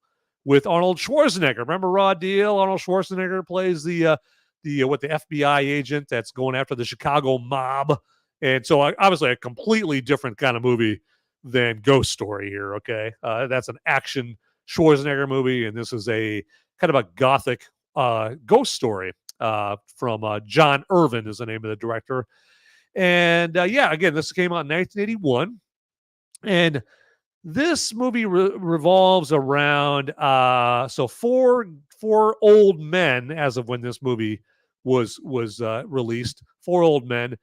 A: with Arnold Schwarzenegger. Remember Raw Deal? Arnold Schwarzenegger plays the FBI agent that's going after the Chicago mob. And so obviously a completely different kind of movie than Ghost Story here. Okay. That's an action Schwarzenegger movie, and this is a kind of a gothic ghost story from John Irvin is the name of the director. And yeah, again, this came out in 1981, and this movie revolves around four old men, as of when this movie was released. Four old men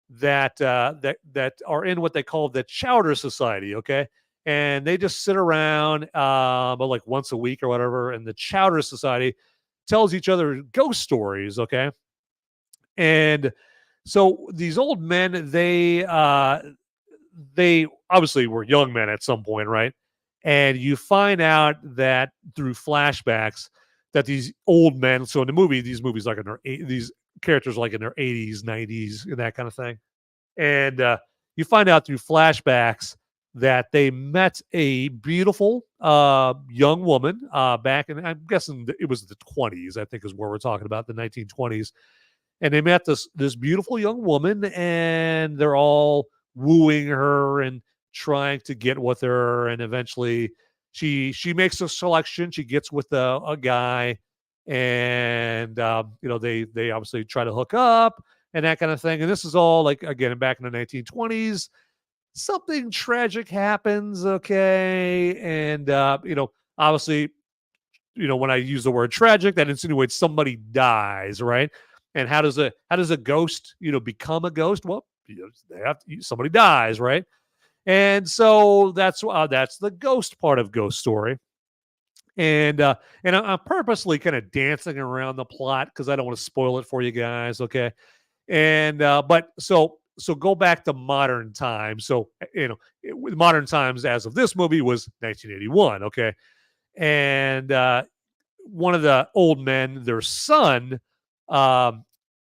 A: that are in what they call the Chowder Society. Okay. And they just sit around like once a week or whatever, and the Chowder Society tells each other ghost stories. Okay. And so these old men, they obviously were young men at some point, right? And you find out that through flashbacks that these old men, so in the movie, these characters are like in their 80s, 90s, and that kind of thing. And you find out through flashbacks that they met a beautiful young woman back in, I'm guessing it was the 20s, I think is where we're talking about, the 1920s. And they met this beautiful young woman, and they're all wooing her and trying to get with her. And eventually she makes a selection. She gets with a guy, and they obviously try to hook up and that kind of thing. And this is all like, again, back in the 1920s. Something tragic happens, okay? And obviously, when I use the word tragic, that insinuates somebody dies, right? And how does a ghost, become a ghost? Well, somebody dies, right? And so that's the ghost part of Ghost Story. And I'm purposely kind of dancing around the plot because I don't want to spoil it for you guys, okay? And but so go back to modern times. So modern times as of this movie was 1981, okay? And one of the old men, their son,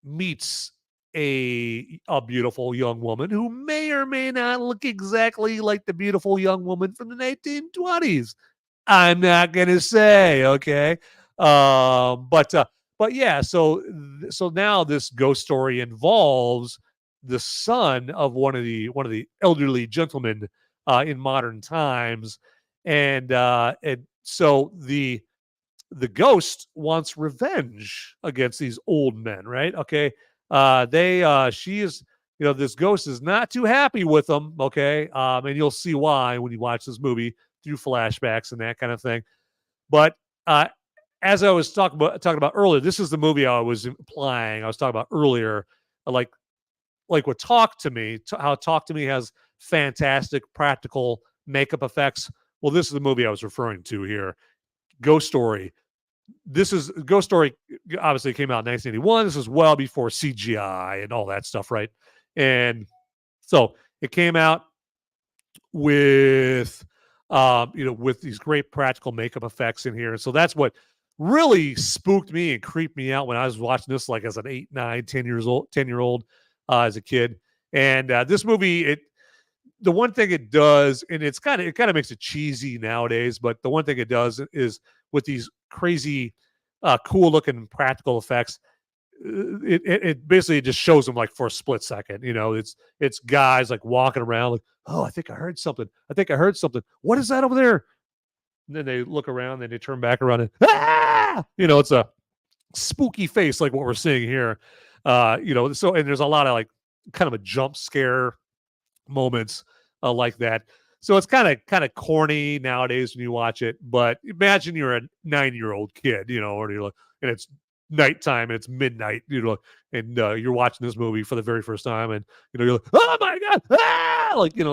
A: meets a beautiful young woman who may or may not look exactly like the beautiful young woman from the 1920s. I'm not gonna say, okay. But yeah, so now this ghost story involves the son of one of the elderly gentlemen in modern times, and so the ghost wants revenge against these old men, right? Okay, she is, this ghost is not too happy with them, okay, and you'll see why when you watch this movie through flashbacks and that kind of thing. But as I was talking about earlier, this is the movie I was implying. I was talking about earlier, like with Talk to Me, how Talk to Me has fantastic practical makeup effects. Well, this is the movie I was referring to here, Ghost Story. Ghost Story obviously came out in 1981. This was well before CGI and all that stuff, right? And so it came out with with these great practical makeup effects in here. So that's what really spooked me and creeped me out when I was watching this, like as an 8, 9, 10-year-old as a kid. And this movie, the one thing it does, and it kind of makes it cheesy nowadays, but the one thing it does is with these crazy, cool looking practical effects, it basically just shows them like for a split second. It's guys like walking around like, oh, I think I heard something. What is that over there? And then they look around, then they turn back around and it's a spooky face like what we're seeing here. So, and there's a lot of like kind of a jump scare moments like that. So it's kind of corny nowadays when you watch it. But imagine you're a 9-year-old kid, or you're like, and it's nighttime and it's midnight, and you're watching this movie for the very first time, and you're like, oh my god,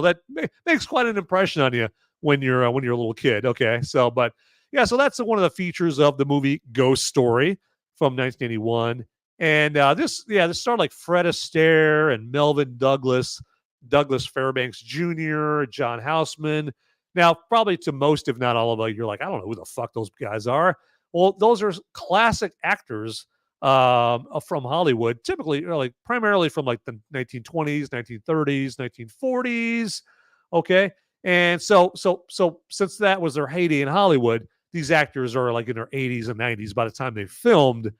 A: that makes quite an impression on you when you're a little kid. Okay, so but yeah, so that's one of the features of the movie Ghost Story from 1981, and this starred like Fred Astaire and Melvin Douglas Fairbanks Jr., John Houseman. Now, probably to most, if not all of you, you're like, I don't know who the fuck those guys are. Well, those are classic actors from Hollywood, typically, primarily from like the 1920s, 1930s, 1940s. Okay, and so since that was their heyday in Hollywood, these actors are like in their 80s and 90s by the time they filmed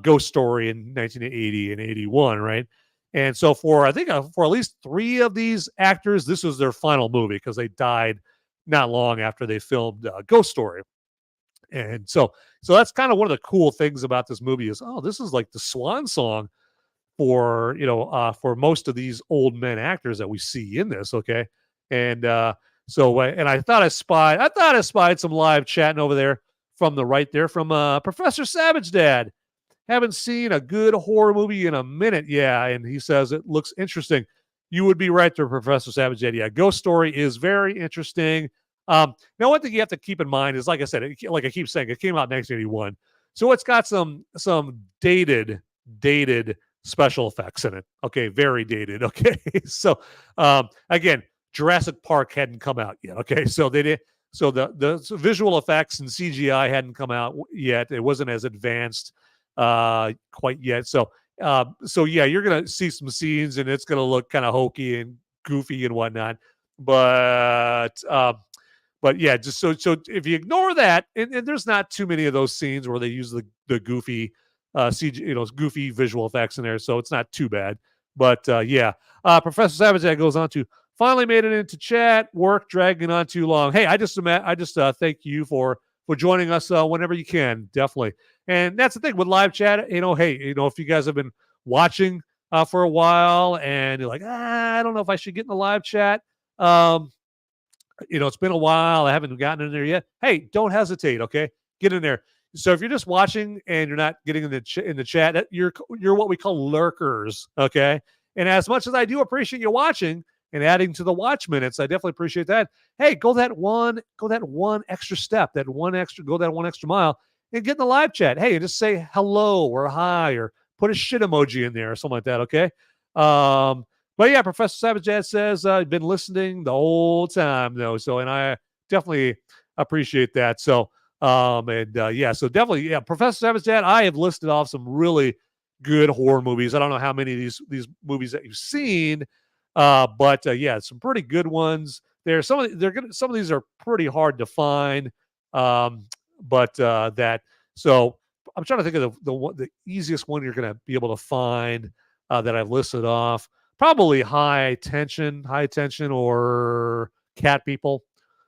A: Ghost Story in 1980 and 81, right? And so for at least 3 of these actors, this was their final movie because they died not long after they filmed Ghost Story. And so that's kind of one of the cool things about this movie is, this is like the swan song for most of these old men actors that we see in this. Okay. And and I thought I spied some live chatting over there from the right there from Professor Savage Dad. Haven't seen a good horror movie in a minute. Yeah. And he says it looks interesting. You would be right there, Professor Savage Dad. Yeah. Ghost Story is very interesting. Now, one thing you have to keep in mind is, like I said, like I keep saying, it came out in 1981. So it's got some dated special effects in it. Okay. Very dated. Okay. So, again, Jurassic Park hadn't come out yet. Okay. So they did. So the visual effects and CGI hadn't come out yet. It wasn't as advanced quite yet. So yeah, you're going to see some scenes and it's going to look kind of hokey and goofy and whatnot. But yeah, just so if you ignore that, and there's not too many of those scenes where they use the goofy CG, goofy visual effects in there, so it's not too bad. But yeah, Professor Savage goes on to finally made it into chat. Work dragging on too long. Hey, I just thank you for joining us whenever you can, definitely. And that's the thing with live chat. Hey, if you guys have been watching for a while and you're like, I don't know if I should get in the live chat. It's been a while. I haven't gotten in there yet. Hey, don't hesitate. Okay, get in there. So if you're just watching and you're not getting in the chat, you're what we call lurkers. Okay, and as much as I do appreciate you watching and adding to the watch minutes, I definitely appreciate that. Hey, go that one extra step, go that one extra mile, and get in the live chat. Hey, and just say hello or hi or put a shit emoji in there or something like that. Okay. But yeah, Professor Savage Dad says I've been listening the whole time though. So, and I definitely appreciate that. So, so definitely, yeah, Professor Savage Dad, I have listed off some really good horror movies. I don't know how many of these movies that you've seen, but yeah, some pretty good ones. Some of these are pretty hard to find, but so I'm trying to think of the easiest one you're going to be able to find that I've listed off. Probably High Tension, or Cat People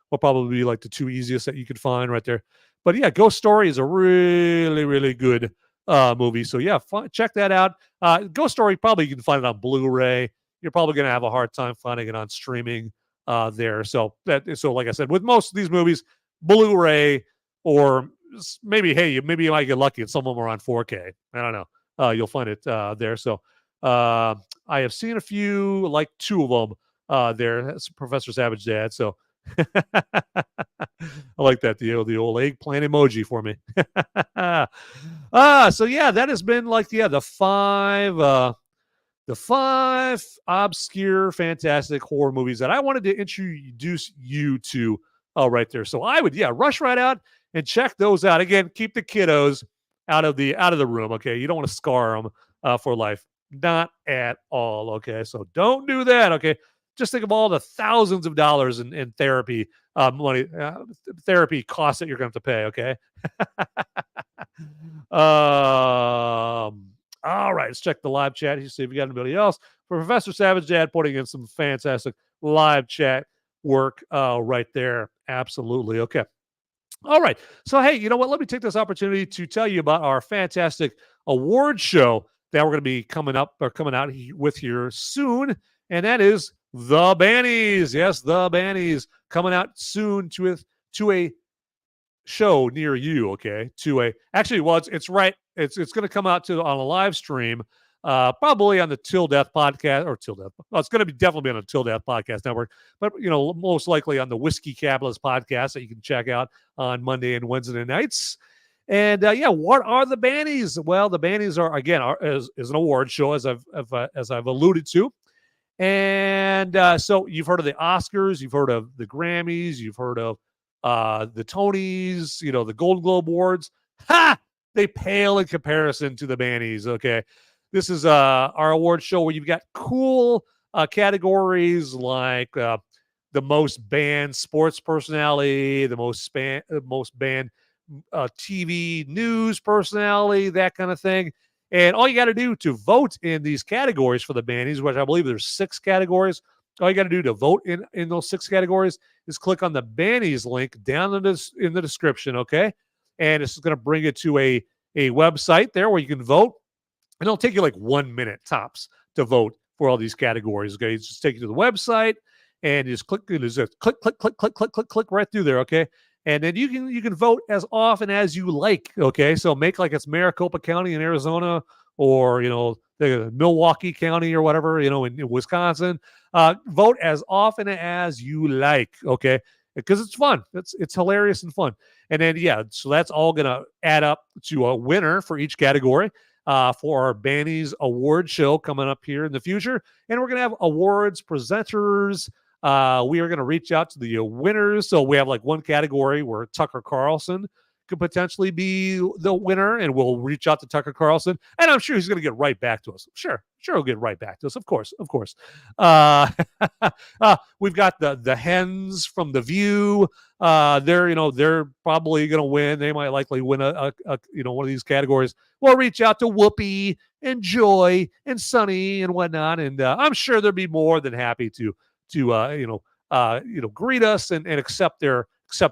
A: will probably be like the two easiest that you could find right there. But yeah, Ghost Story is a really, really good movie. So yeah, check that out. Ghost Story, probably you can find it on Blu-ray. You're probably going to have a hard time finding it on streaming there. So like I said, with most of these movies, Blu-ray, or maybe you might get lucky and some of them are on 4K. I don't know. You'll find it there. So I have seen a few, like 2 of them there. That's Professor Savage Dad. So I like that, the old eggplant emoji for me. So yeah, that has been like the 5 obscure, fantastic horror movies that I wanted to introduce you to right there. So I would rush right out and check those out. Again, keep the kiddos out of the room. Okay, you don't want to scar them for life. Not at all. Okay, so don't do that. Okay. Just think of all the thousands of dollars in therapy money, therapy costs that you're going to have to pay. Okay. All right, let's check the live chat. See if we got anybody else. For Professor Savage Dad putting in some fantastic live chat work right there. Absolutely. Okay. All right. So hey, you know what? Let me take this opportunity to tell you about our fantastic award show that we're going to be coming out with here soon, and that is the BANNY'S. Yes, the BANNY'S coming out soon to a show near you. Okay, it's right. It's going to come out on a live stream, probably on the Till Death podcast or Till Death. Well, it's going to be definitely on the Till Death podcast network, but most likely on the Whiskey Capitalist podcast that you can check out on Monday and Wednesday nights. And what are the BANNY'S? Well, the BANNY'S is an award show, as I've alluded to. And so you've heard of the Oscars, you've heard of the Grammys, you've heard of the Tonys, the Golden Globe Awards. Ha! They pale in comparison to the BANNY'S. Okay, this is our award show where you've got cool categories like the most banned sports personality, the most banned TV news personality, that kind of thing. And all you got to do to vote in these categories for the BANNY'S, which I believe there's 6 categories, all you got to do to vote in those 6 categories is click on the BANNY'S link down in the description, okay? And it's going to bring you to a website there where you can vote. And it'll take you like 1 minute tops to vote for all these categories, okay? It's just take you to the website and you just click right through there, okay? And then you can vote as often as you like, okay? So make like it's Maricopa County in Arizona, or the Milwaukee County or whatever, in Wisconsin. Vote as often as you like, okay? Because it's fun. It's hilarious and fun. And then so that's all gonna add up to a winner for each category for our BANNY'S award show coming up here in the future. And we're gonna have awards presenters. We are going to reach out to the winners. So we have like one category where Tucker Carlson could potentially be the winner, and we'll reach out to Tucker Carlson, and I'm sure he's going to get right back to us. Sure he'll get right back to us. Of course. We've got the hens from The View. They're probably going to win. They might likely win a one of these categories. We'll reach out to Whoopi and Joy and Sunny and whatnot, and I'm sure they'll be more than happy to greet us and accept their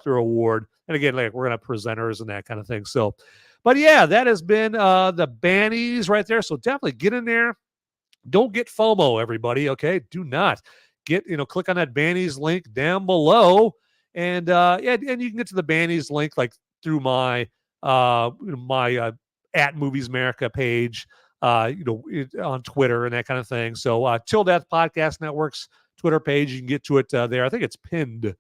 A: award. And again, like we're gonna have presenters and that kind of thing. So, but yeah, that has been the BANNY'S right there. So definitely get in there. Don't get FOMO, everybody. Okay, do not click on that BANNY'S link down below, and and you can get to the BANNY'S link like through my my at Movies Merica page, on Twitter and that kind of thing. So Till Death Podcast Network's Twitter page, you can get to it there. I think it's pinned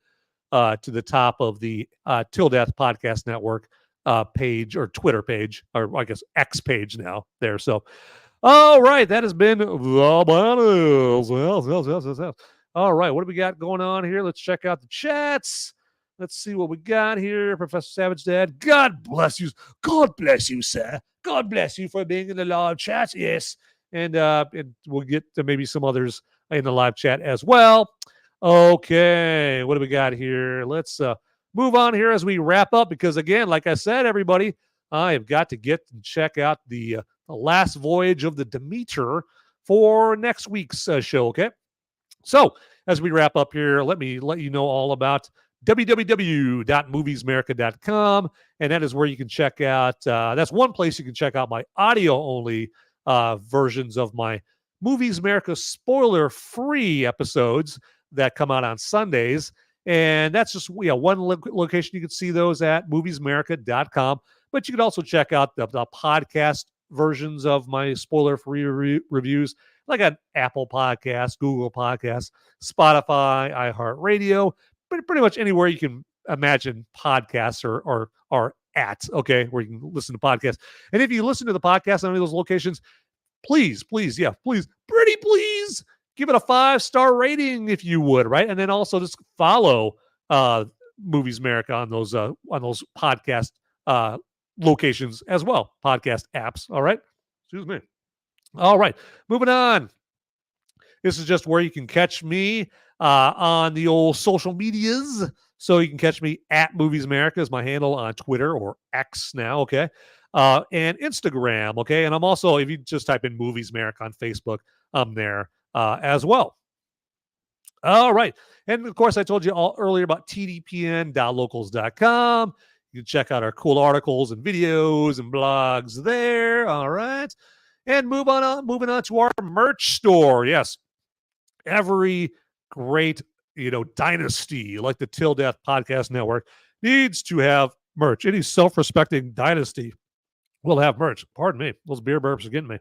A: to the top of the Till Death Podcast Network page, or Twitter page, or I guess X page now there. So, all right, that has been the BANNY'S. Yes. All right, what do we got going on here? Let's check out the chats. Let's see what we got here. Professor Savage Dad, God bless you. God bless you, sir. God bless you for being in the live chat. Yes. And we'll get to maybe some others in the live chat as well. Okay. What do we got here? Let's move on here as we wrap up, because again, like I said, everybody, I have got to get and check out the last voyage of the Demeter for next week's show. Okay. So as we wrap up here, let me let you know all about www.moviesmerica.com. And that is where you can check out, that's one place you can check out my audio only versions of my Movies America spoiler-free episodes that come out on Sundays. And that's just one location you can see those at, moviesmerica.com. But you can also check out the podcast versions of my spoiler-free reviews, like on Apple Podcasts, Google Podcasts, Spotify, iHeartRadio, but pretty much anywhere you can imagine podcasts are at, okay, where you can listen to podcasts. And if you listen to the podcast on any of those locations, please, please give it a 5-star rating if you would, right? And then also just follow Movies America on those podcast locations as well, podcast apps. All right, excuse me. All right, moving on. This is just where you can catch me on the old social medias. So you can catch me at Movies America is my handle on Twitter, or X now, okay? And Instagram, okay? And I'm also, if you just type in Movies America on Facebook, I'm there as well. All right. And of course, I told you all earlier about tdpn.locals.com. You can check out our cool articles and videos and blogs there. All right. And moving on to our merch store. Yes. Every great, dynasty like the Till Death Podcast Network needs to have merch. Any self-respecting dynasty will have merch. Pardon me. Those beer burps are getting me.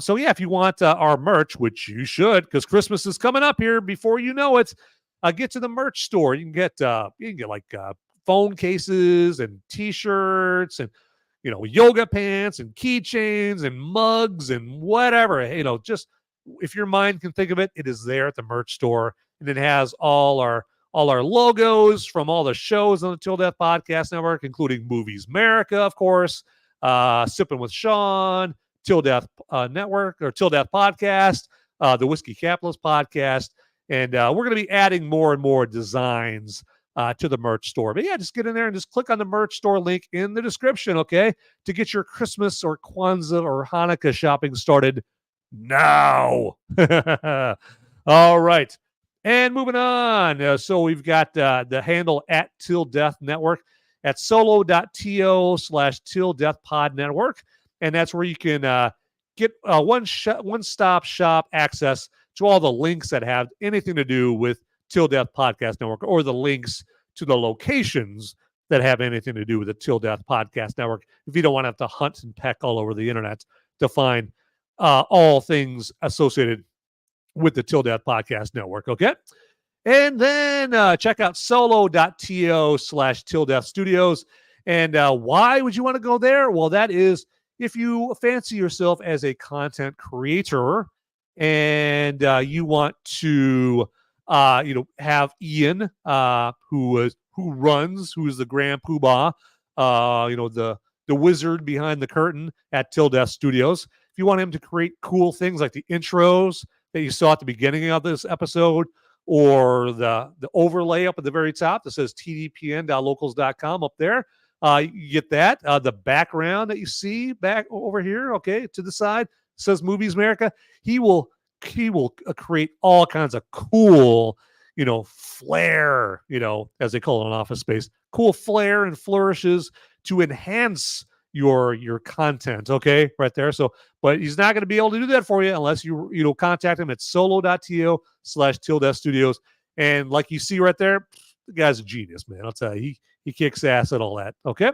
A: So yeah, if you want our merch, which you should, because Christmas is coming up here before you know it, get to the merch store. You can get like phone cases and T-shirts and yoga pants and keychains and mugs and whatever. Just if your mind can think of it, it is there at the merch store, and it has all our logos from all the shows on the Till Death Podcast Network, including Movies America, of course, Sipping with Sean, Till Death Network or Till Death Podcast, the Whiskey Capitalist Podcast, and we're going to be adding more and more designs to the merch store. But yeah, just get in there and just click on the merch store link in the description, okay, to get your Christmas or Kwanzaa or Hanukkah shopping started now. All right. And moving on. So we've got the handle at Till Death Network at solo.to/Till Death Pod Network. And that's where you can get one-stop shop access to all the links that have anything to do with Till Death Podcast Network, or the links to the locations that have anything to do with the Till Death Podcast Network, if you don't want to have to hunt and peck all over the internet to find all things associated with the Till Death Podcast Network, okay? And then check out solo.to/Till Death Studios. And why would you want to go there? Well, that is if you fancy yourself as a content creator and you want to have Ian, who is the grand poobah, the wizard behind the curtain at Till Death Studios. If you want him to create cool things like the intros that you saw at the beginning of this episode, or the overlay up at the very top that says tdpn.locals.com up there, you get that. The background that you see back over here, okay, to the side, says Movies America. He will create all kinds of cool, flair, as they call it in Office Space, cool flair and flourishes to enhance your content, okay, right there. So, but he's not going to be able to do that for you unless you contact him at solo.to/Till Death Studios. And like you see right there, the guy's a genius, man. I'll tell you, he kicks ass at all that. Okay,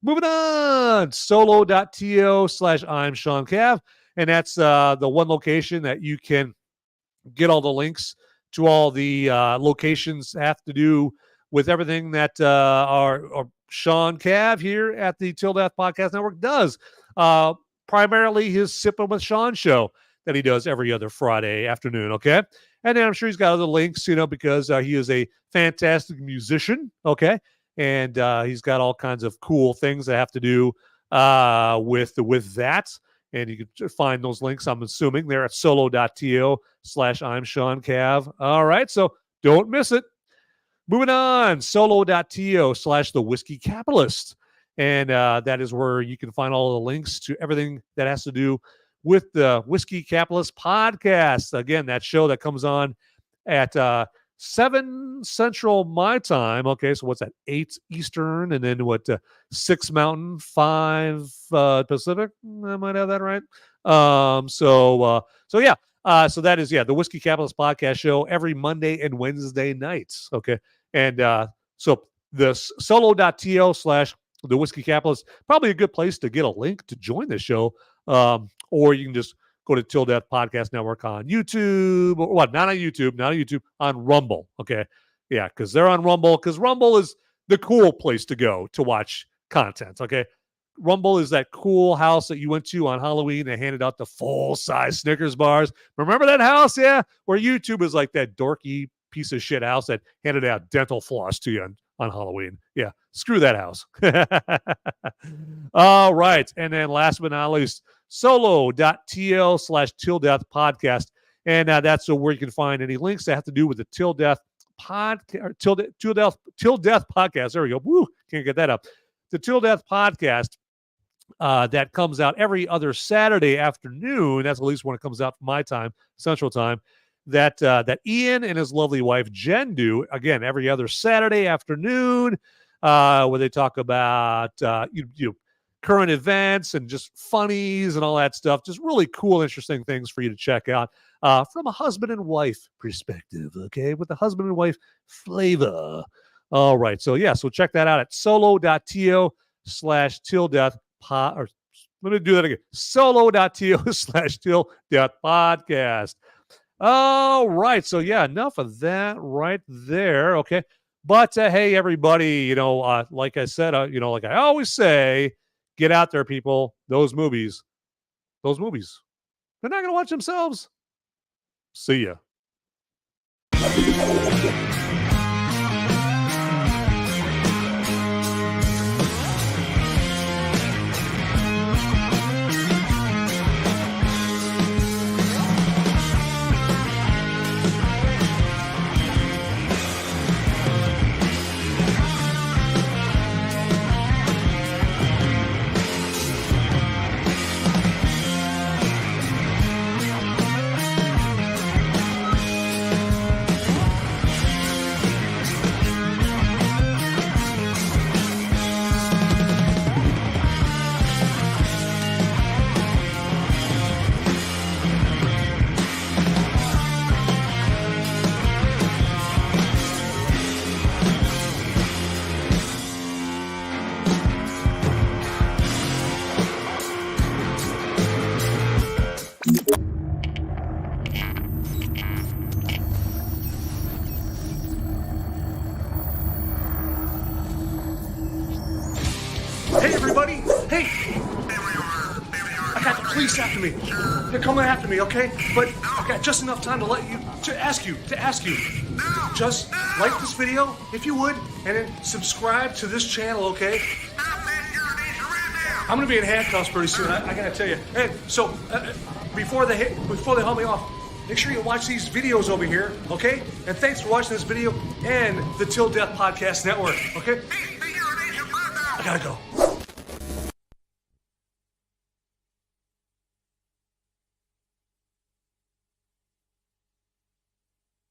A: moving on, solo.to/I'm Sean Cav. And that's the one location that you can get all the links to all the locations that have to do with everything that our Sean Cav here at the Till Death Podcast Network does. Primarily his Sipping with Sean show that he does every other Friday afternoon, okay? And then I'm sure he's got other links, because he is a fantastic musician, okay? And he's got all kinds of cool things that have to do with that. And you can find those links, I'm assuming, they're at solo.to/I'm Sean Cav. All right, so don't miss it. Moving on, solo.to/The Whiskey Capitalist. And that is where you can find all the links to everything that has to do with the Whiskey Capitalist podcast. Again, that show that comes on at 7 Central my time. Okay, so what's that? 8 Eastern, and then 6 Mountain, 5 Pacific. I might have that right. So that is the Whiskey Capitalist podcast show every Monday and Wednesday nights. Okay, and so the solo.to/The Whiskey Capitalist, probably a good place to get a link to join the show. Or you can just go to Till Death Podcast Network on YouTube, or what? Not on YouTube, on Rumble. Okay. Yeah, because they're on Rumble, because Rumble is the cool place to go to watch content. Okay. Rumble is that cool house that you went to on Halloween and handed out the full-size Snickers bars. Remember that house? Yeah. Where YouTube is like that dorky piece of shit house that handed out dental floss to you on Halloween. Yeah. Screw that house. All right. And then last but not least, solo.to/Till Death Podcast. And that's where you can find any links that have to do with the Till Death podcast, Till Death podcast. There we go. Woo, can't get that up. The Till Death podcast that comes out every other Saturday afternoon. That's at least when it comes out my time, Central Time. That Ian and his lovely wife Jen do, again, every other Saturday afternoon, where they talk about current events and just funnies and all that stuff. Just really cool, interesting things for you to check out from a husband and wife perspective, okay, with the husband and wife flavor. All right, so check that out at solo.to/Till Death Pod. Let me do that again. Solo.to/Till Death Podcast. All right, so enough of that right there, okay. But hey, everybody, like I said, like I always say, get out there, people. Those movies, they're not going to watch themselves. See ya.
S: Hey, everybody! Hey! I got the police after me. They're coming after me, okay? But I got just enough time to ask you. Just like this video, if you would, and then subscribe to this channel, okay? I'm gonna be in handcuffs pretty soon. I gotta tell you. And so before they haul me off, make sure you watch these videos over here, okay? And thanks for watching this video and the Till Death Podcast Network, okay? I gotta go.